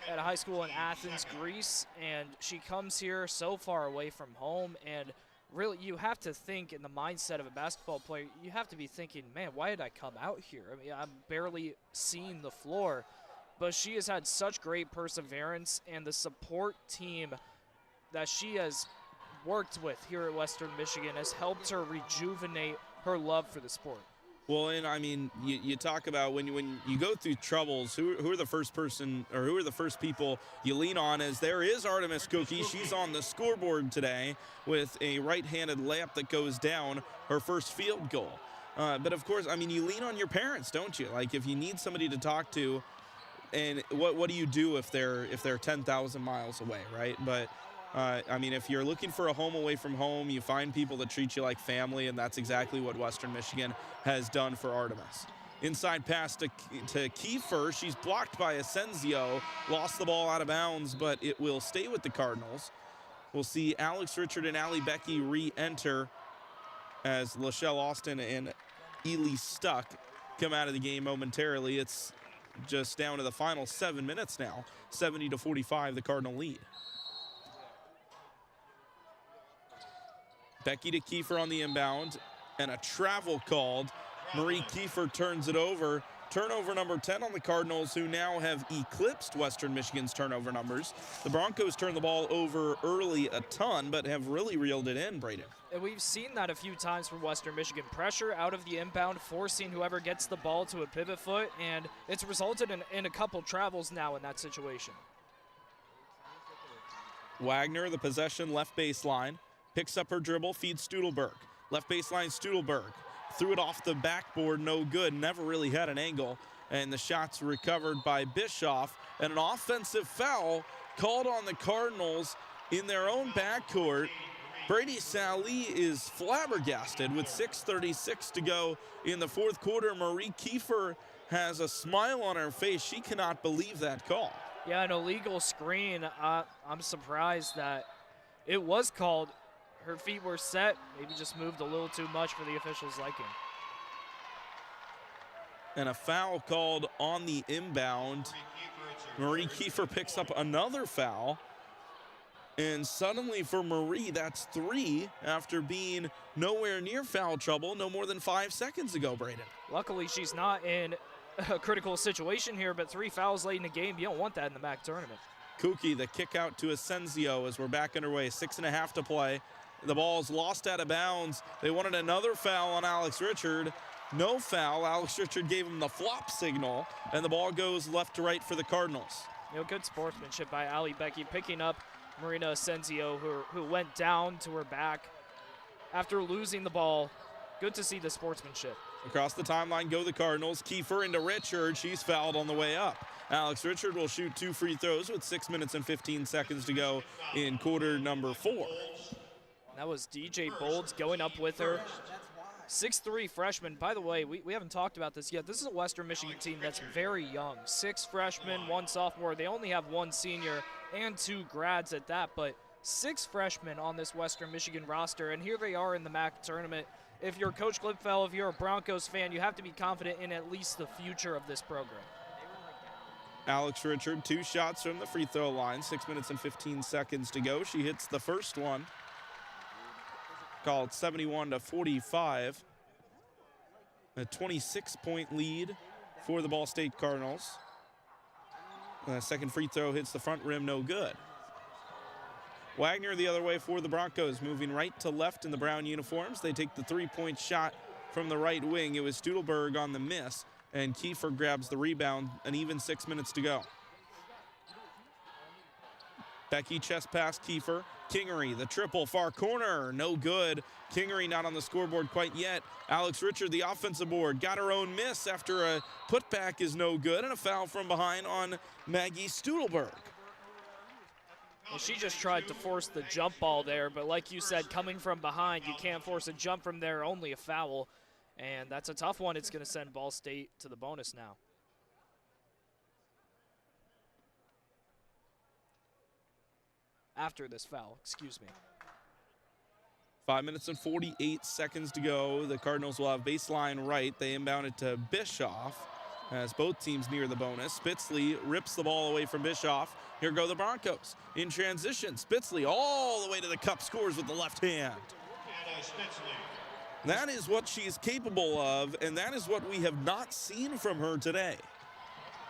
E: at a high school in Athens, Greece, and she comes here so far away from home. And really, you have to think in the mindset of a basketball player, you have to be thinking, man, why did I come out here? I mean, I'm barely seeing the floor. But she has had such great perseverance, and the support team that she has worked with here at Western Michigan has helped her rejuvenate her love for the sport.
D: Well, and I mean, you talk about when you go through troubles, who are the first person, or who are the first people you lean on? As there is Artemis Kuki. She's on the scoreboard today with a right-handed layup that goes down, her first field goal. But of course, I mean, you lean on your parents, don't you? Like, if you need somebody to talk to, and what do you do if they're 10,000 miles away, right? But I mean, if you're looking for a home away from home, you find people that treat you like family, and that's exactly what Western Michigan has done for Artemis. Inside pass to Kiefer. She's blocked by Asensio. Lost the ball out of bounds, but it will stay with the Cardinals. We'll see Alex Richard and Allie Becky re-enter as Lachelle Austin and Ely Stuck come out of the game momentarily. It's just down to the final 7 minutes now. 70-45, the Cardinal lead. Becky to Kiefer on the inbound, and a travel called. Marie Kiefer turns it over. Turnover number 10 on the Cardinals, who now have eclipsed Western Michigan's turnover numbers. The Broncos turn the ball over early a ton, but have really reeled it in, Braden.
E: And we've seen that a few times from Western Michigan. Pressure out of the inbound, forcing whoever gets the ball to a pivot foot, and it's resulted in a couple travels now in that situation.
D: Wagner, the possession, left baseline. Picks up her dribble, feeds Studelberg. Left baseline, Studelberg. Threw it off the backboard, no good. Never really had an angle. And the shot's recovered by Bischoff. And an offensive foul called on the Cardinals in their own backcourt. Brady Sally is flabbergasted with 6:36 to go in the fourth quarter. Marie Kiefer has a smile on her face. She cannot believe that call.
E: Yeah, an illegal screen. I'm surprised that it was called. Her feet were set, maybe just moved a little too much for the officials' liking.
D: And a foul called on the inbound. Marie Kiefer picks up another foul. And suddenly for Marie, that's 3 after being nowhere near foul trouble no more than 5 seconds ago, Braden.
E: Luckily, she's not in a critical situation here, but 3 fouls late in the game, you don't want that in the MAC tournament.
D: Kuki, the kick out to Asensio as we're back underway, 6.5 to play. The ball's lost out of bounds. They wanted another foul on Alex Richard. No foul. Alex Richard gave him the flop signal, and the ball goes left to right for the Cardinals.
E: You know, good sportsmanship by Allie Becky, picking up Marina Asensio, who went down to her back after losing the ball. Good to see the sportsmanship.
D: Across the timeline go the Cardinals. Kiefer into Richard. She's fouled on the way up. Alex Richard will shoot 2 free throws with 6 minutes and 15 seconds to go in quarter number 4.
E: That was DJ Bolds going up with her. 6'3" freshman. By the way, we haven't talked about this yet. This is a Western Michigan team that's very young. 6 freshmen, 1 sophomore. They only have 1 senior and 2 grads at that, but 6 freshmen on this Western Michigan roster, and here they are in the MAC tournament. If you're Coach Glipfel, if you're a Broncos fan, you have to be confident in at least the future of this program.
D: Alex Richard, 2 shots from the free throw line, 6 minutes and 15 seconds to go. She hits the first one. Called 71-45. A 26-point lead for the Ball State Cardinals. The second free throw hits the front rim, no good. Wagner the other way for the Broncos, moving right to left in the brown uniforms. They take the 3-point shot from the right wing. It was Studelberg on the miss, and Kiefer grabs the rebound. An even 6 minutes to go. Becky chest pass Kiefer. Kingery, the triple, far corner, no good. Kingery not on the scoreboard quite yet. Alex Richard, the offensive board, got her own miss after a putback is no good, and a foul from behind on Maggie Studelberg.
E: Well, she just tried to force the jump ball there, but like you said, coming from behind, you can't force a jump from there, only a foul. And that's a tough one. It's going to send Ball State to the bonus now. After this foul, excuse me.
D: 5 minutes and 48 seconds to go. The Cardinals will have baseline right. They inbound it to Bischoff as both teams near the bonus. Spitzley rips the ball away from Bischoff. Here go the Broncos. In transition, Spitzley all the way to the cup, scores with the left hand. That is what she is capable of, and that is what we have not seen from her today.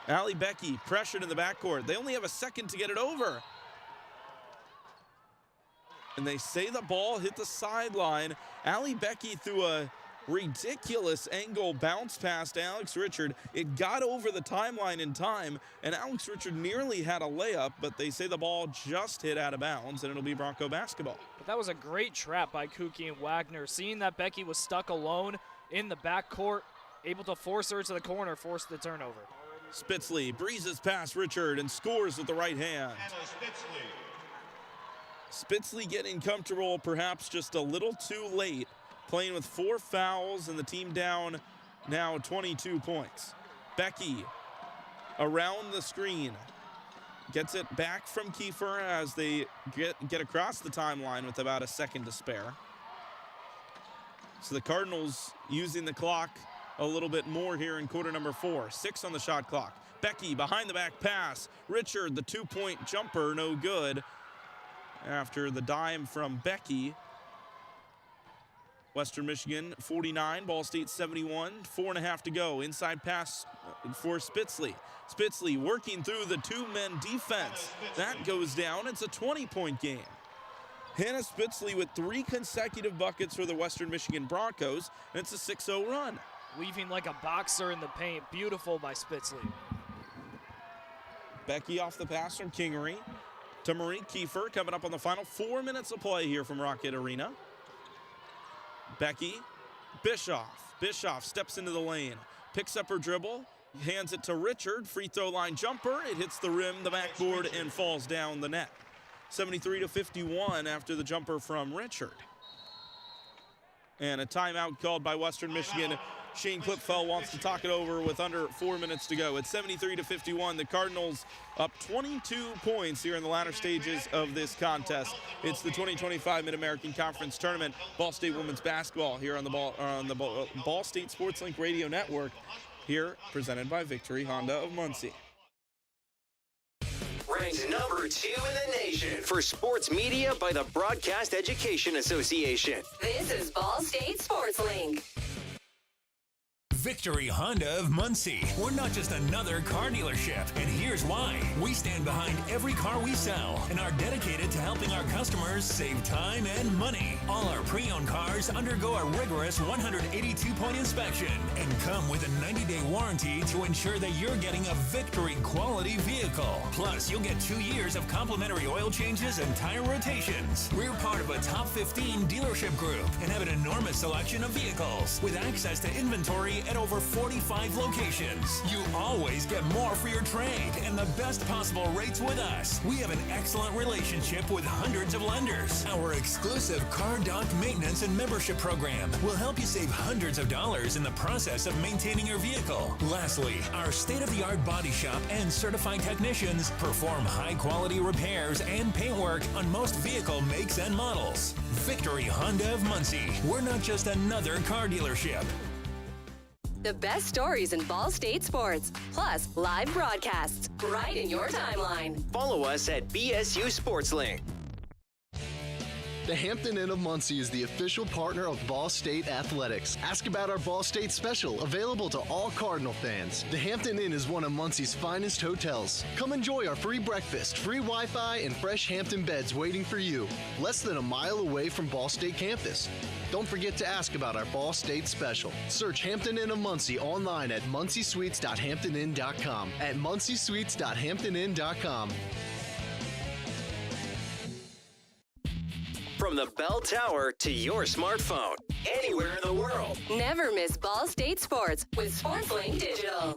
D: Allie Becky pressured in the backcourt. They only have a second to get it over. And they say the ball hit the sideline. Allie Becky threw a ridiculous angle bounce past Alex Richard. It got over the timeline in time, and Alex Richard nearly had a layup, but they say the ball just hit out of bounds, and it'll be Bronco basketball.
E: But that was a great trap by Kuki and Wagner. Seeing that Becky was stuck alone in the backcourt, able to force her to the corner, forced the turnover.
D: Spitzley breezes past Richard and scores with the right hand. Spitzley getting comfortable, perhaps just a little too late, playing with 4 fouls and the team down now 22 points. Becky around the screen, gets it back from Kiefer as they get across the timeline with about a second to spare. So the Cardinals using the clock a little bit more here in quarter number 4. 6 on the shot clock. Becky behind the back pass. Richard, the 2-point jumper, no good. After the dime from Becky. Western Michigan 49, Ball State 71, 4.5 to go. Inside pass for Spitzley. Spitzley working through the 2-men defense. That goes down. It's a 20-point game. Hannah Spitzley with 3 consecutive buckets for the Western Michigan Broncos, and it's a 6-0 run.
E: Weaving like a boxer in the paint. Beautiful by Spitzley.
D: Becky off the pass from Kingery to Marie Kiefer, coming up on the final 4 minutes of play here from Rocket Arena. Becky, Bischoff. Bischoff steps into the lane, picks up her dribble, hands it to Richard. Free throw line jumper. It hits the rim, the backboard, and falls down the net. 73-51 after the jumper from Richard. And a timeout called by Western Michigan. Shane Klipfel wants to talk it over with under 4 minutes to go. It's 73-51. The Cardinals up 22 points here in the latter stages of this contest. It's the 2025 Mid-American Conference Tournament. Ball State women's basketball here on the Ball State Sports Link Radio Network. Here presented by Victory Honda of Muncie.
J: Ranked number 2 in the nation for sports media by the Broadcast Education Association.
K: This is Ball State Sports Link.
L: Victory Honda of Muncie. We're not just another car dealership, and here's why. We stand behind every car we sell and are dedicated to helping our customers save time and money. All our pre-owned cars undergo a rigorous 182-point inspection and come with a 90-day warranty to ensure that you're getting a Victory quality vehicle. Plus, you'll get 2 years of complimentary oil changes and tire rotations. We're part of a top 15 dealership group and have an enormous selection of vehicles with access to inventory at over 45 locations. You always get more for your trade and the best possible rates with us. We have an excellent relationship with hundreds of lenders. Our exclusive Car Doc maintenance and membership program will help you save hundreds of dollars in the process of maintaining your vehicle. Lastly, our state-of-the-art body shop and certified technicians perform high-quality repairs and paintwork on most vehicle makes and models. Victory Honda of Muncie. We're not just another car dealership.
K: The best stories in Ball State sports, plus live broadcasts right in your timeline.
J: Follow us at BSU SportsLink.
B: The Hampton Inn of Muncie is the official partner of Ball State Athletics. Ask about our Ball State special, available to all Cardinal fans. The Hampton Inn is one of Muncie's finest hotels. Come enjoy our free breakfast, free Wi-Fi, and fresh Hampton beds waiting for you. Less than a mile away from Ball State campus. Don't forget to ask about our Ball State special. Search Hampton Inn of Muncie online at munciesuites.hamptoninn.com. At munciesuites.hamptoninn.com.
J: From the bell tower to your smartphone, anywhere in the world.
K: Never miss Ball State sports with SportsLink Digital.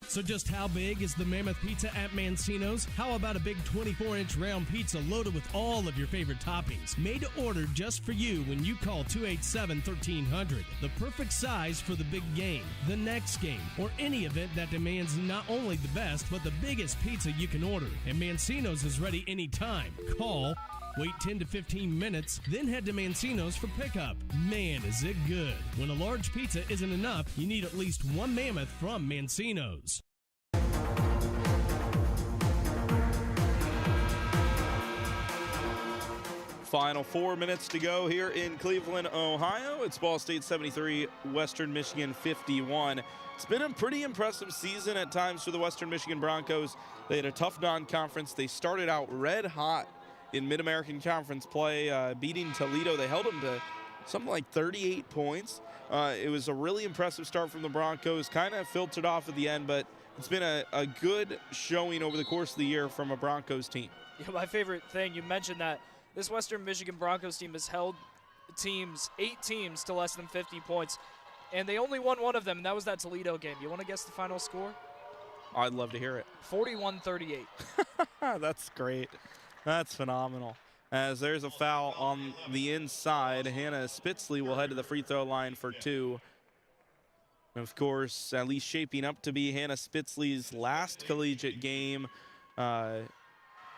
F: So just how big is the Mammoth Pizza at Mancino's? How about a big 24-inch round pizza loaded with all of your favorite toppings? Made to order just for you when you call 287-1300. The perfect size for the big game, the next game, or any event that demands not only the best, but the biggest pizza you can order. And Mancino's is ready anytime. Call, wait 10 to 15 minutes, then head to Mancino's for pickup. Man, is it good. When a large pizza isn't enough, you need at least one Mammoth from Mancino's.
D: Final 4 minutes to go here in Cleveland, Ohio. It's Ball State 73, Western Michigan 51. It's been a pretty impressive season at times for the Western Michigan Broncos. They had a tough non-conference. They started out red hot in Mid-American Conference play, beating Toledo. They held them to something like 38 points. It was a really impressive start from the Broncos, kind of filtered off at the end, but it's been a good showing over the course of the year from a Broncos team.
E: Yeah, my favorite thing, you mentioned that this Western Michigan Broncos team has held 8 teams to less than 50 points, and they only won one of them, and that was that Toledo game. You want to guess the final score?
D: I'd love to hear it.
E: 41-38.
D: That's great. That's phenomenal. As there's a foul on the inside, Hannah Spitzley will head to the free throw line for 2. Of course, at least shaping up to be Hannah Spitzley's last collegiate game.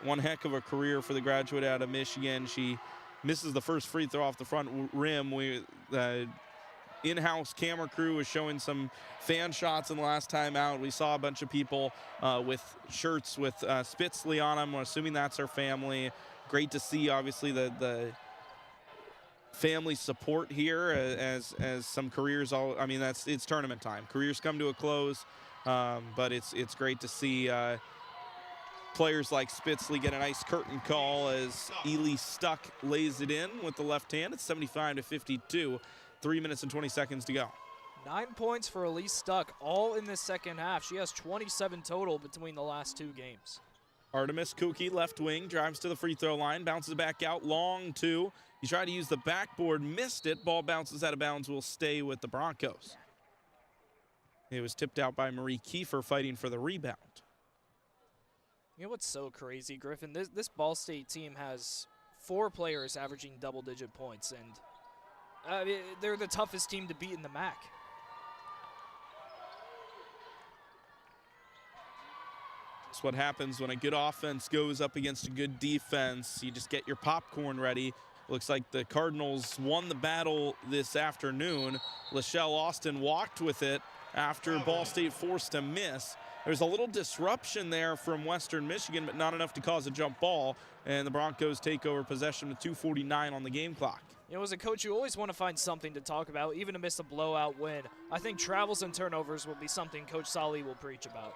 D: One heck of a career for the graduate out of Michigan. She misses the first free throw off the front rim. In-house camera crew was showing some fan shots in the last time out. We saw a bunch of people with shirts with Spitzley on them. We're assuming that's her family. Great to see, obviously, the family support here as some careers. It's tournament time. Careers come to a close, but it's great to see players like Spitzley get a nice curtain call as Ely Stuck lays it in with the left hand. It's 75-52. 3 minutes and 20 seconds to go.
E: 9 points for Elise Stuck, all in the second half. She has 27 total between the last 2 games.
D: Artemis Kuki, left wing, drives to the free throw line, bounces back out, long 2. He tried to use the backboard, missed it. Ball bounces out of bounds, will stay with the Broncos. It was tipped out by Marie Kiefer, fighting for the rebound.
E: You know what's so crazy, Griffin? This Ball State team has 4 players averaging double-digit points, and they're the toughest team to beat in the MAC.
D: That's what happens when a good offense goes up against a good defense. You just get your popcorn ready. Looks like the Cardinals won the battle this afternoon. Lachelle Austin walked with it after Ball State forced a miss. There's a little disruption there from Western Michigan, but not enough to cause a jump ball. And the Broncos take over possession with 2:49 on the game clock.
E: You know, as a coach, you always want to find something to talk about, even amidst a blowout win. I think travels and turnovers will be something Coach Solly will preach about.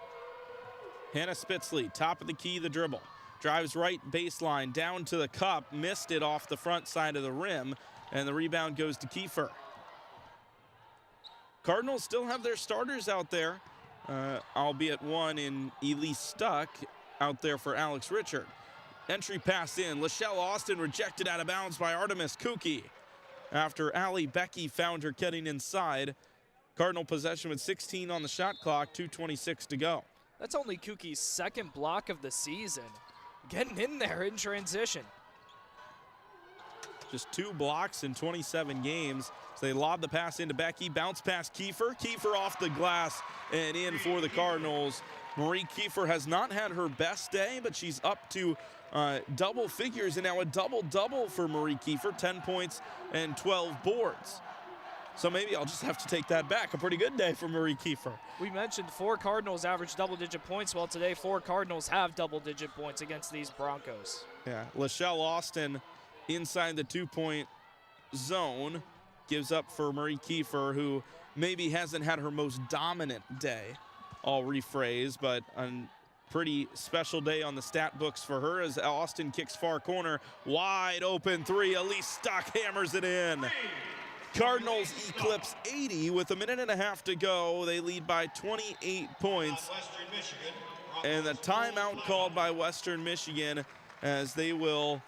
D: Hannah Spitzley, top of the key, the dribble. Drives right baseline, down to the cup, missed it off the front side of the rim, and the rebound goes to Kiefer. Cardinals still have their starters out there, albeit one in Elise Stuck out there for Alex Richard. Entry pass in. Lachelle Austin rejected out of bounds by Artemis Kuki. After Allie Becky found her getting inside. Cardinal possession with 16 on the shot clock, 2:26 to go.
E: That's only Kuki's second block of the season. Getting in there in transition.
D: Just 2 blocks in 27 games. So they lob the pass into Becky, bounce past Kiefer. Kiefer off the glass and in for the Cardinals. Marie Kiefer has not had her best day, but she's up to double figures, and now a double-double for Marie Kiefer, 10 points and 12 boards. So maybe I'll just have to take that back. A pretty good day for Marie Kiefer.
E: We mentioned 4 Cardinals average double-digit points. Well, today 4 Cardinals have double-digit points against these Broncos.
D: Yeah, Lachelle Austin inside the 2-point zone gives up for Marie Kiefer, who maybe hasn't had her most dominant day. I'll rephrase, but a pretty special day on the stat books for her as Austin kicks far corner. Wide open 3. Elise Stock hammers it in. Cardinals eclipse 80 with a minute and a half to go. They lead by 28 points. And the timeout called by Western Michigan as they will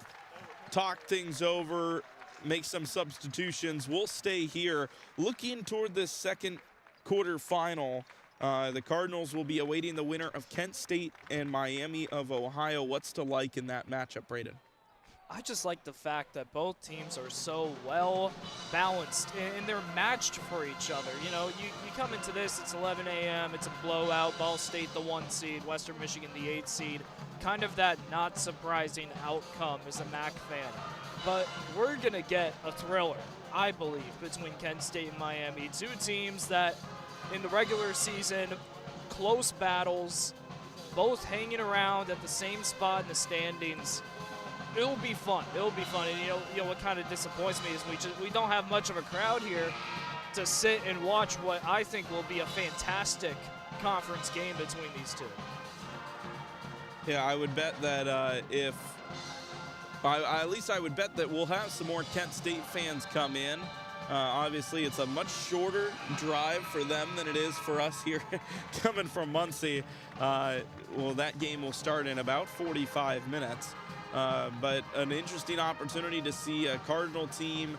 D: talk things over, make some substitutions. We'll stay here looking toward this second quarterfinal. The Cardinals will be awaiting the winner of Kent State and Miami of Ohio. What's to like in that matchup, Braden?
E: I just like the fact that both teams are so well balanced and they're matched for each other. You know, you come into this, it's 11 a.m., it's a blowout. Ball State, the 1 seed, Western Michigan, the 8 seed. Kind of that not surprising outcome as a MAC fan. But we're going to get a thriller, I believe, between Kent State and Miami. 2 teams that in the regular season, close battles, both hanging around at the same spot in the standings. It'll be fun. It'll be fun. And you know what kind of disappoints me is we don't have much of a crowd here to sit and watch what I think will be a fantastic conference game between these 2.
D: Yeah, I would bet that at least I would bet that we'll have some more Kent State fans come in. Obviously, it's a much shorter drive for them than it is for us here coming from Muncie. Well, that game will start in about 45 minutes. But an interesting opportunity to see a Cardinal team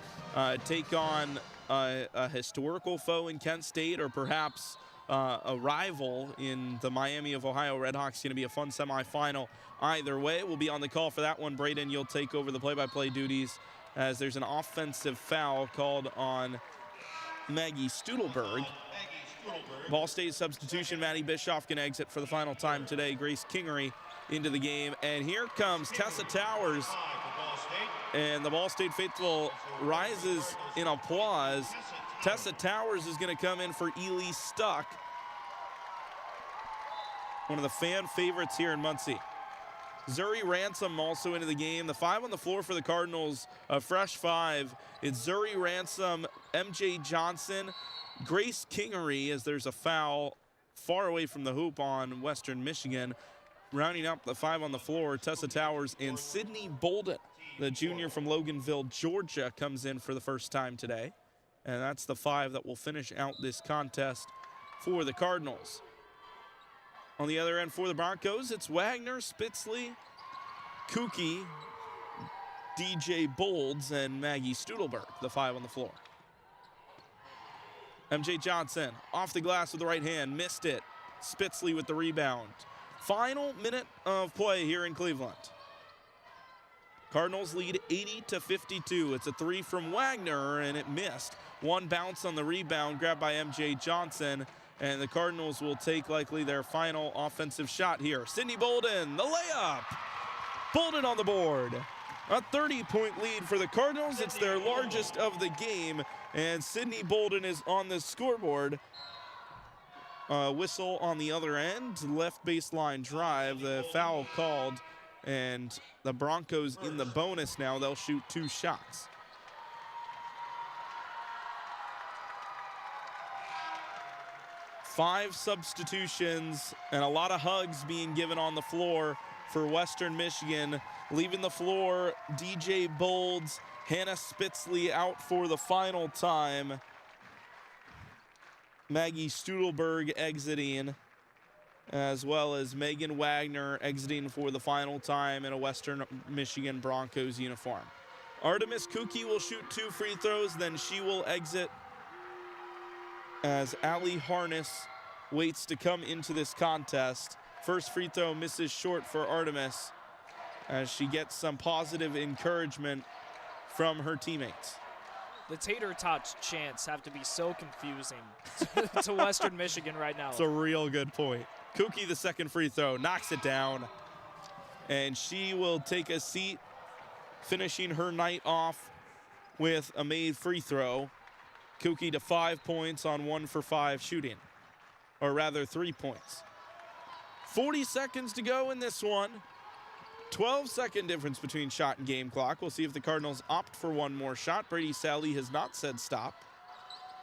D: take on a historical foe in Kent State, or perhaps a rival in the Miami of Ohio Redhawks. Going to be a fun semifinal. Either way, we'll be on the call for that one. Braden, you'll take over the play-by-play duties as there's an offensive foul called on Maggie Studelberg. Ball State substitution. Maddie Bischoff can exit for the final time today. Grace Kingery into the game, and here comes Tessa Towers, and the Ball State faithful rises in applause. Tessa Towers is going to come in for Elise Stuck, one of the fan favorites here in Muncie. Zuri Ransom also into the game. The 5 on the floor for the Cardinals, a fresh 5. It's Zuri Ransom, MJ Johnson, Grace Kingery, as there's a foul far away from the hoop on Western Michigan. Rounding up the 5 on the floor, Tessa Towers and Sydney Bolden, the junior from Loganville, Georgia, comes in for the first time today. And that's the 5 that will finish out this contest for the Cardinals. On the other end for the Broncos, it's Wagner, Spitzley, Kuki, DJ Bolds, and Maggie Studelberg, the 5 on the floor. MJ Johnson off the glass with the right hand, missed it. Spitzley with the rebound. Final minute of play here in Cleveland. Cardinals lead 80-52. It's a 3 from Wagner, and it missed. 1 bounce on the rebound, grabbed by MJ Johnson, and the Cardinals will take likely their final offensive shot here. Sydney Bolden, the layup. Bolden on the board. A 30-point lead for the Cardinals. It's their largest of the game, and Sydney Bolden is on the scoreboard. Whistle on the other end, left baseline drive, the foul called, and the Broncos in the bonus now. They'll shoot 2 shots. 5 substitutions and a lot of hugs being given on the floor for Western Michigan. Leaving the floor, DJ Bolds, Hannah Spitzley out for the final time. Maggie Studelberg exiting, as well as Megan Wagner exiting for the final time in a Western Michigan Broncos uniform. Artemis Kuki will shoot 2 free throws, then she will exit as Allie Harness waits to come into this contest. First free throw misses short for Artemis as she gets some positive encouragement from her teammates.
E: The tater tot chants have to be so confusing to Western Michigan right now.
D: It's a real good point. Kuki, the second free throw, knocks it down. And she will take a seat, finishing her night off with a made free throw. Kuki to 5 points on 1 for 5 shooting. Or rather, 3 points. 40 seconds to go in this one. 12-second difference between shot and game clock. We'll see if the Cardinals opt for one more shot. Brady Sally has not said stop.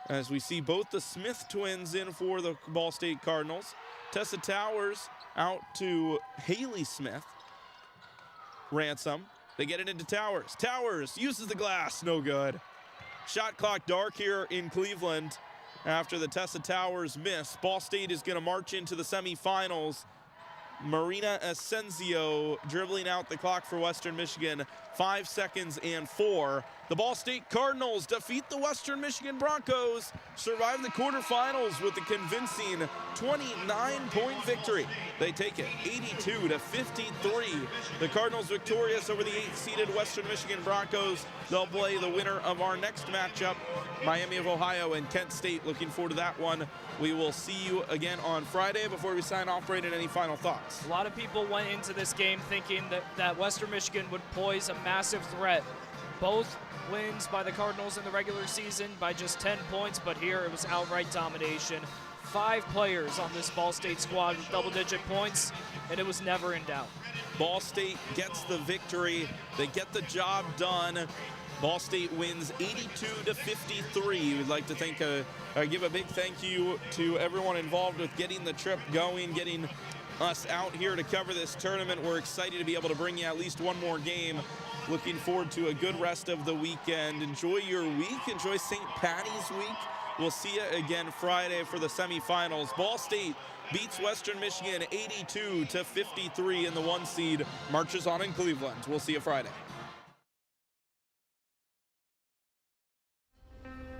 D: As we see both the Smith twins in for the Ball State Cardinals. Tessa Towers out to Haley Smith. Ransom. They get it into Towers. Towers uses the glass. No good. Shot clock dark here in Cleveland after the Tessa Towers miss. Ball State is going to march into the semifinals. Marina Asensio dribbling out the clock for Western Michigan. 5 seconds and 4. The Ball State Cardinals defeat the Western Michigan Broncos, survive the quarterfinals with a convincing 29-point victory. They take it 82-53. The Cardinals victorious over the 8th-seeded Western Michigan Broncos. They'll play the winner of our next matchup, Miami of Ohio and Kent State. Looking forward to that one. We will see you again on Friday. Before we sign off, Braden, any final thoughts?
E: A lot of people went into this game thinking that Western Michigan would pose a massive threat. Both wins by the Cardinals in the regular season by just 10 points, but here it was outright domination. 5 players on this Ball State squad with double-digit points, and it was never in doubt.
D: Ball State gets the victory. They get the job done. Ball State wins 82-53. We'd like to give a big thank you to everyone involved with getting the trip going, getting us out here to cover this tournament. We're excited to be able to bring you at least one more game. Looking forward to a good rest of the weekend. Enjoy your week. Enjoy St. Patty's week. We'll see you again Friday for the semifinals. Ball State beats Western Michigan 82-53 in the 1 seed. Marches on in Cleveland. We'll see you Friday.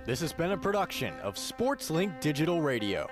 C: This has been a production of SportsLink Digital Radio.